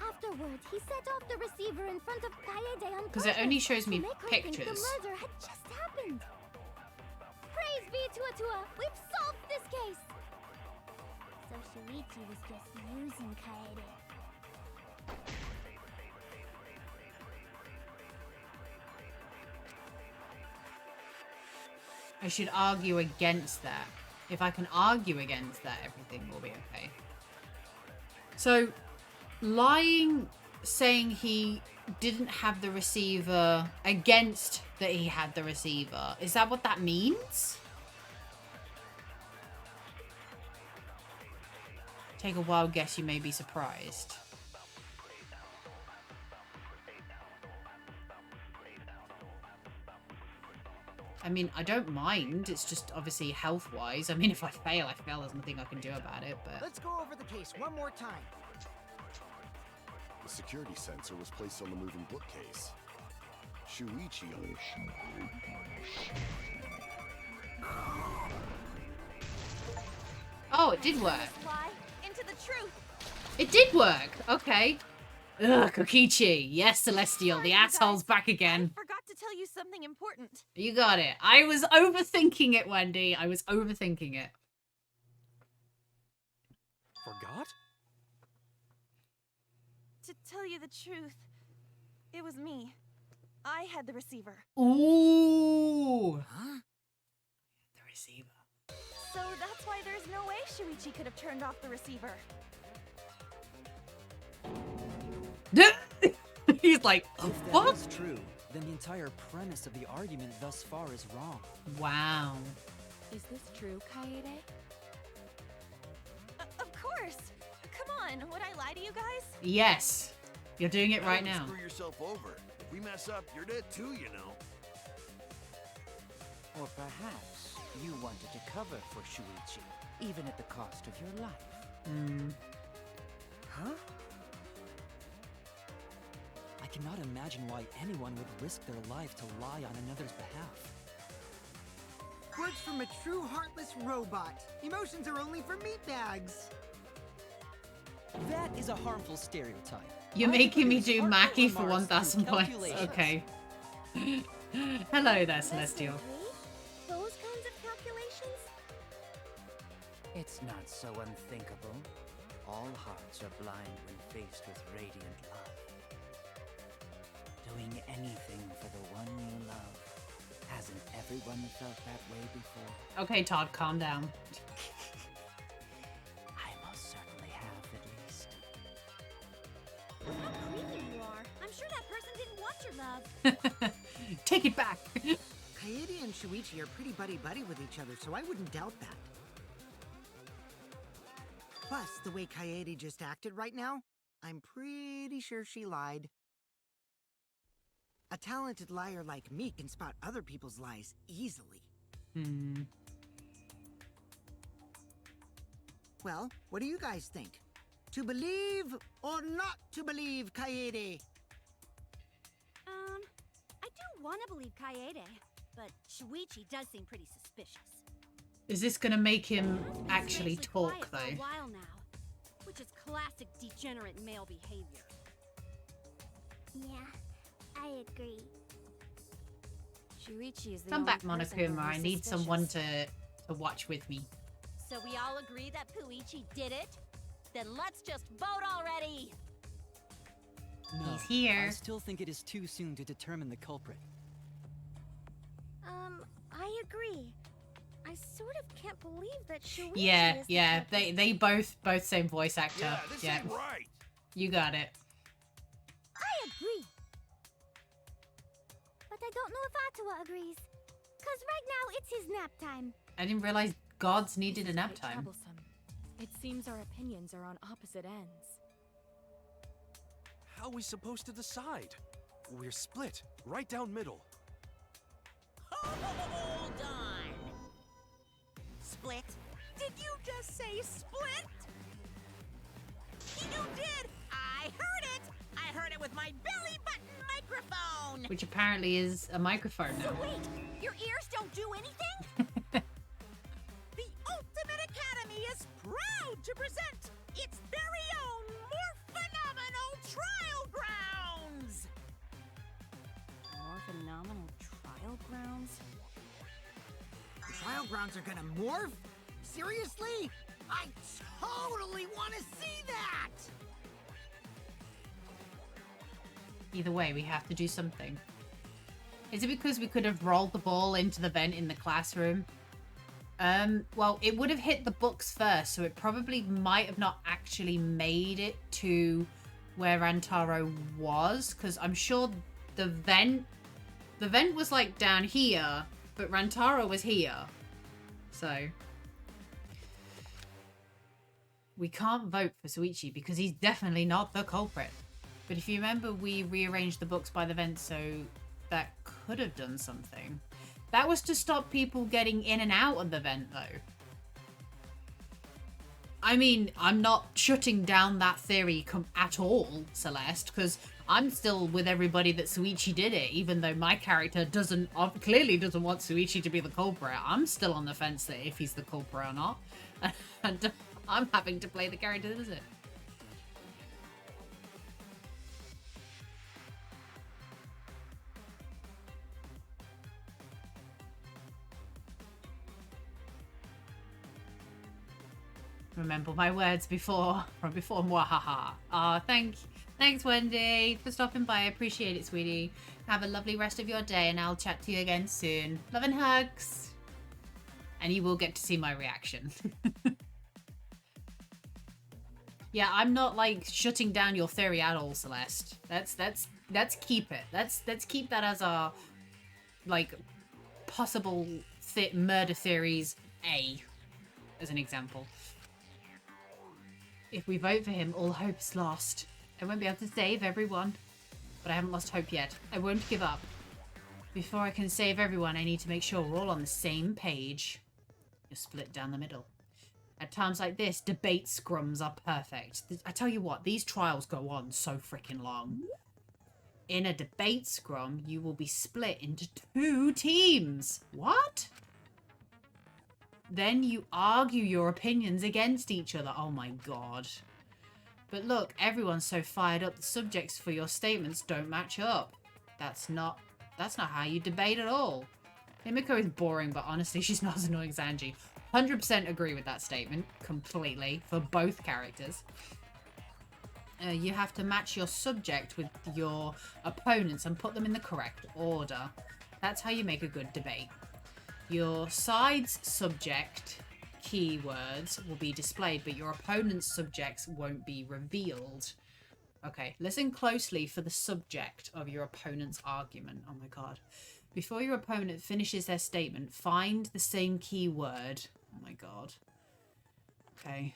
S16: Afterwards, he set off the receiver in front of Kaede on
S1: Because it only shows me pictures.
S16: The murder had just happened. Praise be Tua, we've solved this case. So Shuichi was just using Kaede.
S1: I should argue against that. If I can argue against that, everything will be okay. So, lying, saying he didn't have the receiver against that he had the receiver, is that what that means? Take a wild guess, you may be surprised. I mean, I don't mind. It's just obviously health-wise. I mean, if I fail, I fail. There's nothing I can do about it, but...
S4: Let's go over the case one more time.
S5: The security sensor was placed on the moving bookcase. Shuichi
S1: Oh, it did work.
S3: Into the truth.
S1: It did work. Okay. Ugh, Kokichi. Yes, Celestial. The asshole's back again.
S3: I forgot to tell you something important.
S1: You got it. I was overthinking it, Wendy. I was overthinking it.
S6: Forgot?
S3: To tell you the truth, it was me. I had the receiver.
S1: Ooh. Huh? The receiver.
S3: So that's why there's no way Shuichi could have turned off the receiver.
S1: He's like,
S11: if that
S1: what?
S11: is true, then the entire premise of the argument thus far is wrong.
S1: Wow.
S12: Is this true, Kaede?
S3: Of course. Come on, would I lie to you guys?
S1: Yes. You're doing it right now.
S15: Screw yourself over. If we mess up, you're dead too, you know.
S8: Or perhaps you wanted to cover for Shuichi, even at the cost of your life.
S1: Hmm.
S11: Huh? I cannot imagine why anyone would risk their life to lie on another's behalf.
S4: Words from a true heartless robot. Emotions are only for meatbags.
S11: That is a harmful stereotype.
S1: You're making me do Mackie for 1,000 points. Okay. Hello there, Celestial.
S16: Those kinds of calculations?
S8: It's not so unthinkable. All hearts are blind when faced with radiant love. Doing anything for the one you love. Hasn't everyone felt that way before?
S1: Okay, Todd, calm down.
S8: I most certainly have, at least.
S16: How creepy you are. I'm sure that person didn't want your love.
S1: Take it back.
S4: Kaede and Shuichi are pretty buddy-buddy with each other, so I wouldn't doubt that. Plus, the way Kaede just acted right now, I'm pretty sure she lied. A talented liar like me can spot other people's lies easily.
S1: Hmm.
S4: Well, what do you guys think? To believe or not to believe Kaede?
S16: I do want to believe Kaede, but Shuichi does seem pretty suspicious.
S1: Is this gonna make him actually talk, though?
S17: For a while now, which is classic degenerate male behavior.
S16: Yeah, I agree.
S12: Shuichi is the
S1: Come
S12: only
S1: back,
S12: person
S1: Monokuma.
S12: who
S1: I
S12: is
S1: need
S12: suspicious.
S1: someone to watch with me.
S9: So we all agree that Puichi did it? Then let's just vote already!
S11: No,
S1: He's here.
S11: I still think it is too soon to determine the culprit.
S13: I agree. I sort of can't believe that Shuichi
S1: Yeah,
S13: is the
S1: yeah.
S13: culprit.
S1: They both same voice actor.
S15: Yeah, this ain't right.
S1: You got it.
S16: I agree. But I don't know if Atua agrees. Cause right now it's his nap time.
S1: I didn't realize gods needed a
S12: This is
S1: nap
S12: quite
S1: time.
S12: troublesome. It seems our opinions are on opposite ends.
S6: How are we supposed to decide? We're split, right down middle.
S2: Hold on. Split? Did you just say split? You did! I heard it! I heard it with my belly button microphone!
S1: Which apparently is a microphone now.
S9: So wait, your ears don't do anything?
S2: The Ultimate Academy is proud to present its very own more phenomenal trial grounds!
S17: More phenomenal trial grounds?
S4: Trial grounds are gonna morph? Seriously? I totally want to see that!
S1: Either way, we have to do something. Is it because we could have rolled the ball into the vent in the classroom? Well, it would have hit the books first, so it probably might have not actually made it to where Rantaro was, because I'm sure the vent was like down here, but Rantaro was here. So we can't vote for Shuichi because he's definitely not the culprit. But if you remember, we rearranged the books by the vent, so that could have done something. That was to stop people getting in and out of the vent, though. I mean, I'm not shutting down that theory at all, Celeste, because I'm still with everybody that Shuichi did it, even though my character clearly doesn't want Shuichi to be the culprit. I'm still on the fence that if he's the culprit or not. And I'm having to play the character that does it. Remember my words from before mwahaha. Thanks Wendy for stopping by. I appreciate it, sweetie. Have a lovely rest of your day and I'll chat to you again soon. Love and hugs. And you will get to see my reaction. Yeah, I'm not like shutting down your theory at all, Celeste. Let's keep it. Let's keep that as our like possible murder theories A as an example. If we vote for him, all hope is lost. I won't be able to save everyone. But I haven't lost hope yet. I won't give up. Before I can save everyone, I need to make sure we're all on the same page. You're split down the middle. At times like this, debate scrums are perfect. I tell you what, these trials go on so freaking long. In a debate scrum, you will be split into 2 teams. What? Then you argue your opinions against each other. Oh my god. But look, everyone's so fired up, the subjects for your statements don't match up. That's not how you debate at all. Himiko is boring, but honestly, she's not as annoying as Angie. 100% agree with that statement, completely, for both characters. You have to match your subject with your opponents and put them in the correct order. That's how you make a good debate. Your side's subject keywords will be displayed, but your opponent's subjects won't be revealed. Okay, listen closely for the subject of your opponent's argument. Oh my god. Before your opponent finishes their statement, find the same keyword. Oh my god. Okay.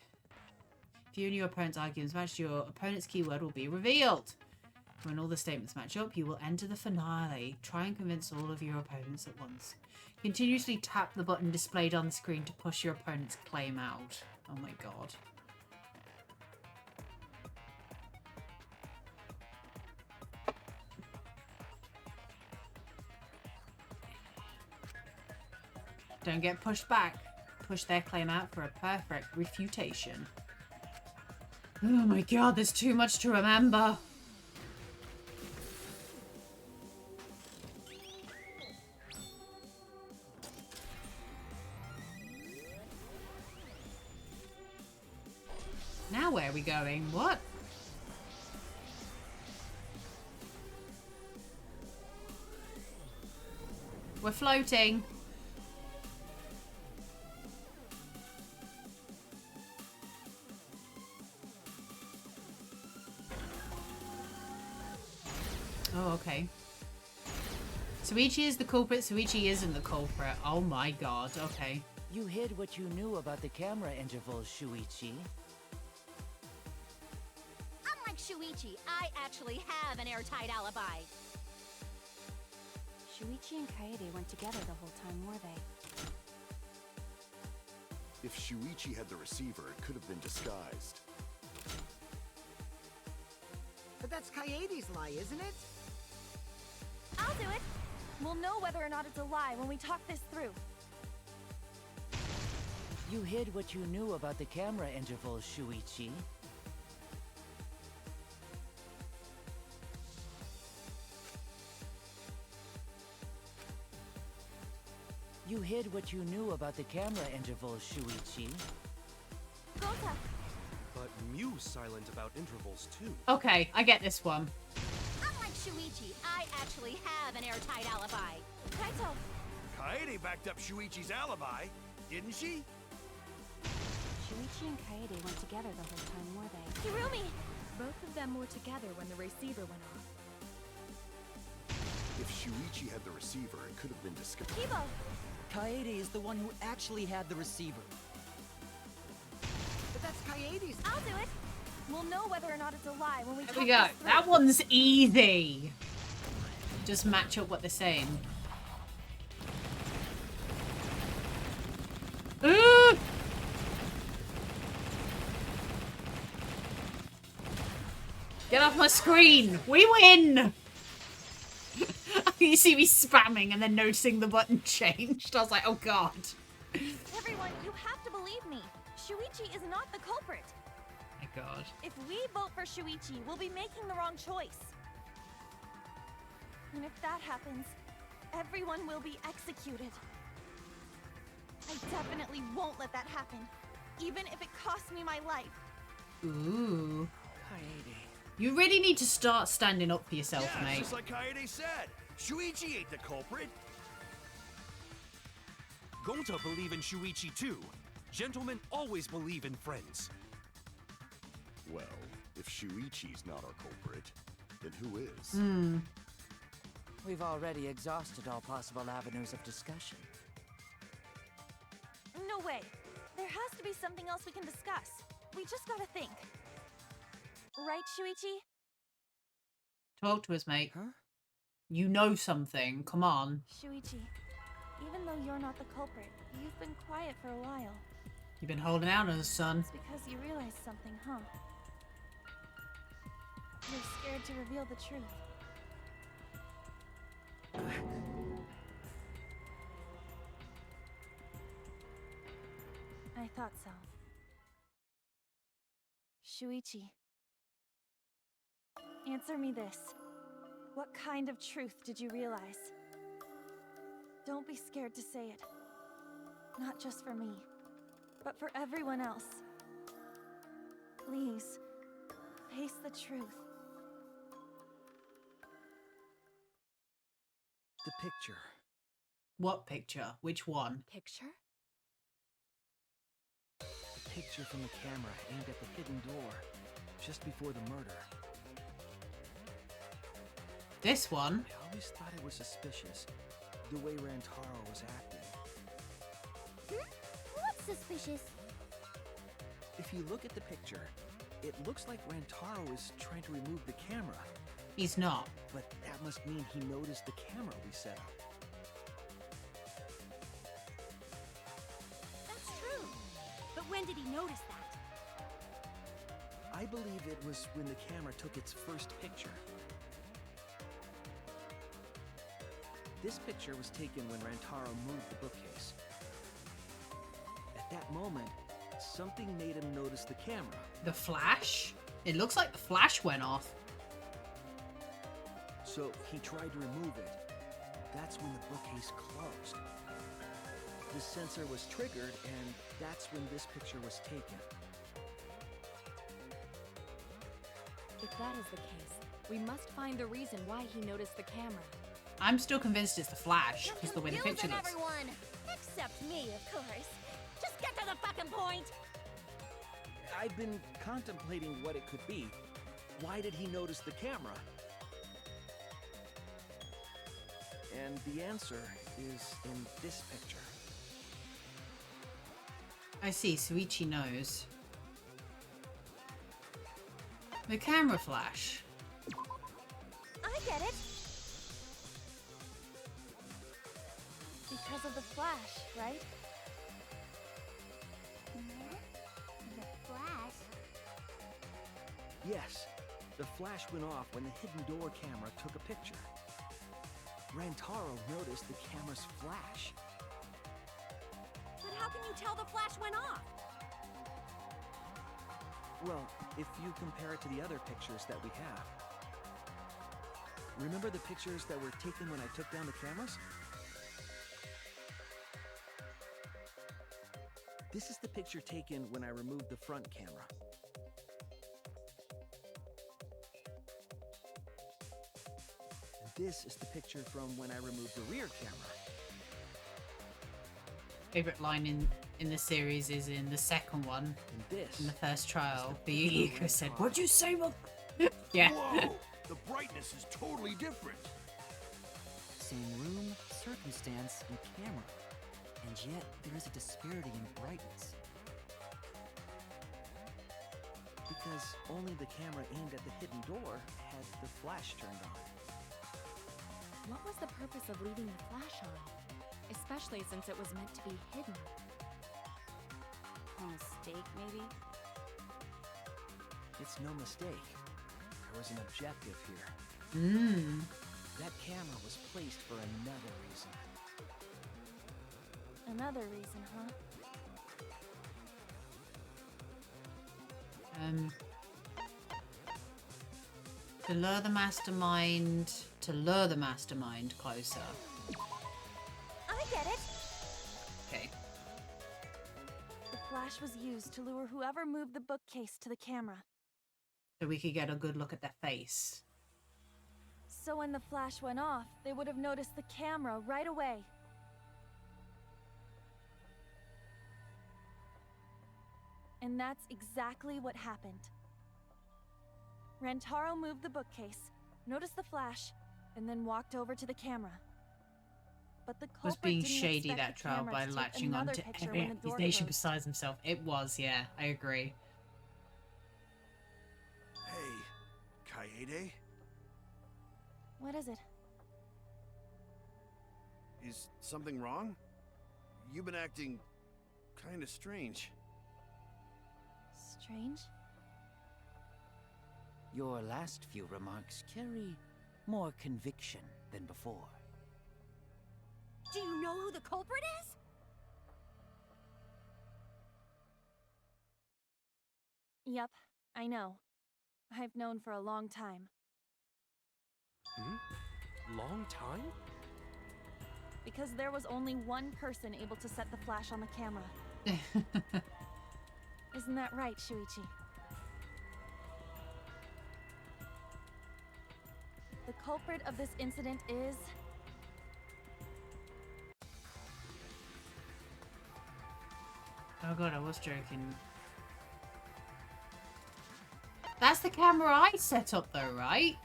S1: If you and your opponent's arguments match, your opponent's keyword will be revealed. When all the statements match up, you will enter the finale. Try and convince all of your opponents at once. Continuously tap the button displayed on the screen to push your opponent's claim out. Oh my god. Don't get pushed back. push their claim out for a perfect refutation. Oh my god, there's too much to remember. Now where are we going? What? We're floating. Oh, okay. Suichi is the culprit. Suichi isn't the culprit. Oh my god. Okay.
S8: You hid what you knew about the camera intervals, Shuichi.
S9: Unlike Shuichi, I actually have an airtight alibi.
S12: Shuichi and Kaede weren't together the whole time, were they?
S5: If Shuichi had the receiver, it could have been disguised.
S4: But that's Kaede's lie, isn't it?
S3: I'll do it. We'll know whether or not it's a lie when we talk this through.
S8: You hid what you knew about the camera intervals, Shuichi. You hid what you knew about the camera intervals, Shuichi.
S3: Gota.
S6: But Mew's silent about intervals too.
S1: Okay, I get this one.
S9: Unlike Shuichi, I actually have an airtight alibi.
S3: Kaito.
S15: Kaede backed up Shuichi's alibi, didn't she?
S12: Shuichi and Kaede weren't together the whole time, were they?
S3: Hirumi!
S12: Both of them were together when the receiver went off.
S5: If Shuichi had the receiver, it could have been disguised.
S3: Kibo!
S11: Kaede is the one who actually had the receiver.
S4: But that's Kaede's.
S3: I'll do it. We'll know whether or not it's a lie when we
S1: There
S3: talk
S1: we go.
S3: this through.
S1: That one's easy. Just match up what they're saying. Ooh! Get off my screen! We win! You see me spamming and then noticing the button changed. I was like, oh god.
S3: Everyone, you have to believe me. Shuichi is not the culprit.
S1: My god.
S3: If we vote for Shuichi, we'll be making the wrong choice. And if that happens, everyone will be executed. I definitely won't let that happen, even if it costs me my life.
S1: Ooh.
S10: Kaede.
S1: You really need to start standing up for yourself,
S15: Yeah,
S1: mate.
S15: just like Kaede said. Shuichi ain't the culprit.
S6: Gonta believe in Shuichi too. Gentlemen always believe in friends.
S5: Well, if Shuichi's not our culprit, then who is?
S1: Hmm.
S8: We've already exhausted all possible avenues of discussion.
S3: No way. There has to be something else we can discuss. We just gotta think. Right, Shuichi?
S1: Talk to us, mate.
S10: Huh?
S1: You know something. Come on.
S3: Shuichi, even though you're not the culprit, you've been quiet for a while.
S1: You've been holding out on us, son.
S3: It's because you realized something, huh? You're scared to reveal the truth. I thought so. Shuichi, answer me this. What kind of truth did you realize? Don't be scared to say it. Not just for me, but for everyone else. Please, face the truth.
S10: The picture.
S1: What picture? Which one?
S12: Picture?
S10: The picture from the camera aimed at the hidden door, just before the murder.
S1: This one?
S10: I always thought it was suspicious, the way Rantaro was acting.
S16: What's suspicious?
S10: If you look at the picture, it looks like Rantaro is trying to remove the camera.
S1: He's not.
S10: But that must mean he noticed the camera we set up.
S17: That's true. But when did he notice that?
S10: I believe it was when the camera took its first picture. This picture was taken when Rantaro moved the bookcase. At that moment, something made him notice the camera.
S1: The flash? It looks like the flash went off.
S10: So he tried to remove it. That's when the bookcase closed. The sensor was triggered, and that's when this picture was taken.
S12: If that is the case, we must find the reason why he noticed the camera.
S1: I'm still convinced it's the flash, because the way the picture looks.
S9: Everyone, except me, of course. Just get to the fucking point.
S10: I've been contemplating what it could be. Why did he notice the camera? And the answer is in this picture.
S1: I see, Suichi knows. The camera flash.
S3: I get it. Because of the flash, right?
S16: The flash?
S10: Yes, the flash went off when the hidden door camera took a picture. Rantaro noticed the camera's flash.
S17: But how can you tell the flash went off?
S10: Well, if you compare it to the other pictures that we have. Remember the pictures that were taken when I took down the cameras? This is the picture taken when I removed the front camera. This is the picture from when I removed the rear camera.
S1: Favorite line in the series is in the second one.
S10: And this
S1: in the first trial, the Yuyuko said, "What'd you say, mother?" Yeah.
S15: Whoa! The brightness is totally different.
S11: Same room, circumstance, and camera. And yet, there is a disparity in brightness.
S10: Because only the camera aimed at the hidden door had the flash turned on.
S12: What was the purpose of leaving the flash on? Especially since it was meant to be hidden.
S17: A mistake, maybe?
S10: It's no mistake. There was an objective here. That camera was placed for another reason.
S3: Another reason, huh?
S1: To lure the mastermind closer.
S3: I get it.
S1: Okay.
S3: The flash was used to lure whoever moved the bookcase to the camera.
S1: So we could get a good look at their face.
S3: So when the flash went off, they would have noticed the camera right away. And that's exactly what happened. Rantaro moved the bookcase, noticed the flash, and then walked over to the camera. But the culprit
S1: Was being
S3: didn't
S1: shady
S3: expect
S1: that
S3: the
S1: trial
S3: camera
S1: by
S3: to take
S1: latching on
S3: another
S1: to
S3: picture
S1: every
S3: when the door
S1: accusation
S3: closed.
S1: besides himself. It was, yeah, I agree.
S15: Hey, Kaede?
S3: What is it?
S15: Is something wrong? You've been acting kind of strange.
S3: Strange?
S8: Your last few remarks carry more conviction than before.
S17: Do you know who the culprit is?
S3: Yep, I know. I've known for a long time.
S6: Long time?
S3: Because there was only one person able to set the flash on the camera. Isn't that right, Shuichi? The culprit of this incident is...
S1: Oh god, I was joking. That's the camera I set up though, right?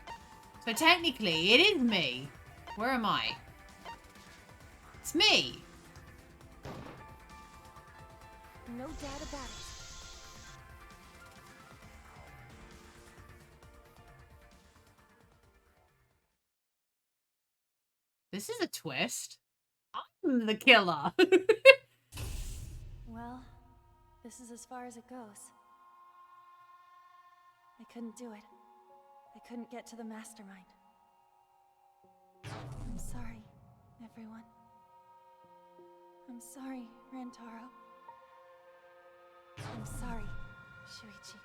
S1: So technically, it is me. Where am I? It's me.
S3: No doubt about it.
S1: This is a twist. I'm the killer.
S3: Well, this is as far as it goes. I couldn't do it. I couldn't get to the mastermind. I'm sorry, everyone. I'm sorry, Rantaro. I'm sorry, Shuichi.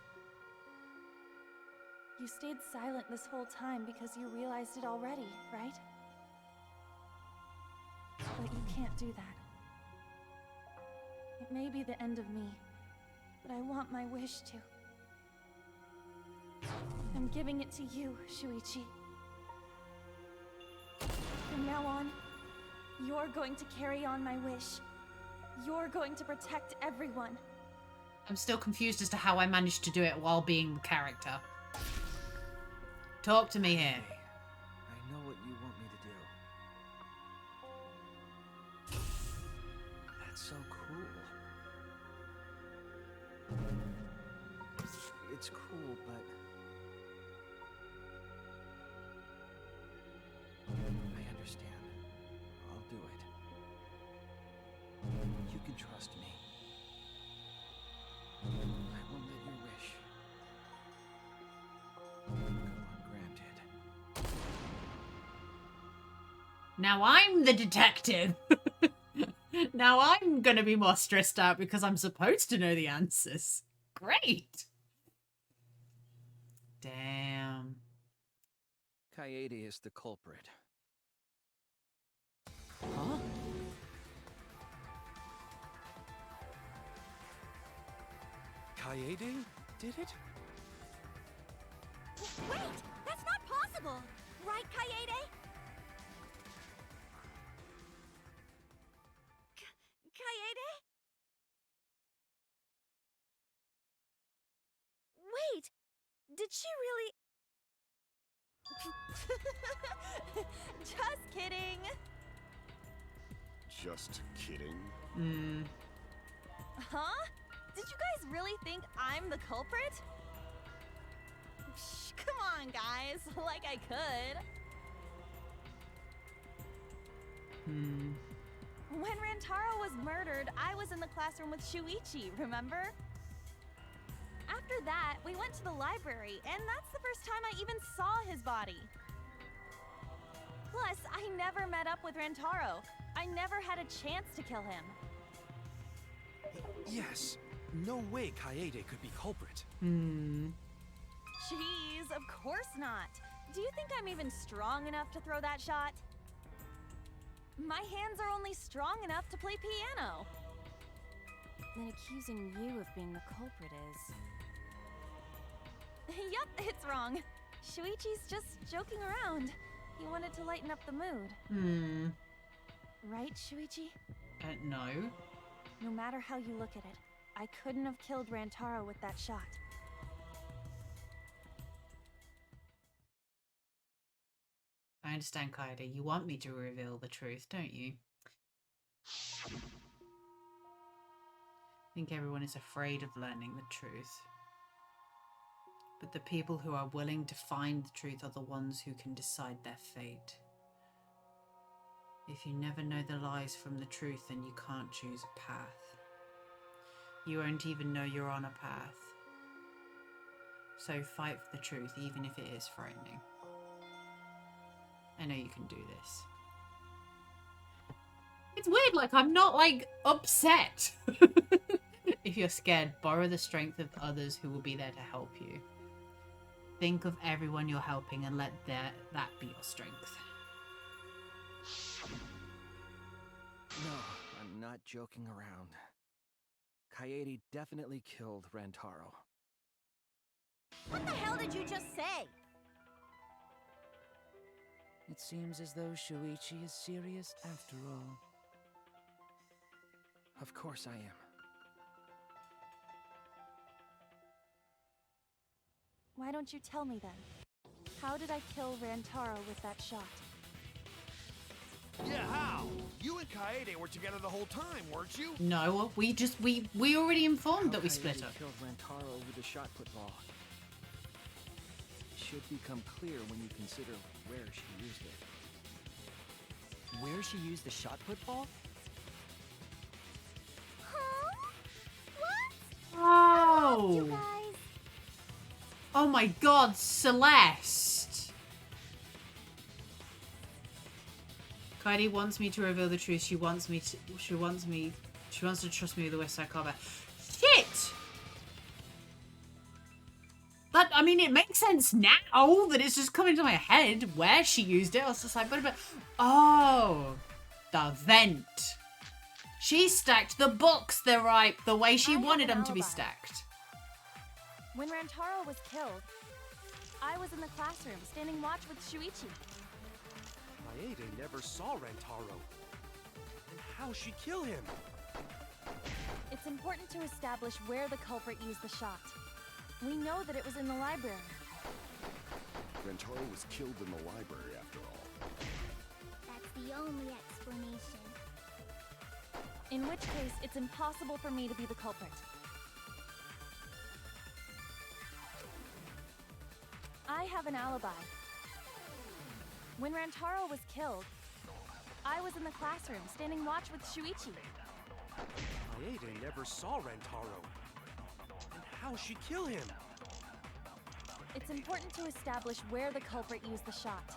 S3: You stayed silent this whole time because you realized it already, right? But you can't do that. It may be the end of me, but I want my wish to. I'm giving it to you, Shuichi. From now on, you're going to carry on my wish. You're going to protect everyone.
S1: I'm still confused as to how I managed to do it while being the character. Talk to me here.
S10: I know what you want me to do. That's so cool. It's cool, but I understand. I'll do it. You can trust me. I won't let your wish go ungranted.
S1: Now I'm the detective. Now I'm gonna be more stressed out because I'm supposed to know the answers. Great. Damn.
S10: Kaede is the culprit.
S1: Huh?
S6: Kaede did it?
S13: Wait! That's not possible! Right, Kaede? Kaede? Wait! Did she really...
S3: Just kidding!
S5: Just kidding?
S3: Huh? Did you guys really think I'm the culprit? Psh, come on, guys. Like I could. When Rantaro was murdered, I was in the classroom with Shuichi, remember? After that, we went to the library, and that's the first time I even saw his body. Plus, I never met up with Rantaro. I never had a chance to kill him.
S6: Yes. No way Kaede could be culprit.
S3: Jeez, of course not. Do you think I'm even strong enough to throw that shot? My hands are only strong enough to play piano.
S12: Then accusing you of being the culprit is...
S3: Yup, it's wrong. Shuichi's just joking around. He wanted to lighten up the mood. Right, Shuichi?
S1: No.
S3: No matter how you look at it, I couldn't have killed Rantaro with that shot.
S1: I understand, Kaede. You want me to reveal the truth, don't you? I think everyone is afraid of learning the truth. But the people who are willing to find the truth are the ones who can decide their fate. If you never know the lies from the truth, then you can't choose a path. You won't even know you're on a path. So fight for the truth, even if it is frightening. I know you can do this. It's weird, like, I'm not, like, upset. If you're scared, borrow the strength of others who will be there to help you. Think of everyone you're helping and let that be your strength.
S10: No, I'm not joking around. Kaede definitely killed Rantaro.
S9: What the hell did you just say?
S8: It seems as though Shuichi is serious after all.
S10: Of course I am.
S3: Why don't you tell me then? How did I kill Rantaro with that shot?
S15: Yeah, how? You and Kaede were together the whole time, weren't you?
S1: No, we already informed that we split up.
S10: Killed Rantaro with a shot put ball. It should become clear when you consider where she used it.
S11: Where she used the shot put ball?
S13: Huh? What?
S1: Oh!
S13: You guys.
S1: Oh my god, Celeste! Kaede wants me to reveal the truth. She wants to trust me with the West Side Combat. Shit! That, I mean, it makes sense now that it's just coming to my head where she used it. I was just like, but oh, the vent. She stacked the books the way she wanted them to be stacked.
S3: When Rantaro was killed, I was in the classroom standing watch with Shuichi.
S6: Kaede never saw Rantaro. And how she kill him?
S3: It's important to establish where the culprit used the shot. We know that it was in the library.
S5: Rantaro was killed in the library after all.
S16: That's the only explanation.
S3: In which case, it's impossible for me to be the culprit. I have an alibi. When Rantaro was killed, I was in the classroom standing watch with Shuichi.
S6: Kaede never saw Rantaro. And how she kill him?
S3: It's important to establish where the culprit used the shot.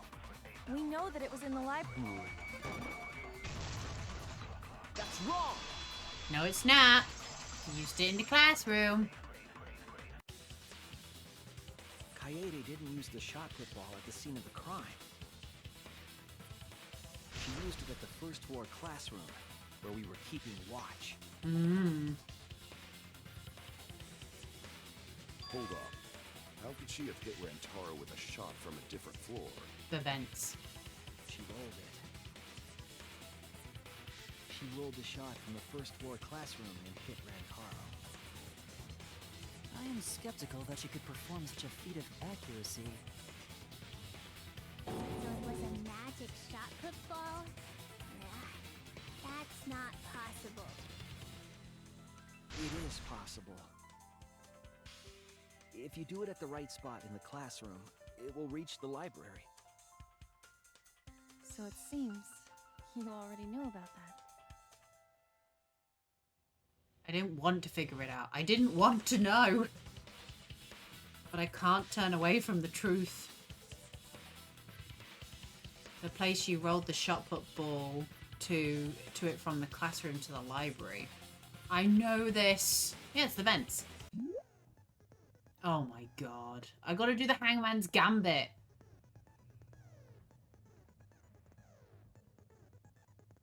S3: We know that it was in the library.
S6: That's wrong!
S1: No, it's not. You used it in the classroom.
S10: Kaede didn't use the shot put ball at the scene of the crime. She used it at the first floor classroom, where we were keeping watch.
S5: Hold up. How could she have hit Rantaro with a shot from a different floor?
S1: The vents.
S10: She rolled it. She rolled the shot from the first floor classroom and hit Rantaro.
S11: I am skeptical that she could perform such a feat of accuracy.
S16: So it was a magic shot put ball? Nah, that's not possible.
S10: It is possible. If you do it at the right spot in the classroom, it will reach the library.
S3: So it seems you already knew about that.
S1: I didn't want to figure it out. I didn't want to know. But I can't turn away from the truth. The place you rolled the shot put ball to it from the classroom to the library. I know this. Yeah, it's the vents. Oh my god. I gotta do the Hangman's Gambit.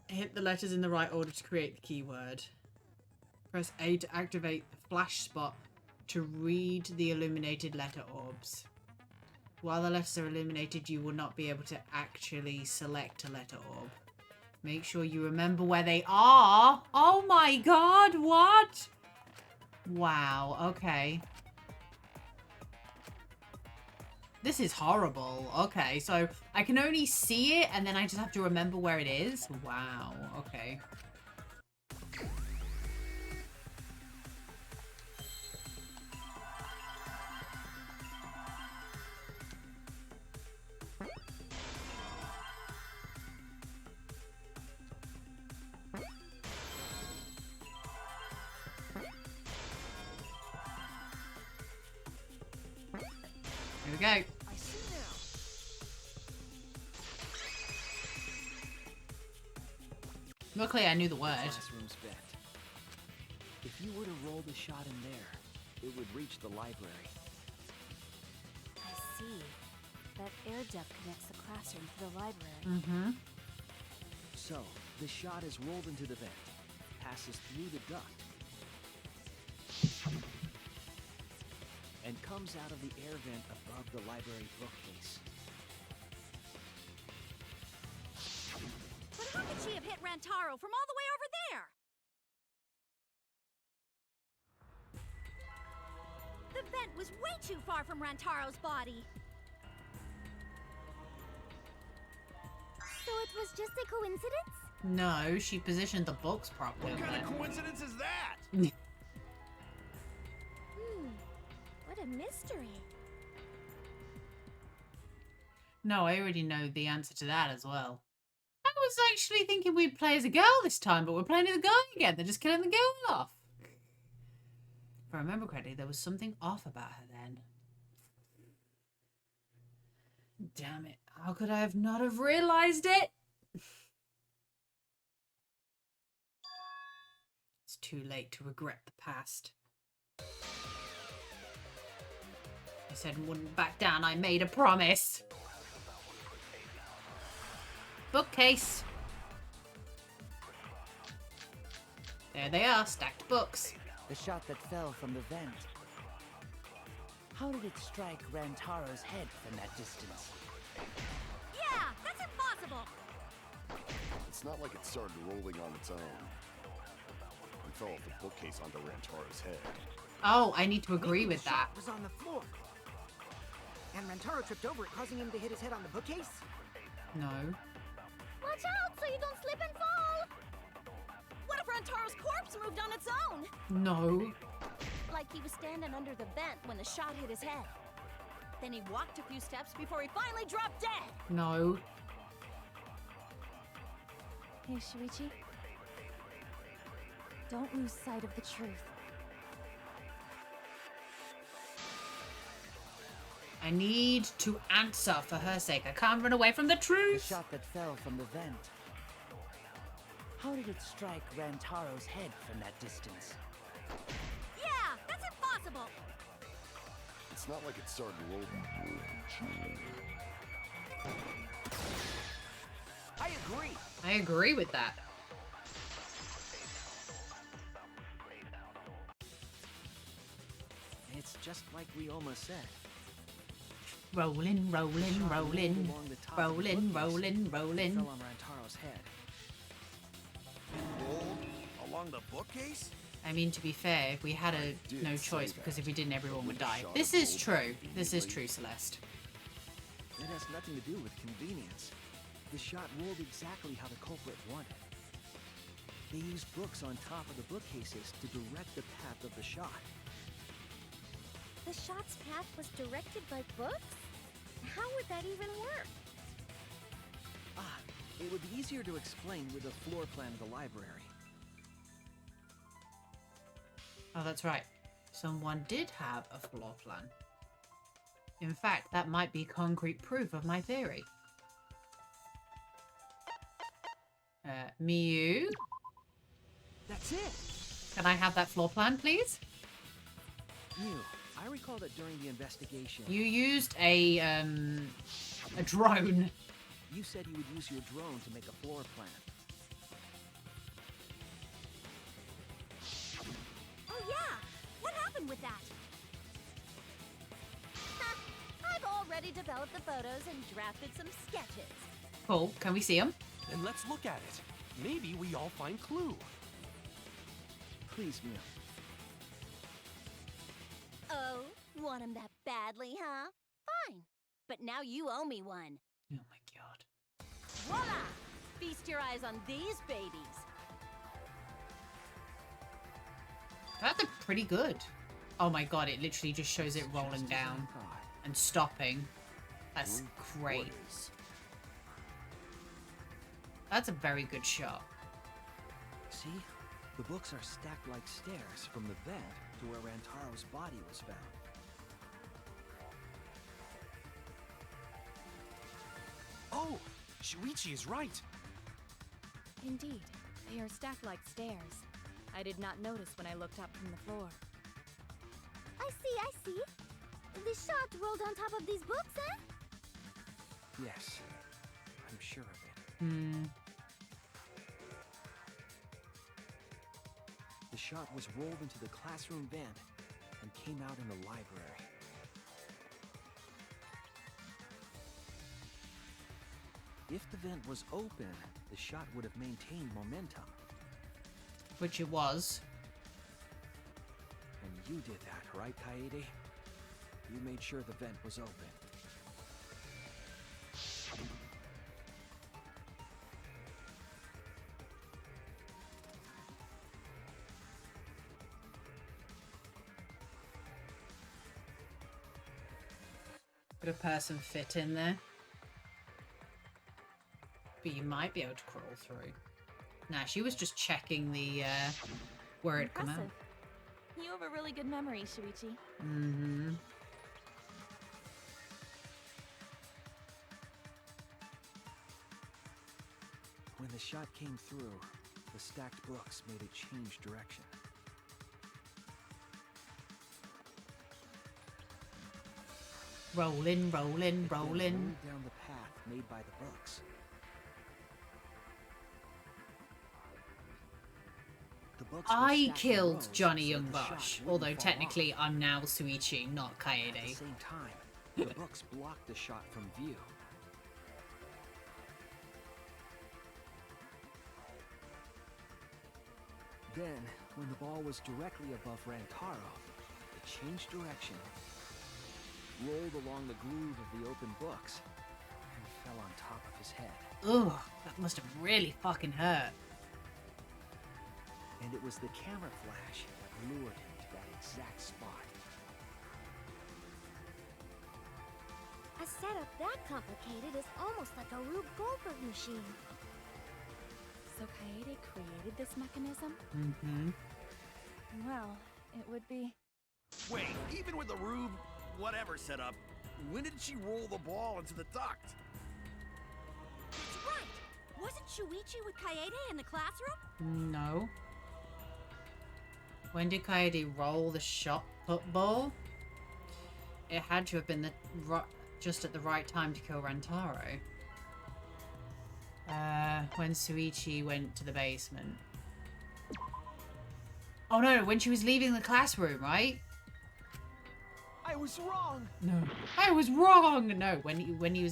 S1: Hit the letters in the right order to create the keyword. Press A to activate the flash spot to read the illuminated letter orbs. While the letters are illuminated, you will not be able to actually select a letter orb. Make sure you remember where they are. Oh my god, what? Wow, okay. This is horrible. Okay, so I can only see it and then I just have to remember where it is? Wow, okay. Here we go.
S10: I see now.
S1: Luckily, I knew the word.
S10: Classroom's vent. If you were to roll the shot in there, it would reach the library.
S12: I see. That air duct connects the classroom to the library.
S1: Mm-hmm.
S10: So, the shot is rolled into the vent, passes through the duct, and comes out of the air vent above the library bookcase.
S17: But how could she have hit Rantaro from all the way over there? The vent was way too far from Rantaro's body.
S16: So it was just a coincidence?
S1: No, she positioned the books properly.
S15: What kind of coincidence is that?
S16: What a mystery.
S1: No, I already know the answer to that as well. I was actually thinking we'd play as a girl this time, but we're playing as a guy again. They're just killing the girl off. If I remember correctly, there was something off about her then. Damn it. How could I have not have realised it? It's too late to regret the past. I said I wouldn't back down. I made a promise. Bookcase. There they are, stacked books.
S8: The shot that fell from the vent. How did it strike Rantaro's head from that distance?
S17: Yeah, that's impossible.
S5: It's not like it started rolling on its own. And fell off the bookcase onto Rantaro's head.
S1: Oh, I need to agree with
S4: The
S1: that.
S4: shot was on the floor. And Rantaro tripped over it, causing him to hit his head on the bookcase?
S1: No.
S16: Watch out so you don't slip and fall!
S3: What if Rantaro's corpse moved on its own?
S1: No.
S3: Like he was standing under the vent when the shot hit his head. Then he walked a few steps before he finally dropped dead.
S1: No.
S12: Hey, Shuichi. Don't lose sight of the truth.
S1: I need to answer for her sake. I can't run away from the
S8: The
S1: truth.
S8: shot that fell from the vent. How did it strike Rantaro's head from that distance?
S17: Yeah, that's impossible.
S5: It's not like it started rolling.
S4: I agree.
S1: I agree with that.
S10: It's just like Ryoma said.
S1: Rolling, rolling, rolling, rolling, rolling, rolling.
S10: Fell on Rantaro's head.
S15: Rolled along the bookcase?
S1: I mean, to be fair, if we had no choice, because if we didn't, everyone would die. This is true. This is true, Celeste.
S10: It has nothing to do with convenience. The shot rolled exactly how the culprit wanted. They used books on top of the bookcases to direct the path of the shot.
S13: The shot's path was directed by books? How would that even work?
S10: Ah, it would be easier to explain with the floor plan of the library.
S1: Oh, that's right. Someone did have a floor plan. In fact, that might be concrete proof of my theory. Miyu?
S10: That's it!
S1: Can I have that floor plan, please?
S10: Mew, I recall that during the investigation...
S1: You used a drone.
S10: You said you would use your drone to make a floor plan.
S17: Oh yeah, what happened with that?
S9: I've already developed the photos and drafted some sketches.
S1: Cool. Can we see them?
S6: Then let's look at it. Maybe we all find clue.
S10: Please, Mew.
S9: Oh, want him that badly, huh? Fine. But now you owe me one.
S1: Oh my god.
S9: Voila! Feast your eyes on these babies.
S1: That's pretty good. Oh my god, it literally just shows it rolling down and stopping. That's great. That's a very good shot.
S10: See? The books are stacked like stairs from the vent to where Rantaro's body was found.
S6: Oh, Shuichi is right.
S12: Indeed, they are stacked like stairs. I did not notice when I looked up from the floor.
S16: I see. The shot rolled on top of these books, eh?
S10: Yes, I'm sure of it.
S1: Hmm.
S10: The shot was rolled into the classroom vent and came out in the library. If the vent was open, the shot would have maintained momentum.
S1: Which it was.
S10: And you did that, right, Kaede? You made sure the vent was open.
S1: Could a person fit in there? But you might be able to crawl through. Nah, she was just checking the where it come out.
S12: Impressive. You have a really good memory, Shuichi.
S1: Mm-hmm.
S10: When the shot came through, the stacked books made it change direction.
S1: Rolling, rolling,
S10: Then
S1: rolling.
S10: rolled down the path made by the books. The books were
S1: I
S10: stacked in
S1: killed
S10: rows
S1: Johnny
S10: so that the
S1: Youngbosh,
S10: shot wouldn't
S1: although
S10: fall
S1: technically
S10: off.
S1: I'm now Suichi, not
S10: At the
S1: Kaede.
S10: same time, the books blocked the shot from view. Then, when the ball was directly above Rantaro, it changed direction, rolled along the groove of the open books, and fell on top of his head.
S1: Ugh, that must have really fucking hurt.
S10: And it was the camera flash that lured him to that exact spot.
S16: A setup that complicated is almost like a Rube Goldberg machine.
S12: So Kaede created this mechanism?
S1: Mm-hmm.
S3: Well, it would be...
S15: Wait, even with the Rube whatever setup, when did she roll the ball into the duct?
S17: That's right! Wasn't Shuichi with Kaede in the classroom?
S1: No. When did Kaede roll the shot put ball? It had to have been just at the right time to kill Rantaro. When Suichi went to the basement. Oh no, when she was leaving the classroom, right?
S10: I was wrong.
S1: No, I was wrong. No, when she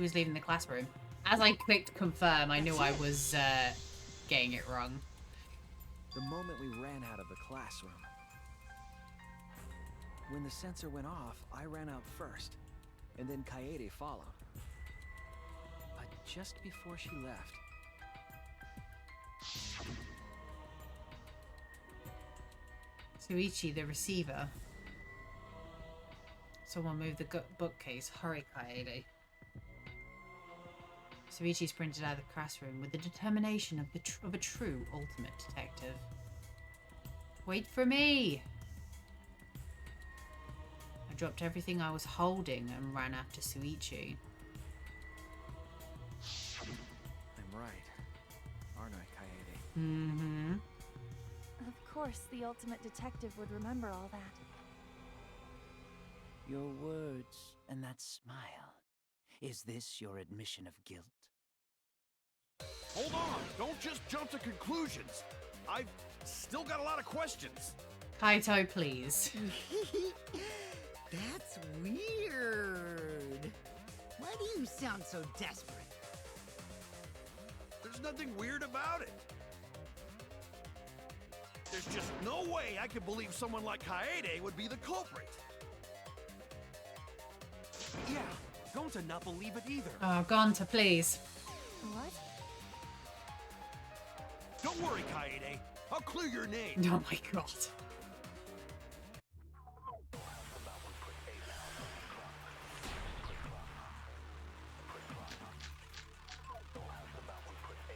S1: was leaving the classroom. As I clicked confirm, I knew I was getting it wrong.
S10: The moment we ran out of the classroom. When the sensor went off, I ran out first, and then Kaede followed. But just before she left,
S1: Suichi, the receiver. Someone move the bookcase. Hurry, Kaede. Suichi sprinted out of the classroom with the determination of a true ultimate detective. Wait for me! I dropped everything I was holding and ran after Suichi.
S10: I'm right, aren't I, Kaede?
S1: Mm-hmm.
S3: Of course, the ultimate detective would remember all that.
S8: Your words and that smile. Is this your admission of guilt?
S15: Hold on! Don't just jump to conclusions! I've still got a lot of questions!
S1: Kaito, please.
S4: That's weird. Why do you sound so desperate?
S15: There's nothing weird about it. There's just no way I could believe someone like Kaede would be the culprit.
S6: Yeah, Gonta not believe it either.
S1: Oh, Gonta, please.
S3: What?
S15: Don't worry, Kaede. I'll clear your name.
S1: Oh my god.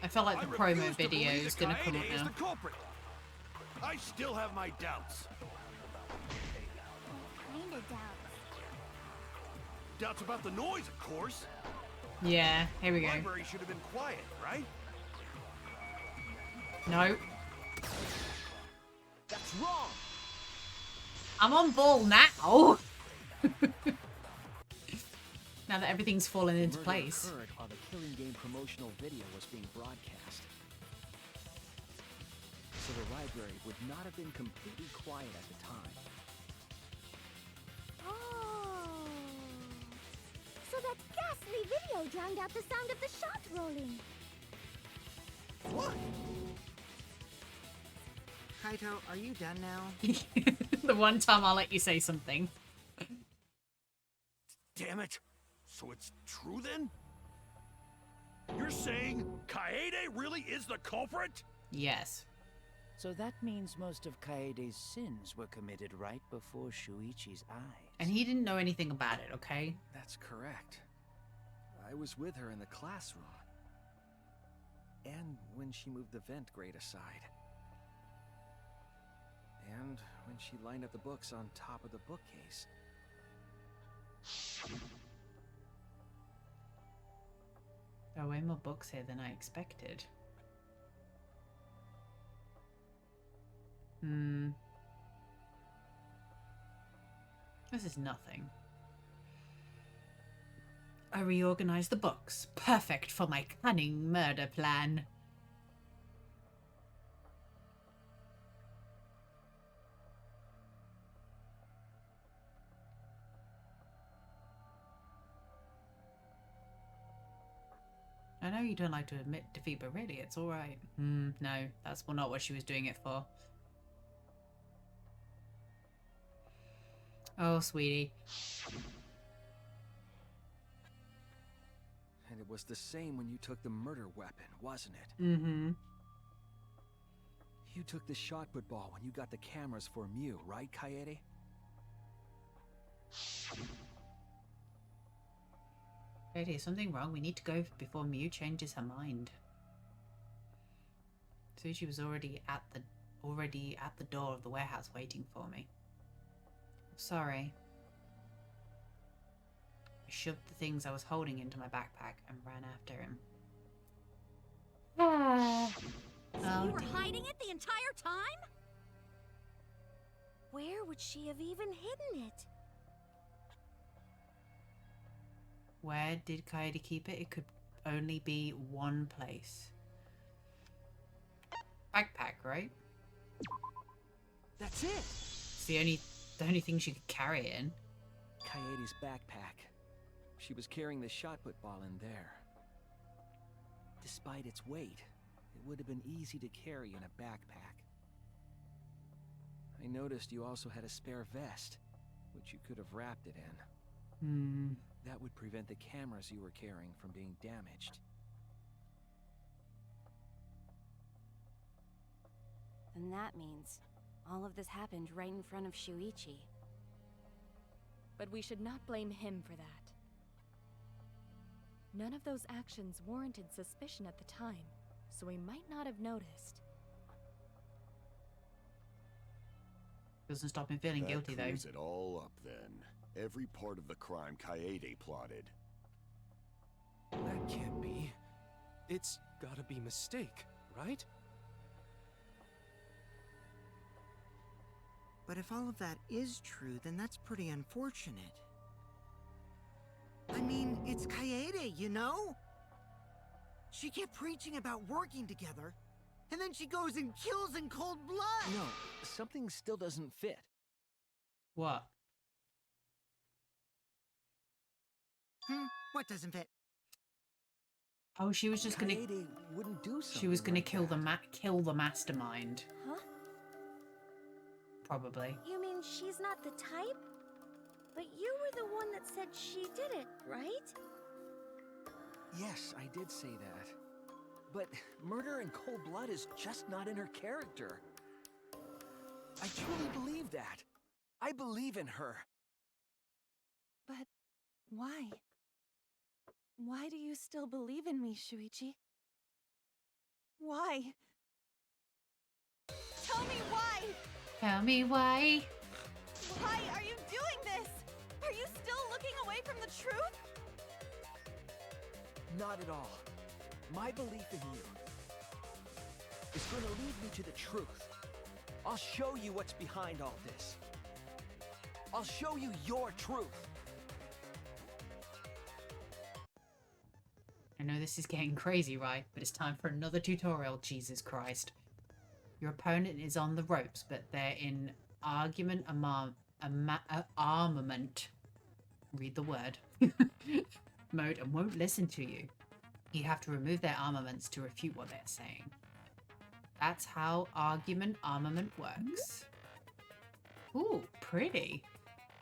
S1: I felt like the promo video is gonna come up now.
S15: I still have my doubts.
S16: Kinda doubts.
S15: Doubts about the noise, of course.
S1: Yeah, here we
S15: The
S1: go.
S15: library should have been quiet, right?
S1: No.
S15: That's wrong.
S1: I'm on ball now. Now that everything's fallen into
S10: The murder
S1: place.
S10: occurred while the Killing Game promotional video was being broadcast. So the library would not have been completely quiet at the time.
S16: Oh. So that ghastly video drowned out the sound of the shot rolling.
S15: What?
S4: Kaito, are you done now?
S1: The one time I'll let you say something.
S15: Damn it. So it's true then? You're saying Kaede really is the culprit?
S1: Yes.
S8: So that means most of Kaede's sins were committed right before Shuichi's eyes.
S1: And he didn't know anything about it, okay?
S10: That's correct. I was with her in the classroom. And when she moved the vent grate aside. And when she lined up the books on top of the bookcase.
S1: There are way more books here than I expected. This is nothing. I reorganized the books. Perfect for my cunning murder plan. I know you don't like to admit defeat, but really, it's alright. No, that's not what she was doing it for. Oh, sweetie.
S10: And it was the same when you took the murder weapon, wasn't it?
S1: Mm-hmm.
S10: You took the shot put ball when you got the cameras for Mew, right, Kaede?
S1: Kaede, is something wrong? We need to go before Mew changes her mind. Sushi was already at the door of the warehouse waiting for me. Sorry. I shoved the things I was holding into my backpack and ran after him.
S17: So you were hiding it the entire time?
S13: Where would she have even hidden it?
S1: Where did Kaede keep it? It could only be one place. Backpack, right?
S10: That's it!
S1: It's the only thing she could carry it in.
S10: Kaede's backpack. She was carrying the shot put ball in there. Despite its weight, it would have been easy to carry in a backpack. I noticed you also had a spare vest, which you could have wrapped it in. That would prevent the cameras you were carrying from being damaged.
S12: Then that means all of this happened right in front of Shuichi. But we should not blame him for that. None of those actions warranted suspicion at the time, so we might not have noticed.
S1: Doesn't stop him feeling guilty, though.
S5: That clears it all up, then. Every part of the crime Kaede plotted.
S6: That can't be. It's gotta be mistake, right?
S4: But if all of that is true, then that's pretty unfortunate. I mean, it's Kaede, you know? She kept preaching about working together, and then she goes and kills in cold blood!
S10: No, something still doesn't fit.
S1: What?
S4: What doesn't fit?
S1: Oh, she was just gonna.
S10: Kaede wouldn't do something.
S1: She was gonna
S10: like
S1: kill
S10: that.
S1: kill the mastermind.
S13: Huh?
S1: Probably.
S13: You mean she's not the type? But you were the one that said she did it, right?
S10: Yes, I did say that. But murder in cold blood is just not in her character. I truly believe that. I believe in her.
S12: But why? Why do you still believe in me, Shuichi? Why? Tell me why!
S1: Tell me why.
S12: Why are you doing this? Are you still looking away from the truth?
S10: Not at all. My belief in you is going to lead me to the truth. I'll show you what's behind all this. I'll show you your truth.
S1: I know this is getting crazy, right? But it's time for another tutorial, Jesus Christ. Your opponent is on the ropes, but they're in armament. Read the word. Mode and won't listen to you. You have to remove their armaments to refute what they're saying. That's how armament works. Ooh, pretty.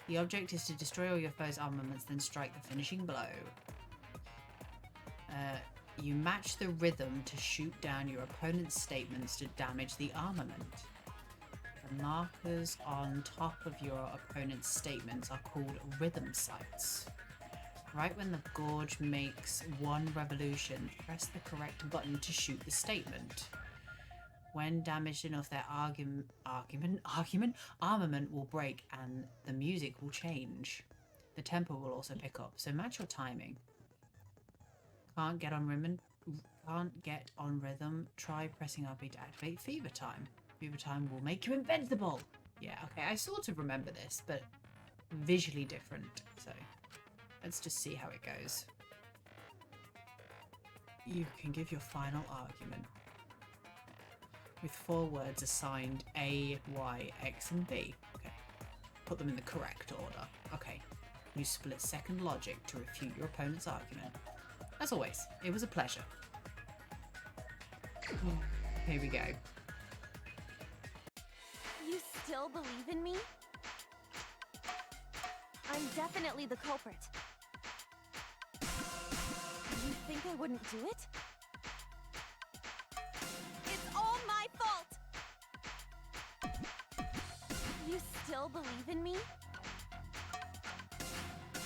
S1: The object is to destroy all your foe's armaments, then strike the finishing blow. You match the rhythm to shoot down your opponent's statements to damage the armament. The markers on top of your opponent's statements are called rhythm sites. Right when the gorge makes one revolution, press the correct button to shoot the statement. When damaged enough, their armament will break and the music will change. The tempo will also pick up, so match your timing. Can't get on rhythm, try pressing RB to activate Fever Time. Fever Time will make you invincible! Yeah, okay, I sort of remember this, but visually different, so let's just see how it goes. You can give your final argument with 4 words assigned A, Y, X, and B. Okay. Put them in the correct order. Okay. Use split-second logic to refute your opponent's argument. As always, it was a pleasure. Here we go.
S3: You still believe in me? I'm definitely the culprit. You think I wouldn't do it? It's all my fault! You still believe in me?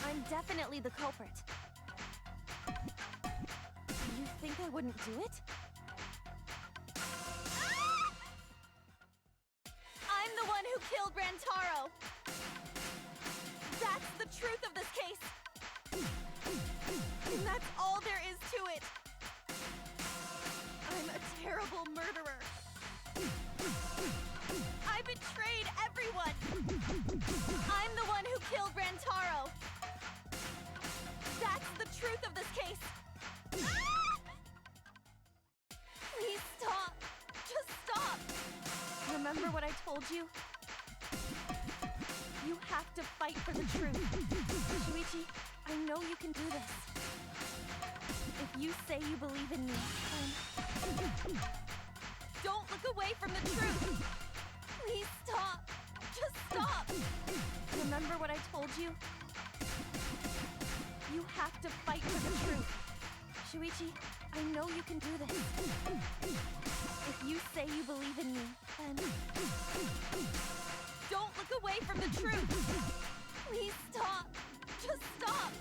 S3: I'm definitely the culprit. You think I wouldn't do it? I'm the one who killed Rantaro! That's the truth of this case! And that's all there is to it! I'm a terrible murderer! I betrayed everyone! I'm the one who killed Rantaro! That's the truth of this case! Please stop! Just stop! Remember what I told you? You have to fight for the truth. Shuichi, I know you can do this. If you say you believe in me, then... Don't look away from the truth! Please stop! Just stop! Remember what I told you? You have to fight for the truth. Shuichi, I know you can do this. If you say you believe in me, then... Don't look away from the truth! Please stop! Just stop!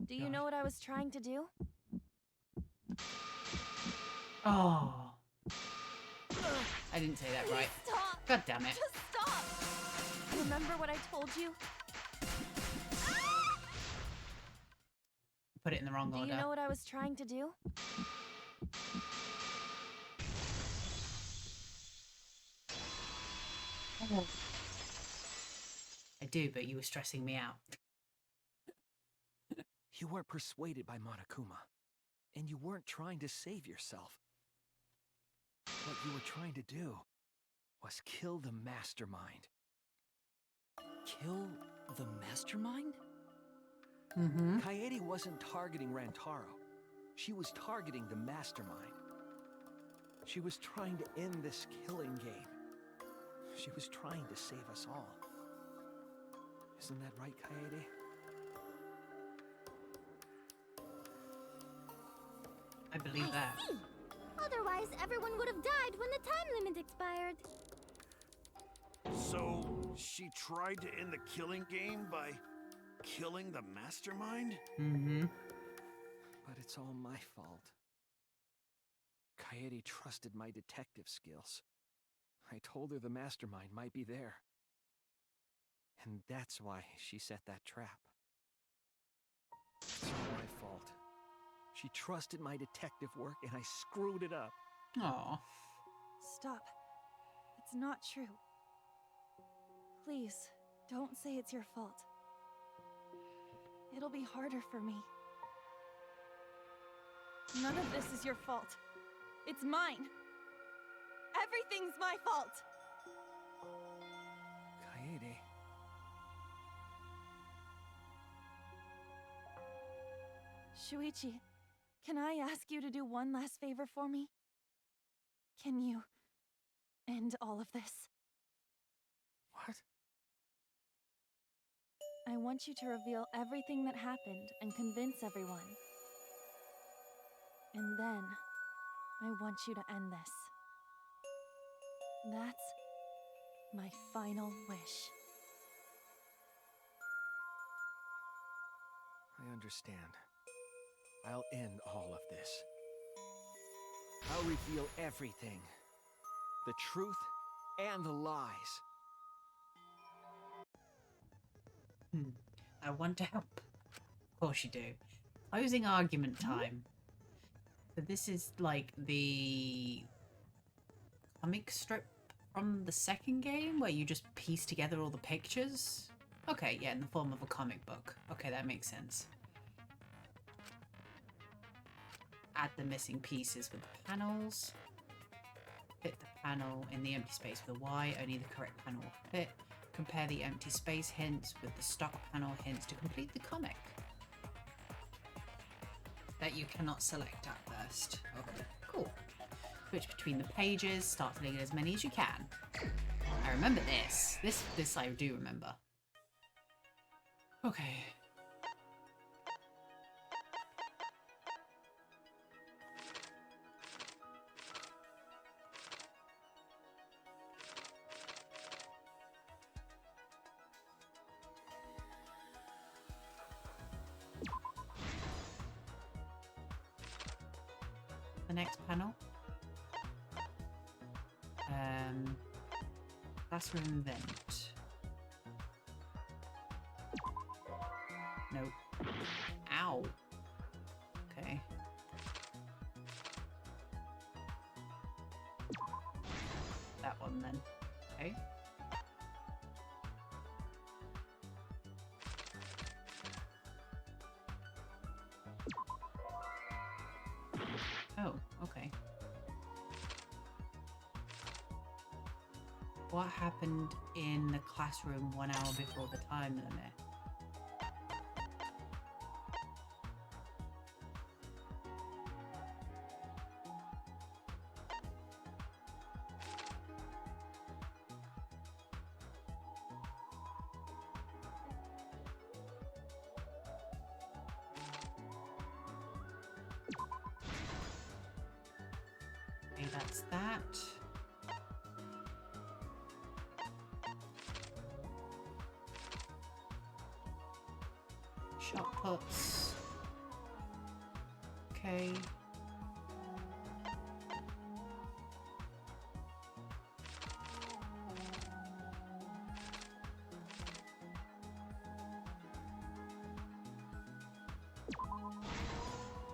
S3: Do you know what I was trying to do?
S1: Oh. I didn't say that right.
S3: Stop!
S1: God damn it.
S3: Just stop! Remember what I told you?
S1: Put it in the wrong order.
S3: Do you know what I was trying to do?
S1: I do, but you were stressing me out.
S10: You weren't persuaded by Monokuma, and you weren't trying to save yourself. What you were trying to do was kill the mastermind.
S11: Kill the mastermind?
S1: Mm-hmm.
S10: Kaede wasn't targeting Rantaro. She was targeting the mastermind. She was trying to end this killing game. She was trying to save us all. Isn't that right, Kaede?
S1: I believe that.
S16: See. Otherwise, everyone would have died when the time limit expired.
S15: So, she tried to end the killing game by killing the mastermind?
S1: Mm-hmm.
S10: But it's all my fault. Kaede trusted my detective skills. I told her the mastermind might be there. And that's why she set that trap. It's all my fault. She trusted my detective work and I screwed it up.
S1: Aw.
S3: Stop. It's not true. Please, don't say it's your fault. It'll be harder for me. None of this is your fault. It's mine. Everything's my fault.
S10: Kaede.
S3: Shuichi, can I ask you to do one last favor for me? Can you end all of this?
S10: What?
S3: I want you to reveal everything that happened and convince everyone. And then, I want you to end this. That's my final wish.
S10: I understand. I'll end all of this. I'll reveal everything. The truth and the lies.
S1: I want to help. Of course you do. Closing argument time. So this is like the comic strip from the second game where you just piece together all the pictures? Okay, yeah, in the form of a comic book. Okay, that makes sense. add the missing pieces with the panels. Fit the panel in the empty space with a Y, only the correct panel will fit. Compare the empty space hints with the stock panel hints to complete the comic. That you cannot select at first. Okay, cool. Switch between the pages, start filling in as many as you can. I remember this. This I do remember. Okay. The next panel. Classroom vent. Nope. Ow. Okay. That one then. Okay. Oh, okay. What happened in the classroom 1 hour before the time limit? Okay, that's that. Shot puts. Okay.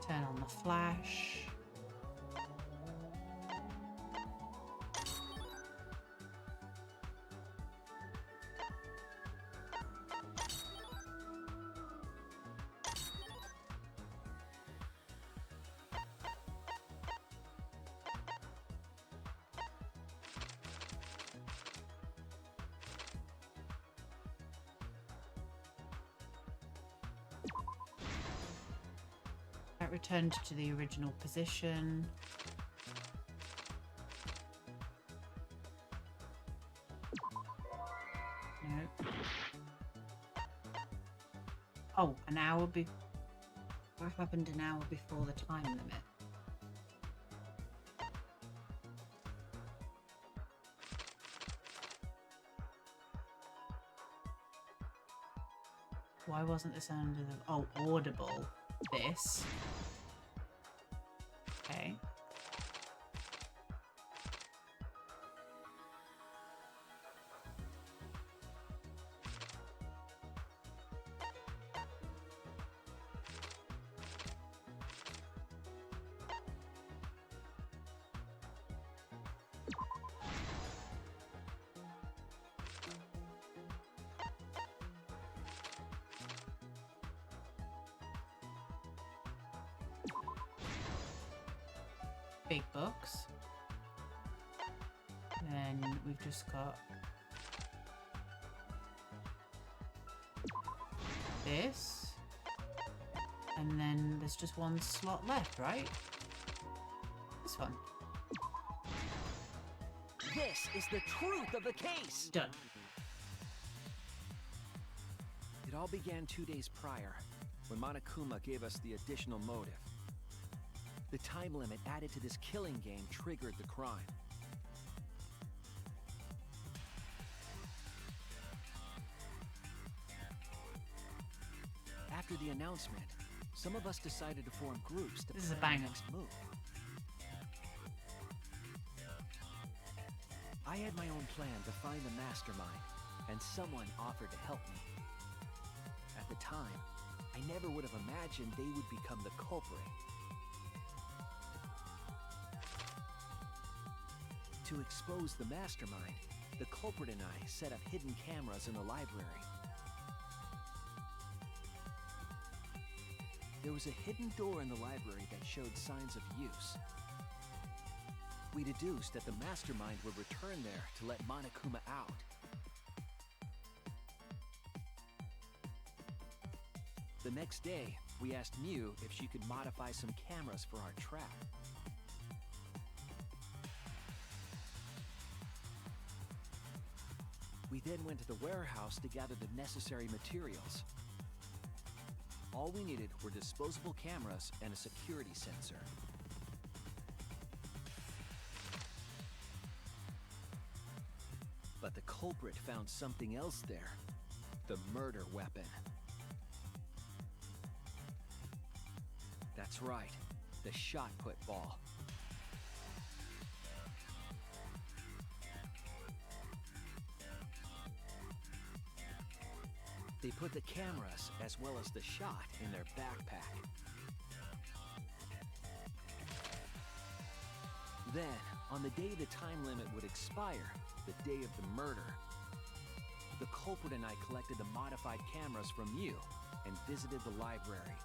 S1: Turn on the flash. That returned to the original position. No. Oh, an hour what happened an hour before the time limit? Why wasn't this under the... Oh, audible. This. Okay. Big books. Then we've just got this. And then there's just one slot left, right? This one.
S10: This is the truth of the case!
S1: Done.
S10: It all began 2 days prior, when Monokuma gave us the additional motive. The time limit added to this killing game triggered the crime. After the announcement, some of us decided to form groups to plan the next move. I had my own plan to find the mastermind, and someone offered to help me. At the time, I never would have imagined they would become the culprit. To expose the mastermind, the culprit and I set up hidden cameras in the library. there was a hidden door in the library that showed signs of use. We deduced that the mastermind would return there to let Monokuma out. The next day, we asked Mew if she could modify some cameras for our trap. We then went to the warehouse to gather the necessary materials. All we needed were disposable cameras and a security sensor. But the culprit found something else there. The murder weapon. That's right, the shot put ball. They put the cameras as well as the shot in their backpack. Then, on the day the time limit would expire, the day of the murder, the culprit and I collected the modified cameras from you and visited the library.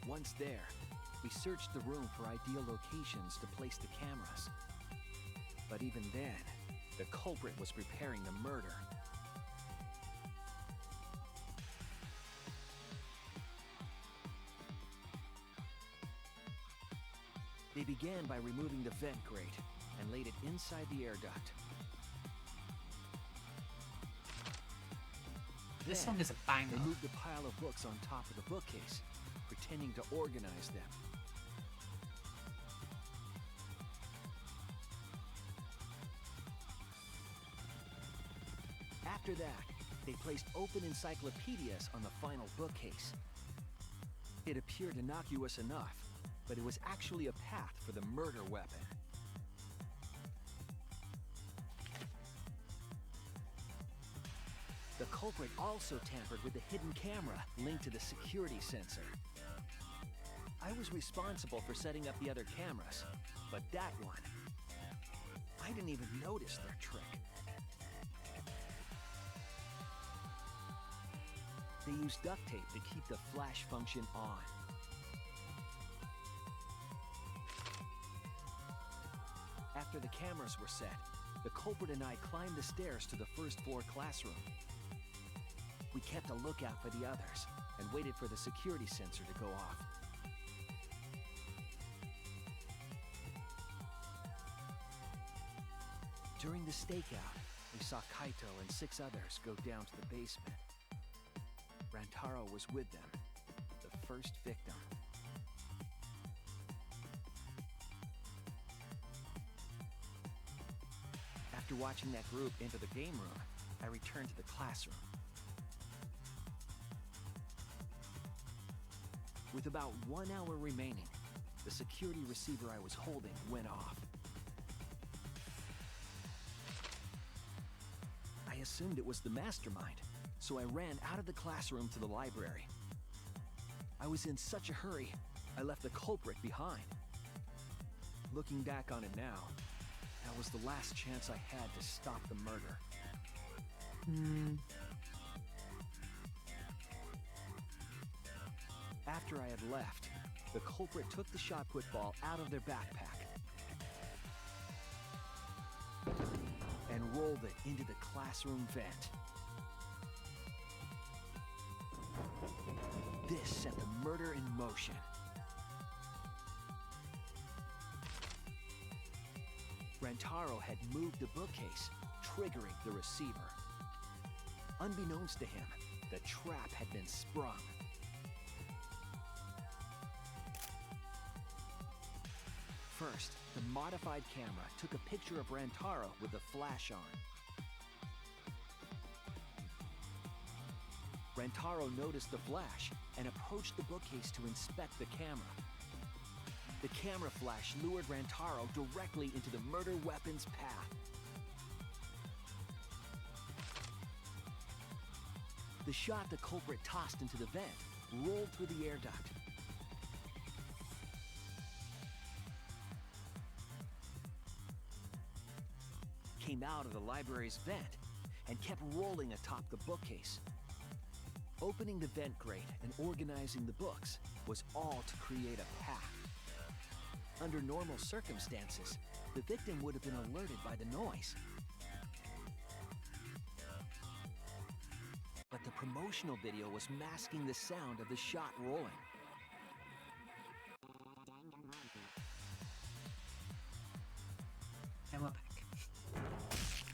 S10: Once there, we searched the room for ideal locations to place the cameras. But even then, the culprit was preparing the murder. They began by removing the vent grate and laid it inside the air duct.
S1: This
S10: Then,
S1: song is a banger.
S10: They moved a pile of books on top of the bookcase, pretending to organize them. After that, they placed open encyclopedias on the final bookcase. It appeared innocuous enough, but it was actually a path for the murder weapon. The culprit also tampered with the hidden camera linked to the security sensor. I was responsible for setting up the other cameras, but that one, I didn't even notice their trick. They used duct tape to keep the flash function on. After the cameras were set, the culprit and I climbed the stairs to the first floor classroom. We kept a lookout for the others and waited for the security sensor to go off. During the stakeout, we saw Kaito and 6 others go down to the basement. Rantaro was with them, the first victim. After watching that group enter the game room, I returned to the classroom. With about 1 hour remaining, the security receiver I was holding went off. I assumed it was the mastermind, so I ran out of the classroom to the library. I was in such a hurry, I left the culprit behind. Looking back on it now, that was the last chance I had to stop the murder. After I had left, the culprit took the shot put ball out of their backpack and rolled it into the classroom vent. This set the murder in motion. Rantaro had moved the bookcase, triggering the receiver. Unbeknownst to him, the trap had been sprung. First, the modified camera took a picture of Rantaro with the flash on. Rantaro noticed the flash and approached the bookcase to inspect the camera. The camera flash lured Rantaro directly into the murder weapon's path. The shot the culprit tossed into the vent rolled through the air duct. Came out of the library's vent and kept rolling atop the bookcase. Opening the vent grate and organizing the books was all to create a path. Under normal circumstances, the victim would have been alerted by the noise. But the promotional video was masking the sound of the shot rolling.
S1: And we're back.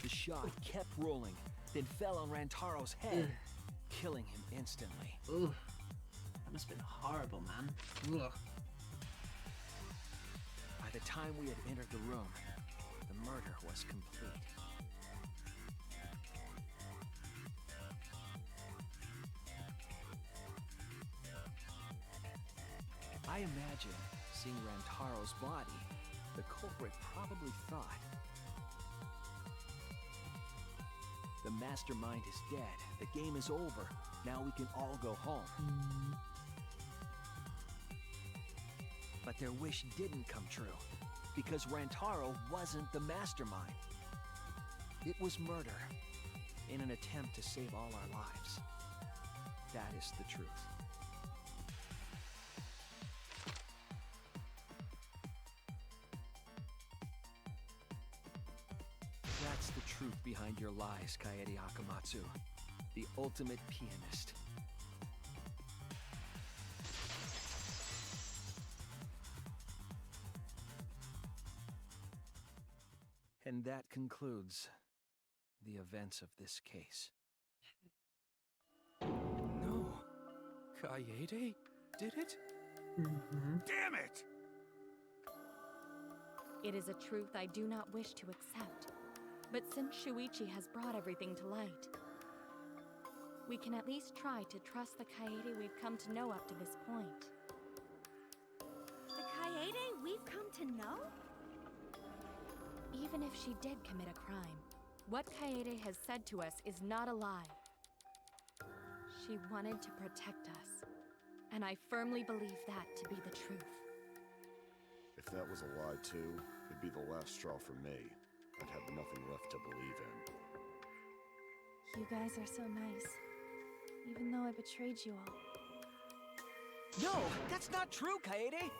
S10: The shot kept rolling, then fell on Rantaro's head, killing him instantly.
S1: Ooh, that must have been horrible, man. Ugh.
S10: By the time we had entered the room, the murder was complete. I imagine, seeing Rantaro's body, the culprit probably thought, the mastermind is dead, the game is over, now we can all go home. But their wish didn't come true, because Rantaro wasn't the mastermind. It was murder, in an attempt to save all our lives. That is the truth. That's the truth behind your lies, Kaede Akamatsu, the ultimate pianist. And that concludes the events of this case.
S6: No. Kaede did it?
S15: Damn it!
S12: It is a truth I do not wish to accept. But since Shuichi has brought everything to light, we can at least try to trust the Kaede we've come to know up to this point.
S13: The Kaede we've come to know?
S12: Even if she did commit a crime, what Kaede has said to us is not a lie. She wanted to protect us, and I firmly believe that to be the truth.
S5: If that was a lie too, it'd be the last straw for me. I'd have nothing left to believe in.
S3: You guys are so nice, even though I betrayed you all.
S10: No, that's not true, Kaede!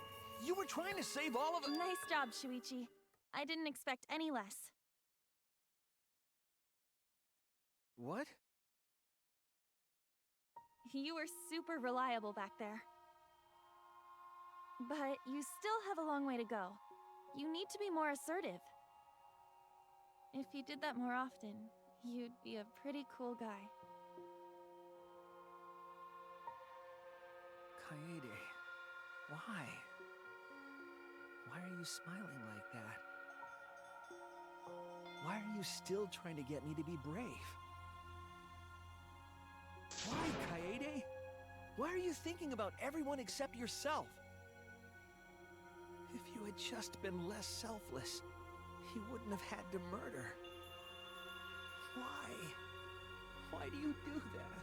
S10: You were trying to save all of us.
S3: Nice job, Shuichi. I didn't expect any less.
S10: What?
S3: You were super reliable back there. But you still have a long way to go. You need to be more assertive. If you did that more often, you'd be a pretty cool guy.
S10: Kaede, why? Why are you smiling like that? Why are you still trying to get me to be brave? Why, Kaede? Why are you thinking about everyone except yourself? If you had just been less selfless, you wouldn't have had to murder. Why? Why do you do that?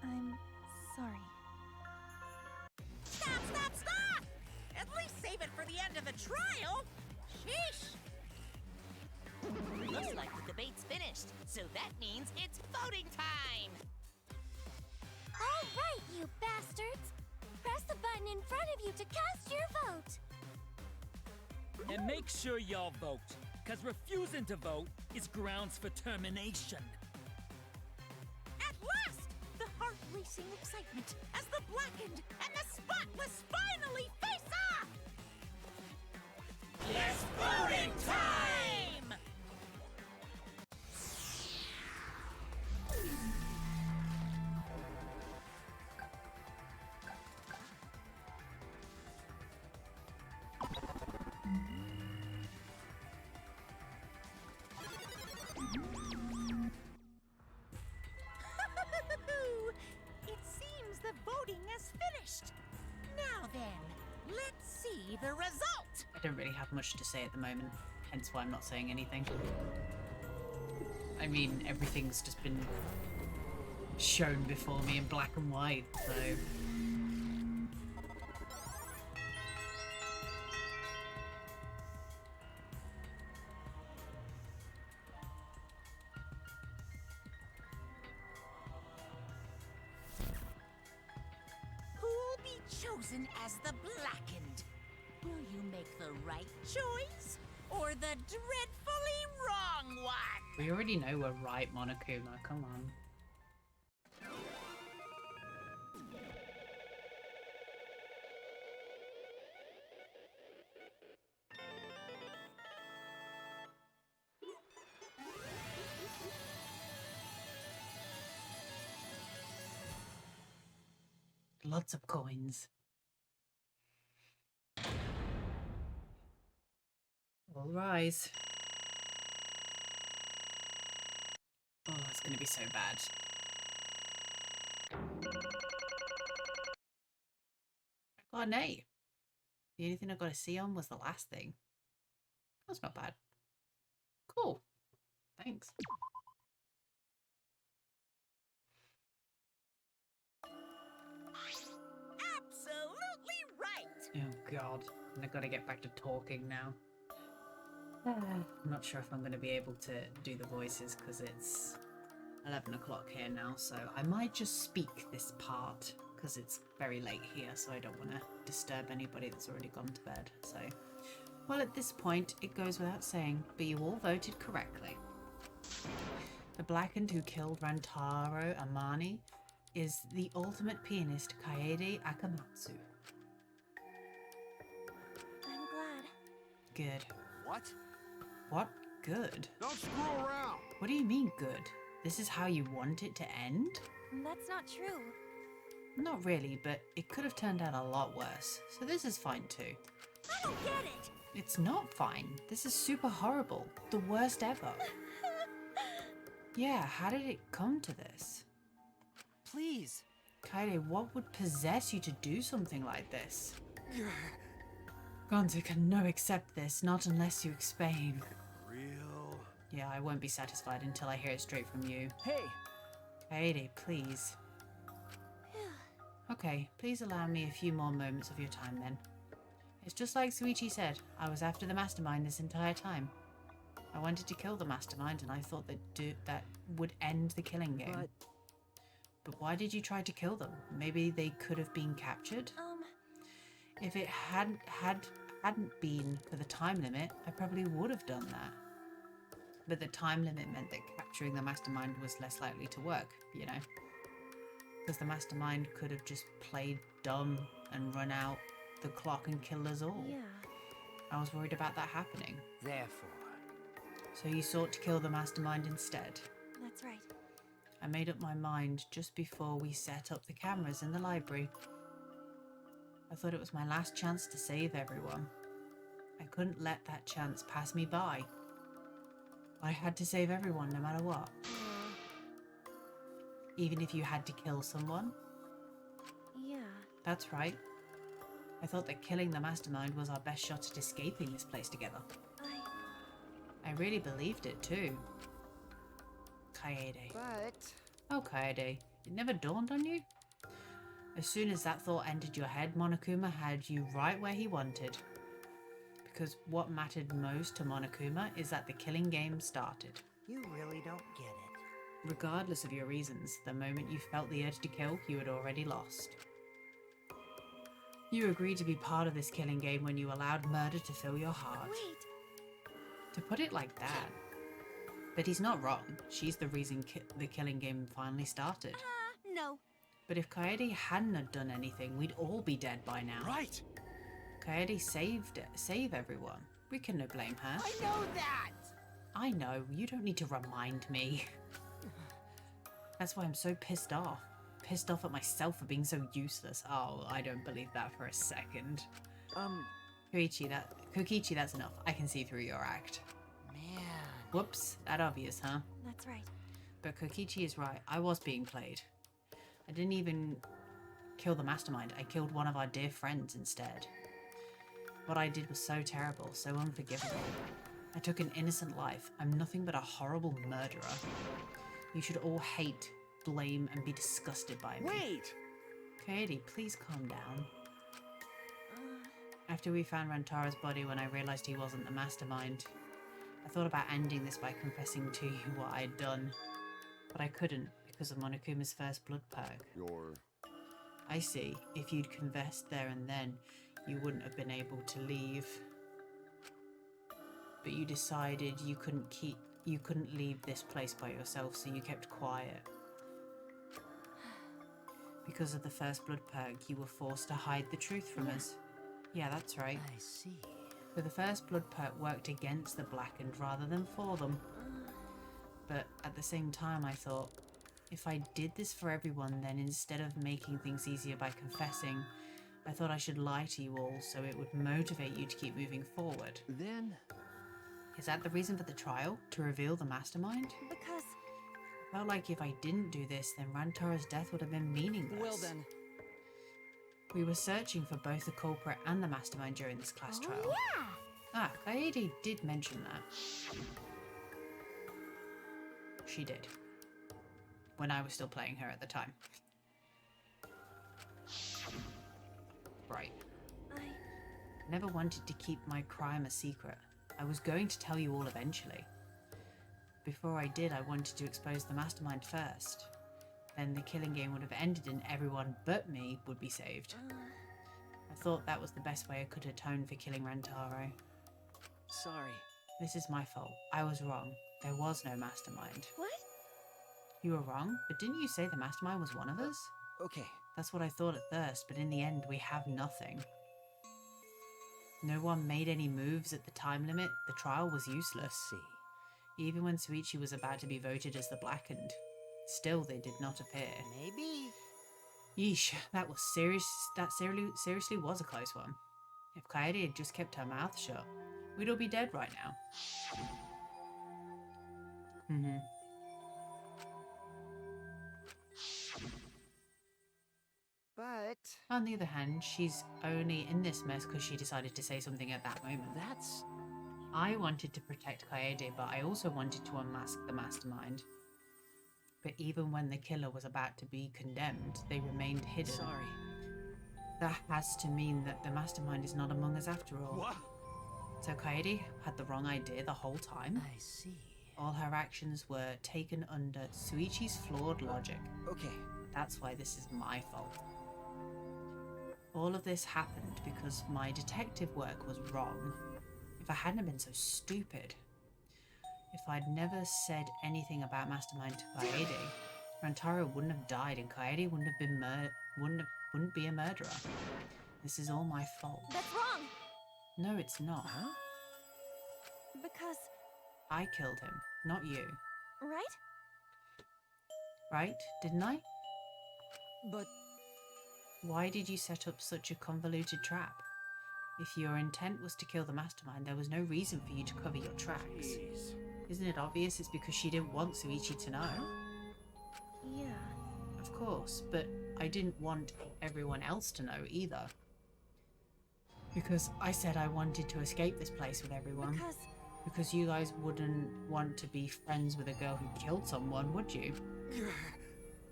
S3: I'm sorry.
S2: Stop, stop, stop! At least save it for the end of the trial! Sheesh! Looks like the debate's finished, so that means it's voting time!
S16: All right, you bastards! Press the button in front of you to cast your vote!
S7: And make sure y'all vote, because refusing to vote is grounds for termination.
S2: At last! The heart-racing excitement as the Blackened and the Spotless finally face off! It's voting time! It seems the voting is finished. Now then, let's see the result.
S1: I don't really have much to say at the moment, hence why I'm not saying anything. I mean, everything's just been shown before me in black and white, so...
S2: as the Blackened. Will you make the right choice or the dreadfully wrong one?
S1: We already know we're right, Monokuma. Come on. Lots of coins. All rise. Oh, it's going to be so bad. I got an A. The only thing I got a C on was the last thing. That's not bad. Cool. Thanks.
S2: Absolutely right!
S1: Oh god, and I gotta get back to talking now. I'm not sure if I'm gonna be able to do the voices because it's 11 o'clock here now, so I might just speak this part because it's very late here, so I don't want to disturb anybody that's already gone to bed. So, well, at this point, it goes without saying, but you all voted correctly. The Blackened who killed Rantaro Amani is the ultimate pianist Kaede Akamatsu.
S3: I'm glad.
S1: Good.
S10: What?
S1: What? Good?
S10: Don't screw around!
S1: What do you mean good? This is how you want it to end?
S3: That's not true.
S1: Not really, but it could have turned out a lot worse. So this is fine too.
S2: I don't get it!
S1: It's not fine. This is super horrible. The worst ever. Yeah, how did it come to this?
S11: Please.
S1: Kaede, what would possess you to do something like this? Gonzo can no accept this, not unless you explain.
S6: Real?
S1: Yeah, I won't be satisfied until I hear it straight from you.
S11: Hey!
S1: Kaede, please. Okay, please allow me a few more moments of your time then. It's just like Suichi said, I was after the mastermind this entire time. I wanted to kill the mastermind and I thought that would end the killing game. But why did you try to kill them? Maybe they could have been captured? If it hadn't been for the time limit, I probably would have done that. But the time limit meant that capturing the mastermind was less likely to work, you know? Because the mastermind could have just played dumb and run out the clock and killed us all.
S3: Yeah.
S1: I was worried about that happening.
S11: Therefore.
S1: So you sought to kill the mastermind instead?
S3: That's right.
S1: I made up my mind just before we set up the cameras in the library. I thought it was my last chance to save everyone. I couldn't let that chance pass me by. I had to save everyone no matter what. Even if you had to kill someone?
S3: Yeah.
S1: That's right. I thought that killing the mastermind was our best shot at escaping this place together. I really believed it too. Kaede.
S10: But...
S1: Oh, Kaede. It never dawned on you? As soon as that thought entered your head, Monokuma had you right where he wanted. Because what mattered most to Monokuma is that the killing game started.
S4: You really don't get it.
S1: Regardless of your reasons, the moment you felt the urge to kill, you had already lost. You agreed to be part of this killing game when you allowed murder to fill your heart.
S3: Wait.
S1: To put it like that. But he's not wrong. She's the reason the killing game finally started.
S2: No.
S1: But if Kaede hadn't have done anything, we'd all be dead by now.
S6: Right.
S1: Kaede save everyone. We can no blame her.
S2: I know that!
S1: I know. You don't need to remind me. That's why I'm so pissed off. Pissed off at myself for being so useless. Oh, I don't believe that for a second. Kokichi, that's enough. I can see through your act.
S11: Man.
S1: Whoops, that obvious, huh?
S3: That's right.
S1: But Kokichi is right. I was being played. I didn't even kill the mastermind. I killed one of our dear friends instead. What I did was so terrible, so unforgivable. I took an innocent life. I'm nothing but a horrible murderer. You should all hate, blame, and be disgusted by me.
S10: Wait!
S1: Kaede, please calm down. After we found Rantaro's body, when I realized he wasn't the mastermind, I thought about ending this by confessing to you what I'd done. But I couldn't because of Monokuma's first blood perk. I see. If you'd confessed there and then, you wouldn't have been able to leave. But you decided you couldn't leave this place by yourself, so you kept quiet. Because of the first blood perk, you were forced to hide the truth from us. Yeah, that's right.
S8: I see.
S1: But the first blood perk worked against the blackened rather than for them. But at the same time, I thought, if I did this for everyone, then instead of making things easier by confessing, I thought I should lie to you all so it would motivate you to keep moving forward.
S10: Then...
S1: Is that the reason for the trial? To reveal the mastermind?
S3: Because...
S1: Felt like if I didn't do this, then Rantaro's death would have been meaningless.
S10: Well then...
S1: We were searching for both the culprit and the mastermind during this class trial.
S16: Yeah!
S1: Ah, Kaede did mention that. She did. When I was still playing her at the time. Right.
S3: I
S1: never wanted to keep my crime a secret. I was going to tell you all eventually. Before I did, I wanted to expose the mastermind first. Then the killing game would have ended and everyone but me would be saved. I thought that was the best way I could atone for killing Rantaro.
S10: Sorry.
S1: This is my fault. I was wrong. There was no mastermind.
S3: What?
S1: You were wrong? But didn't you say the mastermind was one of us?
S10: Okay.
S1: That's what I thought at first, but in the end we have nothing. No one made any moves at the time limit. The trial was useless. Even when Suichi was about to be voted as the Blackened. Still, they did not appear.
S4: Maybe.
S1: Yeesh, that was serious. That seriously was a close one. If Kaede had just kept her mouth shut, we'd all be dead right now.
S4: But...
S1: On the other hand, she's only in this mess because she decided to say something at that moment. I wanted to protect Kaede, but I also wanted to unmask the mastermind. But even when the killer was about to be condemned, they remained hidden.
S10: Sorry.
S1: That has to mean that the mastermind is not among us after all.
S6: What?
S1: So Kaede had the wrong idea the whole time?
S8: I see.
S1: All her actions were taken under Suichi's flawed logic.
S10: Okay.
S1: That's why this is my fault. All of this happened because my detective work was wrong. If I hadn't been so stupid. If I'd never said anything about Mastermind to Kaede, Rantaro wouldn't have died and Kaede wouldn't have been wouldn't be a murderer. This is all my fault.
S3: That's wrong!
S1: No, it's not.
S10: Huh?
S3: Because...
S1: I killed him, not you.
S3: Right?
S1: Right? Didn't I?
S10: But...
S1: Why did you set up such a convoluted trap? If your intent was to kill the mastermind, there was no reason for you to cover your tracks.
S6: Jeez.
S1: Isn't it obvious it's because she didn't want Suichi to know?
S3: Yeah.
S1: Of course, but I didn't want everyone else to know either. Because I said I wanted to escape this place with everyone. Because you guys wouldn't want to be friends with a girl who killed someone, would you?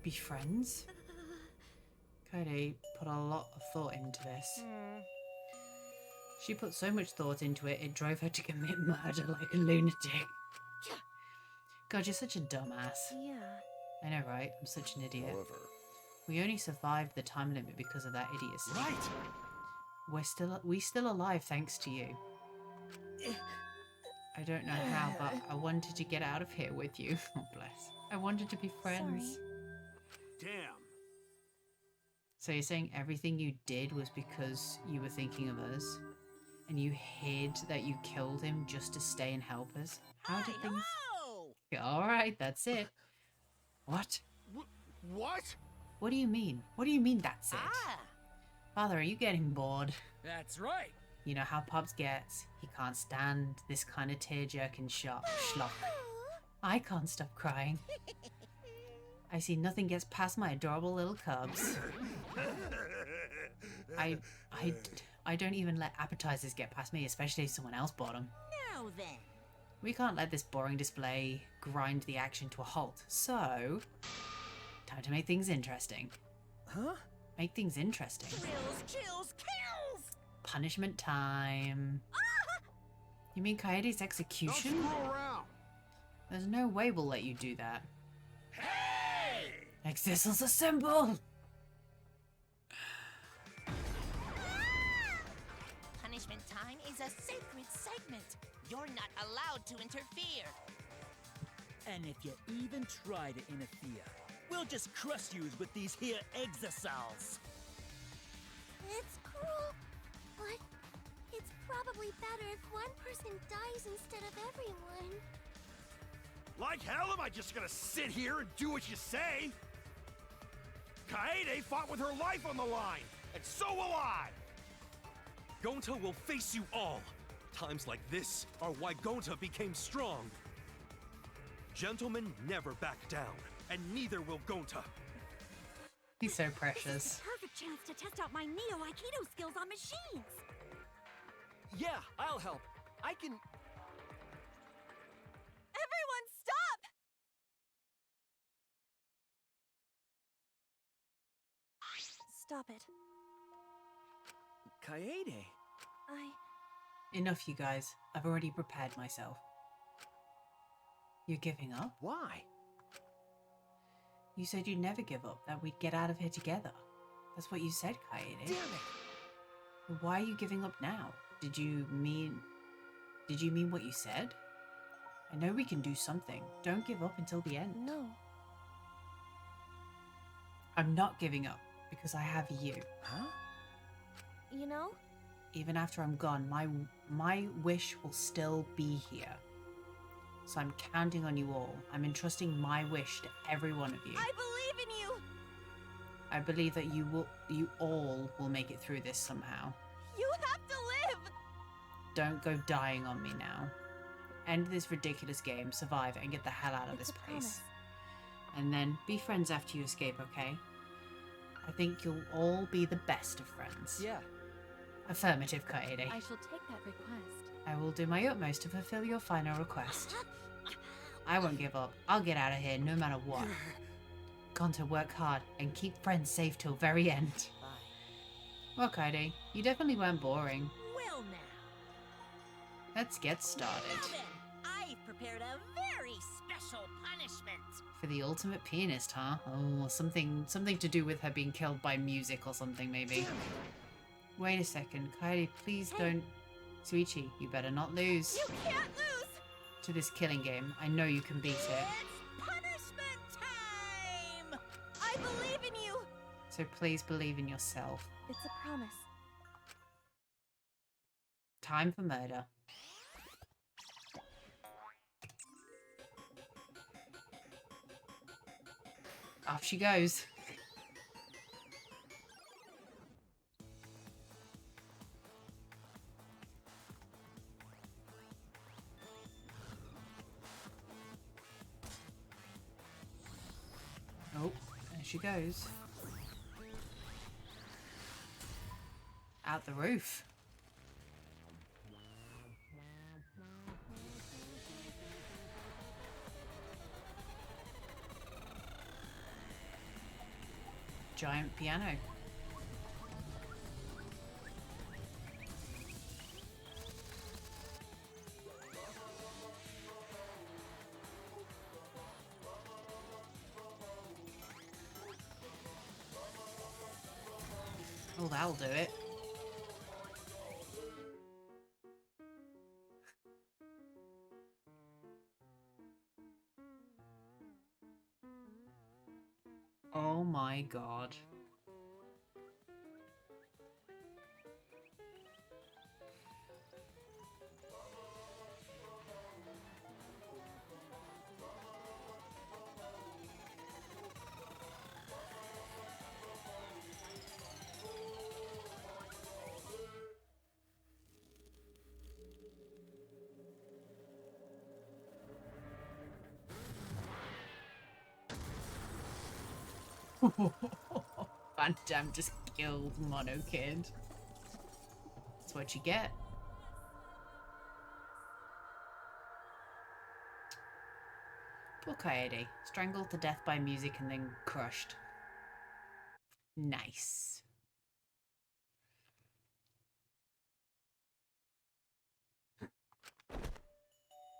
S1: Be friends? Kaede put a lot of thought into this. She put so much thought into it, it drove her to commit murder like a lunatic. God, you're such a dumbass.
S3: Yeah.
S1: I know, right? I'm such an idiot.
S5: However,
S1: We only survived the time limit because of that idiocy.
S6: Right!
S1: We're still alive thanks to you. I don't know how, but I wanted to get out of here with you. Oh, bless. I wanted to be friends.
S3: Sorry.
S6: Damn.
S1: So you're saying everything you did was because you were thinking of us? And you hid that you killed him just to stay and help us? How did things... Alright, that's it. What?
S6: What?
S1: What do you mean? What do you mean that's it? Father, are you getting bored?
S7: That's right.
S1: You know how Pops gets. He can't stand this kind of tear-jerking schlock. I can't stop crying. I see nothing gets past my adorable little cubs. I don't even let appetizers get past me, especially if someone else bought them.
S2: Now then.
S1: We can't let this boring display grind the action to a halt, so... Time to make things interesting.
S10: Huh?
S1: Make things interesting.
S2: Thrills, chills, kills!
S1: Punishment time. You mean Kaede's execution?
S6: Don't screw around.
S1: There's no way we'll let you do that.
S6: Hey!
S1: Exisals assemble!
S2: time is a sacred segment. You're not allowed to interfere.
S7: And if you even try to interfere, we'll just crush you with these here exosols.
S16: It's cruel, but it's probably better if one person dies instead of everyone.
S15: Like hell am I just gonna sit here and do what you say? Kaede fought with her life on the line, and so will I!
S6: Gonta will face you all. Times like this are why Gonta became strong. Gentlemen never back down, and neither will Gonta.
S1: He's so
S17: This is
S1: precious.
S17: the perfect chance to test out my Neo Aikido skills on machines.
S10: Yeah, I'll help. I can...
S3: Everyone, stop! Stop it.
S10: Kaede.
S1: Enough, you guys. I've already prepared myself. You're giving up?
S10: Why?
S1: You said you'd never give up, that we'd get out of here together. That's what you said, Kaede.
S10: Damn it!
S1: Why are you giving up now? Did you mean what you said? I know we can do something. Don't give up until the end.
S3: No.
S1: I'm not giving up because I have you.
S10: Huh?
S3: You know?
S1: Even after I'm gone, my wish will still be here. So I'm counting on you all. I'm entrusting my wish to every one of you.
S3: I believe in you!
S1: I believe that you all will make it through this somehow.
S3: You have to live!
S1: Don't go dying on me now. End this ridiculous game, survive, and get the hell out of this place.
S3: Promise.
S1: And then be friends after you escape, okay? I think you'll all be the best of friends.
S10: Yeah.
S1: Affirmative, Kaede.
S12: I shall take that request.
S1: I will do my utmost to fulfill your final request. I won't give up. I'll get out of here no matter what. Gonta, work hard and keep friends safe till very end.
S10: Bye.
S1: Well, Kaede, you definitely weren't boring.
S2: Well now.
S1: Let's get started.
S2: Now then, I've prepared a very special punishment.
S1: For the ultimate pianist, huh? Oh, something to do with her being killed by music or something, maybe. Wait a second, Kaede, please don't... Suichi, you better not lose.
S3: You can't lose!
S1: To this killing game. I know you can beat it.
S2: It's punishment time!
S3: I believe in you!
S1: So please believe in yourself.
S3: It's a promise.
S1: Time for murder. Off she goes. Oh, there she goes. Out the roof. Giant piano. Oh, that'll do it. Oh my god. Van Damme just killed Mono Kid. That's what you get. Poor Kaede. Strangled to death by music and then crushed. Nice.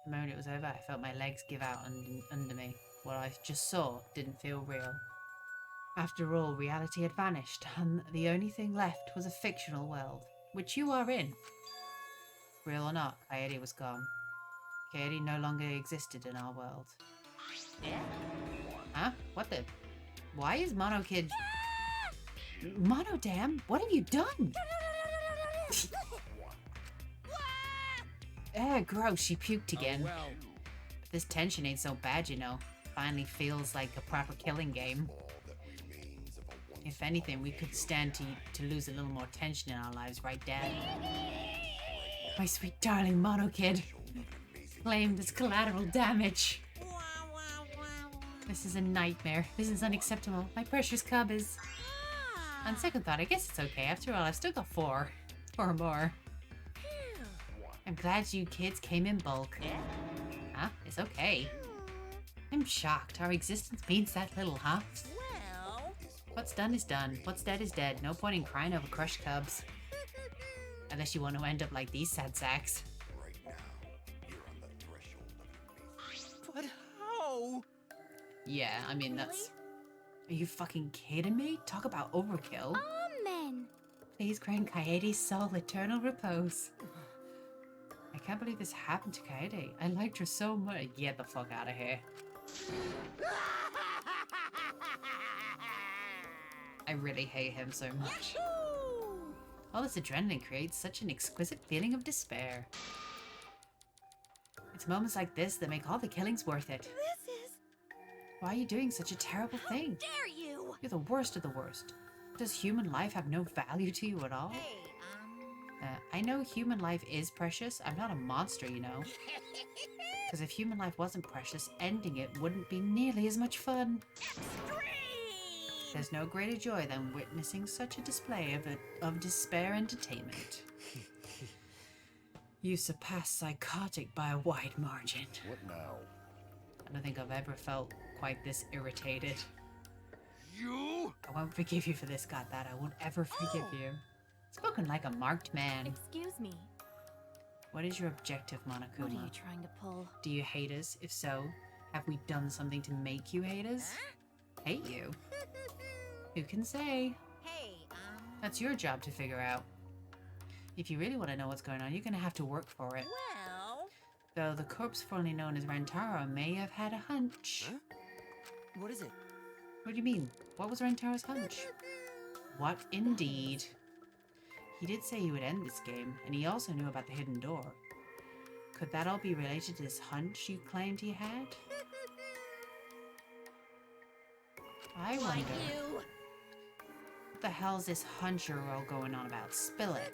S1: The moment it was over, I felt my legs give out under me. What I just saw didn't feel real. After all, reality had vanished, and the only thing left was a fictional world, which you are in. Real or not, Kaede was gone. Kaede no longer existed in our world. Huh? What the? Why is Mono Kid... Mono Damn? What have you done? Gross, she puked again.
S7: Oh, well.
S1: But this tension ain't so bad, you know. Finally feels like a proper killing game. If anything, we could stand to lose a little more tension in our lives, right, Dad? My sweet darling Mono Kid. Claimed as collateral damage. This is a nightmare. This is unacceptable. My precious cub is... On second thought, I guess it's okay. After all, I've still got 4. 4 more. I'm glad you kids came in bulk. Huh? It's okay. I'm shocked. Our existence means that little, huh?
S2: Well...
S1: What's done is done. What's dead is dead. No point in crying over crushed cubs. Unless you want to end up like these sad sacks.
S6: But how?
S1: Yeah, I mean, that's... Are you fucking kidding me? Talk about overkill.
S16: Amen.
S1: Please grant Kaede's soul eternal repose. I can't believe this happened to Kaede. I liked her so much. Get the fuck out of here. I really hate him so much. All this adrenaline creates such an exquisite feeling of despair. It's moments like this that make all the killings worth it.
S2: This is...
S1: Why are you doing such a terrible thing?
S2: Dare you!
S1: You're the worst of the worst. Does human life have no value to you at all?
S2: Hey,
S1: I know human life is precious. I'm not a monster, you know. Because if human life wasn't precious, ending it wouldn't be nearly as much fun. There's no greater joy than witnessing such a display of despair entertainment. You surpass psychotic by a wide margin.
S5: What now?
S1: I don't think I've ever felt quite this irritated.
S6: You?
S1: I won't forgive you for this, got that. I won't ever forgive you. Spoken like a marked man.
S12: Excuse me.
S1: What is your objective, Monokuma?
S12: What are you trying to pull?
S1: Do you hate us? If so, have we done something to make you hate us? Hate you? Who can say?
S2: Hey,
S1: That's your job to figure out. If you really want to know what's going on, you're going to have to work for it.
S2: Well...
S1: Though the corpse formerly known as Rantaro may have had a hunch.
S11: Huh? What is it?
S1: What do you mean? What was Rantaro's hunch? What indeed? He did say he would end this game, and he also knew about the hidden door. Could that all be related to this hunch you claimed he had? I wonder. What the hell's this hunch you're all going on about? Spill it.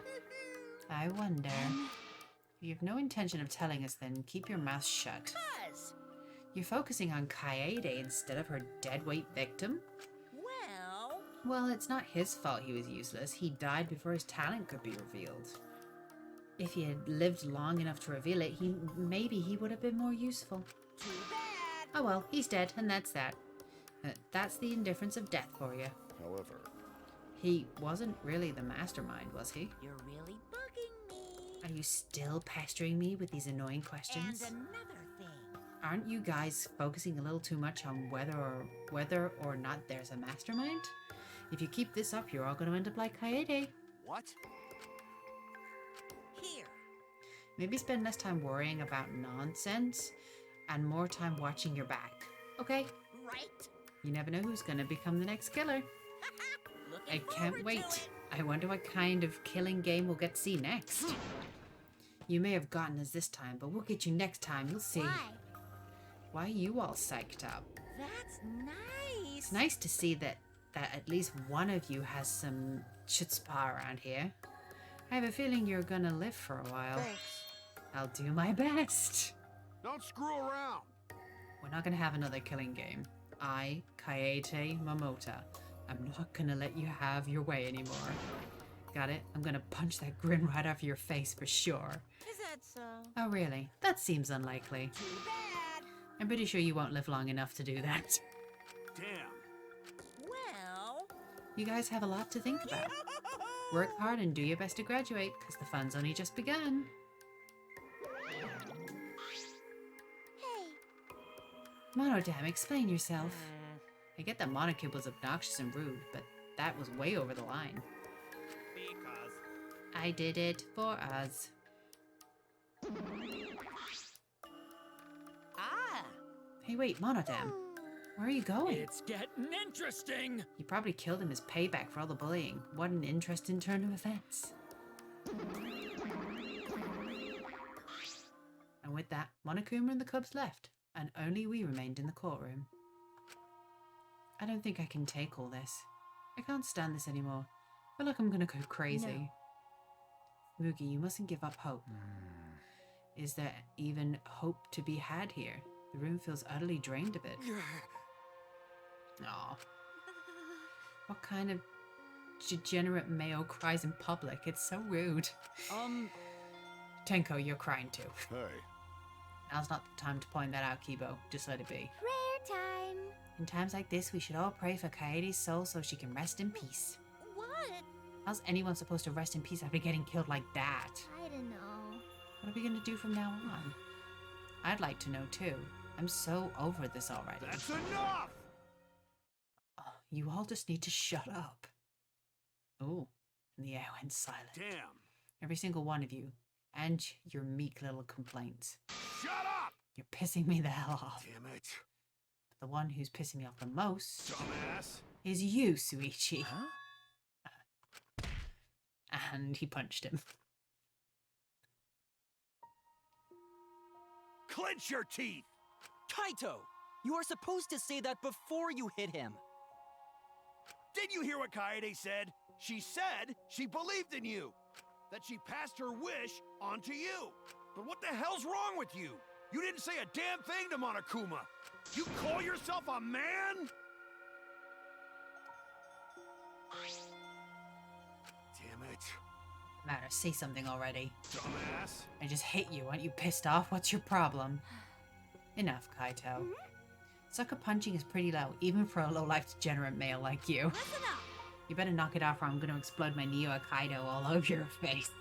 S1: I wonder. If you have no intention of telling us, then keep your mouth shut. You're focusing on Kaede instead of her deadweight victim? Well, it's not his fault he was useless. He died before his talent could be revealed. If he had lived long enough to reveal it, maybe he would have been more useful.
S2: Too bad.
S1: Oh well, he's dead, and that's that. That's the indifference of death for you.
S5: However...
S1: He wasn't really the mastermind, was he?
S2: You're really bugging me.
S1: Are you still pestering me with these annoying questions?
S2: And another thing.
S1: Aren't you guys focusing a little too much on whether or not there's a mastermind? If you keep this up, you're all going to end up like Kaede.
S6: What?
S2: Here.
S1: Maybe spend less time worrying about nonsense and more time watching your back. Okay?
S2: Right.
S1: You never know who's going to become the next killer. I can't wait. I wonder what kind of killing game we'll get to see next. You may have gotten us this time, but we'll get you next time. You'll see. Why are you all psyched up?
S2: That's nice.
S1: It's nice to see that at least one of you has some chutzpah around here. I have a feeling you're gonna live for a while.
S6: Thanks.
S1: I'll do my best.
S6: Don't screw around.
S1: We're not gonna have another killing game. I, Kaede Momota, I'm not gonna let you have your way anymore. Got it? I'm gonna punch that grin right off your face for sure.
S2: Is that so?
S1: Oh really? That seems unlikely.
S2: Too bad.
S1: I'm pretty sure you won't live long enough to do that.
S6: Damn.
S2: Well...
S1: You guys have a lot to think about. Work hard and do your best to graduate, because the fun's only just begun.
S16: Hey.
S1: Monodam, explain yourself. I get that Monokub was obnoxious and rude, but that was way over the line.
S15: Because...
S1: I did it for us. Hey, wait, Monodam. Where are you going?
S7: It's getting interesting.
S1: You probably killed him as payback for all the bullying. What an interesting turn of events. And with that, Monokuma and the cubs left, and only we remained in the courtroom. I don't think I can take all this. I can't stand this anymore. I feel like I'm gonna go crazy. No. Mugi, you mustn't give up hope. Is there even hope to be had here? The room feels utterly drained of it. Aw. What kind of degenerate male cries in public? It's so rude. Tenko, you're crying too.
S5: Hey.
S1: Now's not the time to point that out, Kibo. Just let it be.
S16: Prayer time.
S1: In times like this, we should all pray for Kaede's soul so she can rest in peace.
S13: What?
S1: How's anyone supposed to rest in peace after getting killed like that?
S16: I don't know.
S1: What are we gonna do from now on? I'd like to know too. I'm so over this already.
S15: That's enough!
S1: Oh, you all just need to shut up. Oh, and the air went silent.
S15: Damn.
S1: Every single one of you. And your meek little complaints.
S15: Shut up!
S1: You're pissing me the hell off.
S15: Damn it.
S1: But the one who's pissing me off the most
S15: Dumbass.
S1: is you, Suichi.
S15: Huh?
S1: And he punched him.
S15: Clench your teeth!
S11: Kaito! You are supposed to say that before you hit him.
S15: Did you hear what Kaede said? She said she believed in you. That she passed her wish on to you. But what the hell's wrong with you? You didn't say a damn thing to Monokuma. You call yourself a man? Damn it.
S1: Matter, say something already.
S15: Dumbass.
S1: I just hit you. Aren't you pissed off? What's your problem? Enough, Kaito. Sucker punching is pretty low, even for a low-life degenerate male like you.
S2: Listen up.
S1: You better knock it off or I'm gonna explode my Neo Kaido all over your face.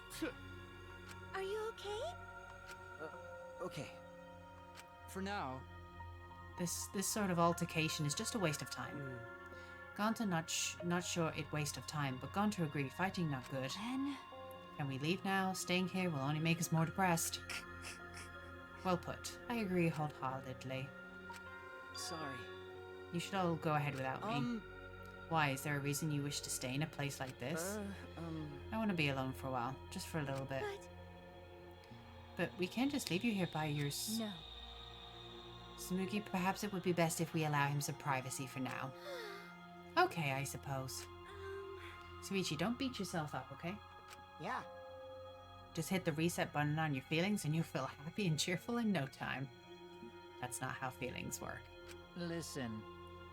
S13: Are you okay?
S11: Okay. For now.
S1: This sort of altercation is just a waste of time. Gonta not sure it waste of time, but Gonta agree, fighting not good.
S12: Then...
S1: Can we leave now? Staying here will only make us more depressed. Well put. I agree wholeheartedly.
S11: Sorry.
S1: You should all go ahead without me. Why? Is there a reason you wish to stay in a place like this? I want to be alone for a while, just for a little bit. But we can't just leave you here by yours.
S12: No.
S1: Smoogie, perhaps it would be best if we allow him some privacy for now. Okay, I suppose. Suichi, don't beat yourself up, okay?
S4: Yeah.
S1: Just hit the reset button on your feelings and you'll feel happy and cheerful in no time. That's not how feelings work.
S11: Listen.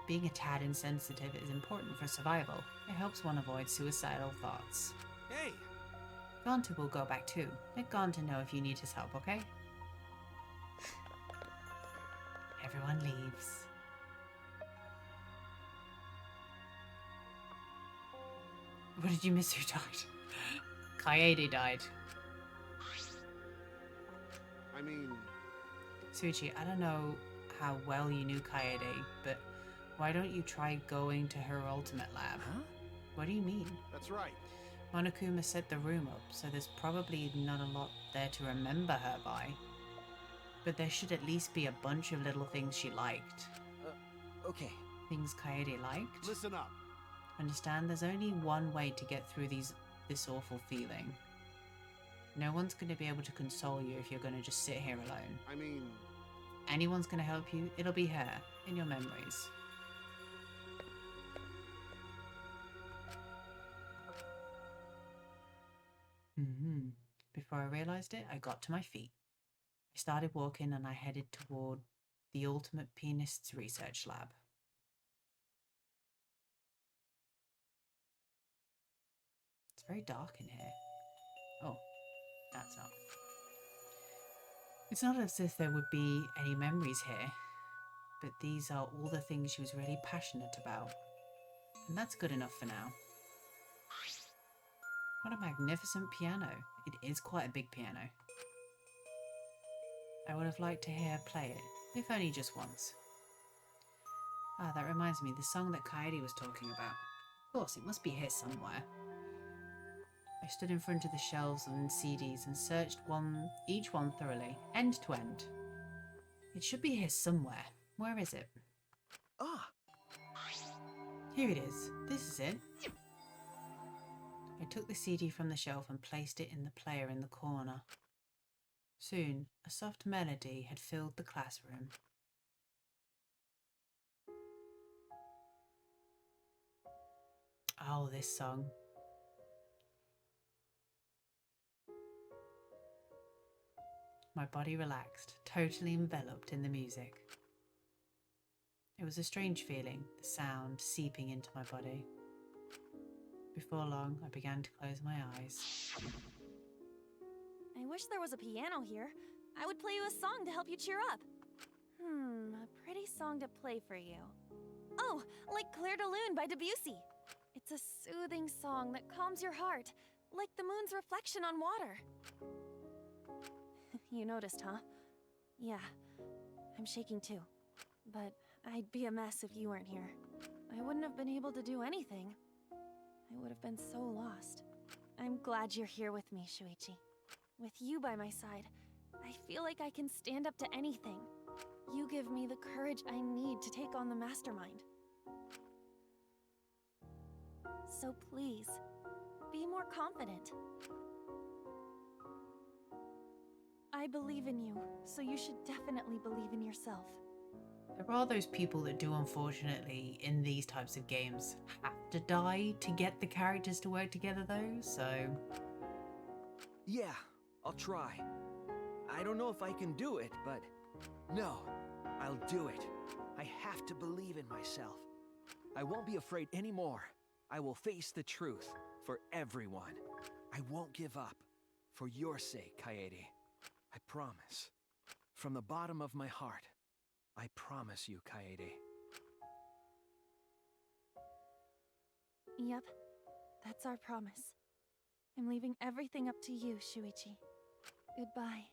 S1: Being a tad insensitive is important for survival. It helps one avoid suicidal thoughts.
S15: Hey!
S1: Gonta will go back too. Let Gonta know if you need his help, okay? Everyone leaves. What did you miss? Who died? Kaede died.
S5: I mean...
S1: Suichi, I don't know how well you knew Kaede, but why don't you try going to her ultimate lab?
S11: Huh?
S1: What do you mean?
S5: That's right.
S1: Monokuma set the room up, so there's probably not a lot there to remember her by. But there should at least be a bunch of little things she liked.
S11: Okay.
S1: Things Kaede liked?
S5: Listen up.
S1: Understand, there's only one way to get through this awful feeling. No one's going to be able to console you if you're going to just sit here alone.
S5: I mean...
S1: Anyone's going to help you, it'll be her, in your memories. Before I realized it, I got to my feet. I started walking and I headed toward the Ultimate Pianist's research lab. It's very dark in here. Oh, that's not. It's not as if there would be any memories here, but these are all the things she was really passionate about. And that's good enough for now. What a magnificent piano. It is quite a big piano. I would have liked to hear her play it, if only just once. Ah, that reminds me, the song that Kaede was talking about. Of course, it must be here somewhere. I stood in front of the shelves and CDs and searched each one thoroughly, end to end. It should be here somewhere. Where is it?
S10: Ah!
S1: Here it is. This is it. I took the CD from the shelf and placed it in the player in the corner. Soon, a soft melody had filled the classroom. Oh, this song. My body relaxed, totally enveloped in the music. It was a strange feeling, the sound seeping into my body. Before long, I began to close my eyes.
S3: I wish there was a piano here. I would play you a song to help you cheer up. A pretty song to play for you. Oh, like Clair de Lune by Debussy. It's a soothing song that calms your heart, like the moon's reflection on water. You noticed, huh? Yeah, I'm shaking too. But I'd be a mess if you weren't here. I wouldn't have been able to do anything. I would have been so lost. I'm glad you're here with me, Shuichi. With you by my side, I feel like I can stand up to anything. You give me the courage I need to take on the Mastermind. So please, be more confident. I believe in you, so you should definitely believe in yourself.
S1: There are those people that do, unfortunately, in these types of games, have to die to get the characters to work together though, so...
S10: Yeah, I'll try. I don't know if I can do it, but... No, I'll do it. I have to believe in myself. I won't be afraid anymore. I will face the truth for everyone. I won't give up. For your sake, Kaede. I promise. From the bottom of my heart, I promise you, Kaede.
S3: Yep, that's our promise. I'm leaving everything up to you, Shuichi. Goodbye.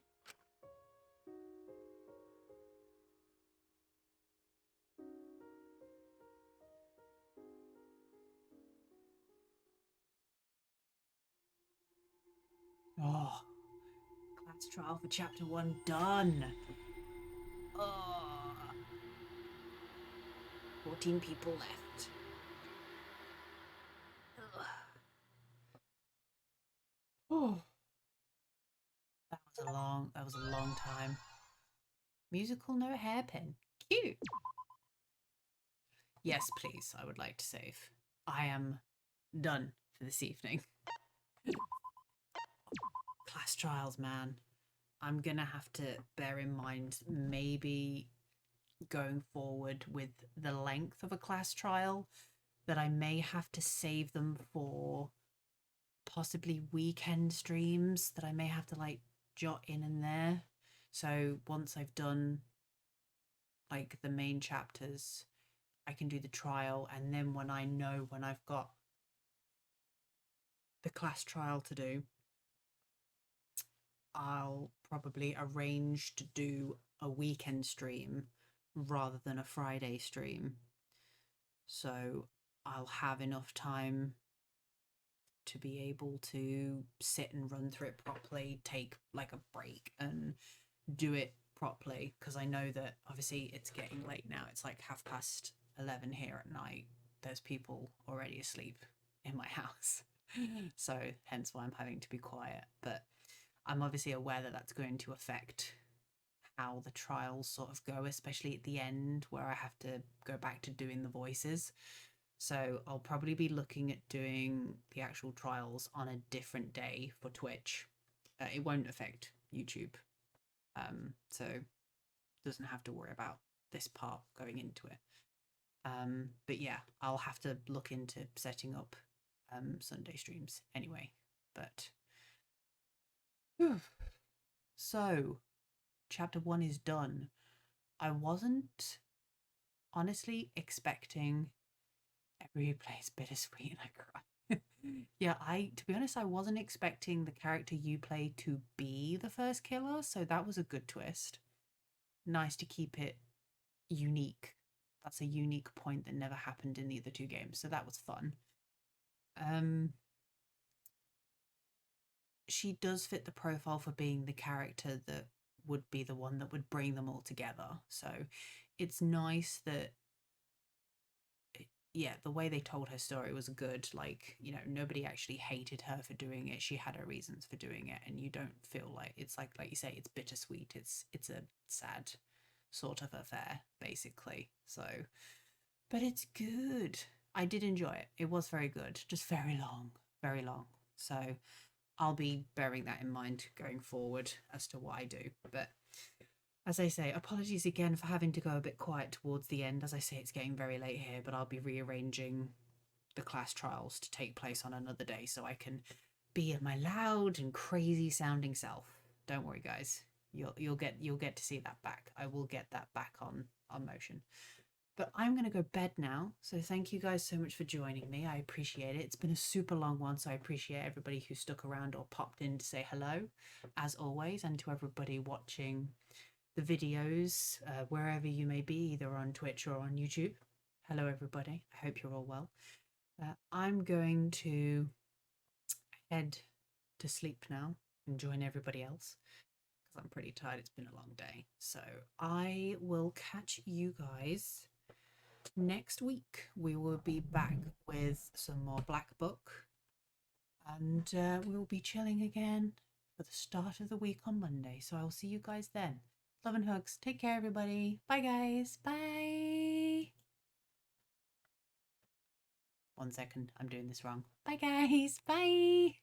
S1: Oh, class trial for chapter 1 done. Oh, 14 people left. Ugh. Oh, that was a long time. Musical, no hairpin. Cute. Yes, please. I would like to save. I am done for this evening. Class trials, man. I'm gonna have to bear in mind maybe going forward with the length of a class trial that I may have to save them for possibly weekend streams that I may have to like jot in and there. So once I've done like the main chapters, I can do the trial, and then when I know when I've got the class trial to do, I'll probably arrange to do a weekend stream rather than a Friday stream. So I'll have enough time to be able to sit and run through it properly, take like a break and do it properly, because I know that obviously it's getting late now. It's like 11:30 here at night. There's people already asleep in my house. So hence why I'm having to be quiet. But I'm obviously aware that that's going to affect how the trials sort of go, especially at the end where I have to go back to doing the voices. So I'll probably be looking at doing the actual trials on a different day for Twitch. It won't affect YouTube. So doesn't have to worry about this part going into it. But yeah, I'll have to look into setting up Sunday streams anyway. But whew. So chapter 1 is done. I wasn't honestly expecting every replay is bittersweet and I cry. Yeah, to be honest, I wasn't expecting the character you play to be the first killer, so that was a good twist. Nice to keep it unique. That's a unique point that never happened in the other two games, so that was fun. She does fit the profile for being the character that would be the one that would bring them all together. So it's nice that, yeah, the way they told her story was good. Like, you know, nobody actually hated her for doing it. She had her reasons for doing it, and you don't feel like it's like you say, it's bittersweet. It's a sad sort of affair, basically. So, but it's good. I did enjoy it. It was very good. Just very long, very long. So I'll be bearing that in mind going forward as to what I do. But as I say, apologies again for having to go a bit quiet towards the end. As I say, it's getting very late here, but I'll be rearranging the class trials to take place on another day so I can be in my loud and crazy sounding self. Don't worry, guys. You'll get to see that back. I will get that back on motion. But I'm going to go bed now. So thank you guys so much for joining me. I appreciate it. It's been a super long one, so I appreciate everybody who stuck around or popped in to say hello, as always, and to everybody watching the videos, wherever you may be, either on Twitch or on YouTube. Hello, everybody. I hope you're all well. I'm going to head to sleep now and join everybody else because I'm pretty tired. It's been a long day. So I will catch you guys next week. We will be back with some more Black Book, and we will be chilling again for the start of the week on Monday. So I'll see you guys then. Love and hugs. Take care, everybody. Bye, guys. Bye. 1 second. I'm doing this wrong. Bye, guys. Bye.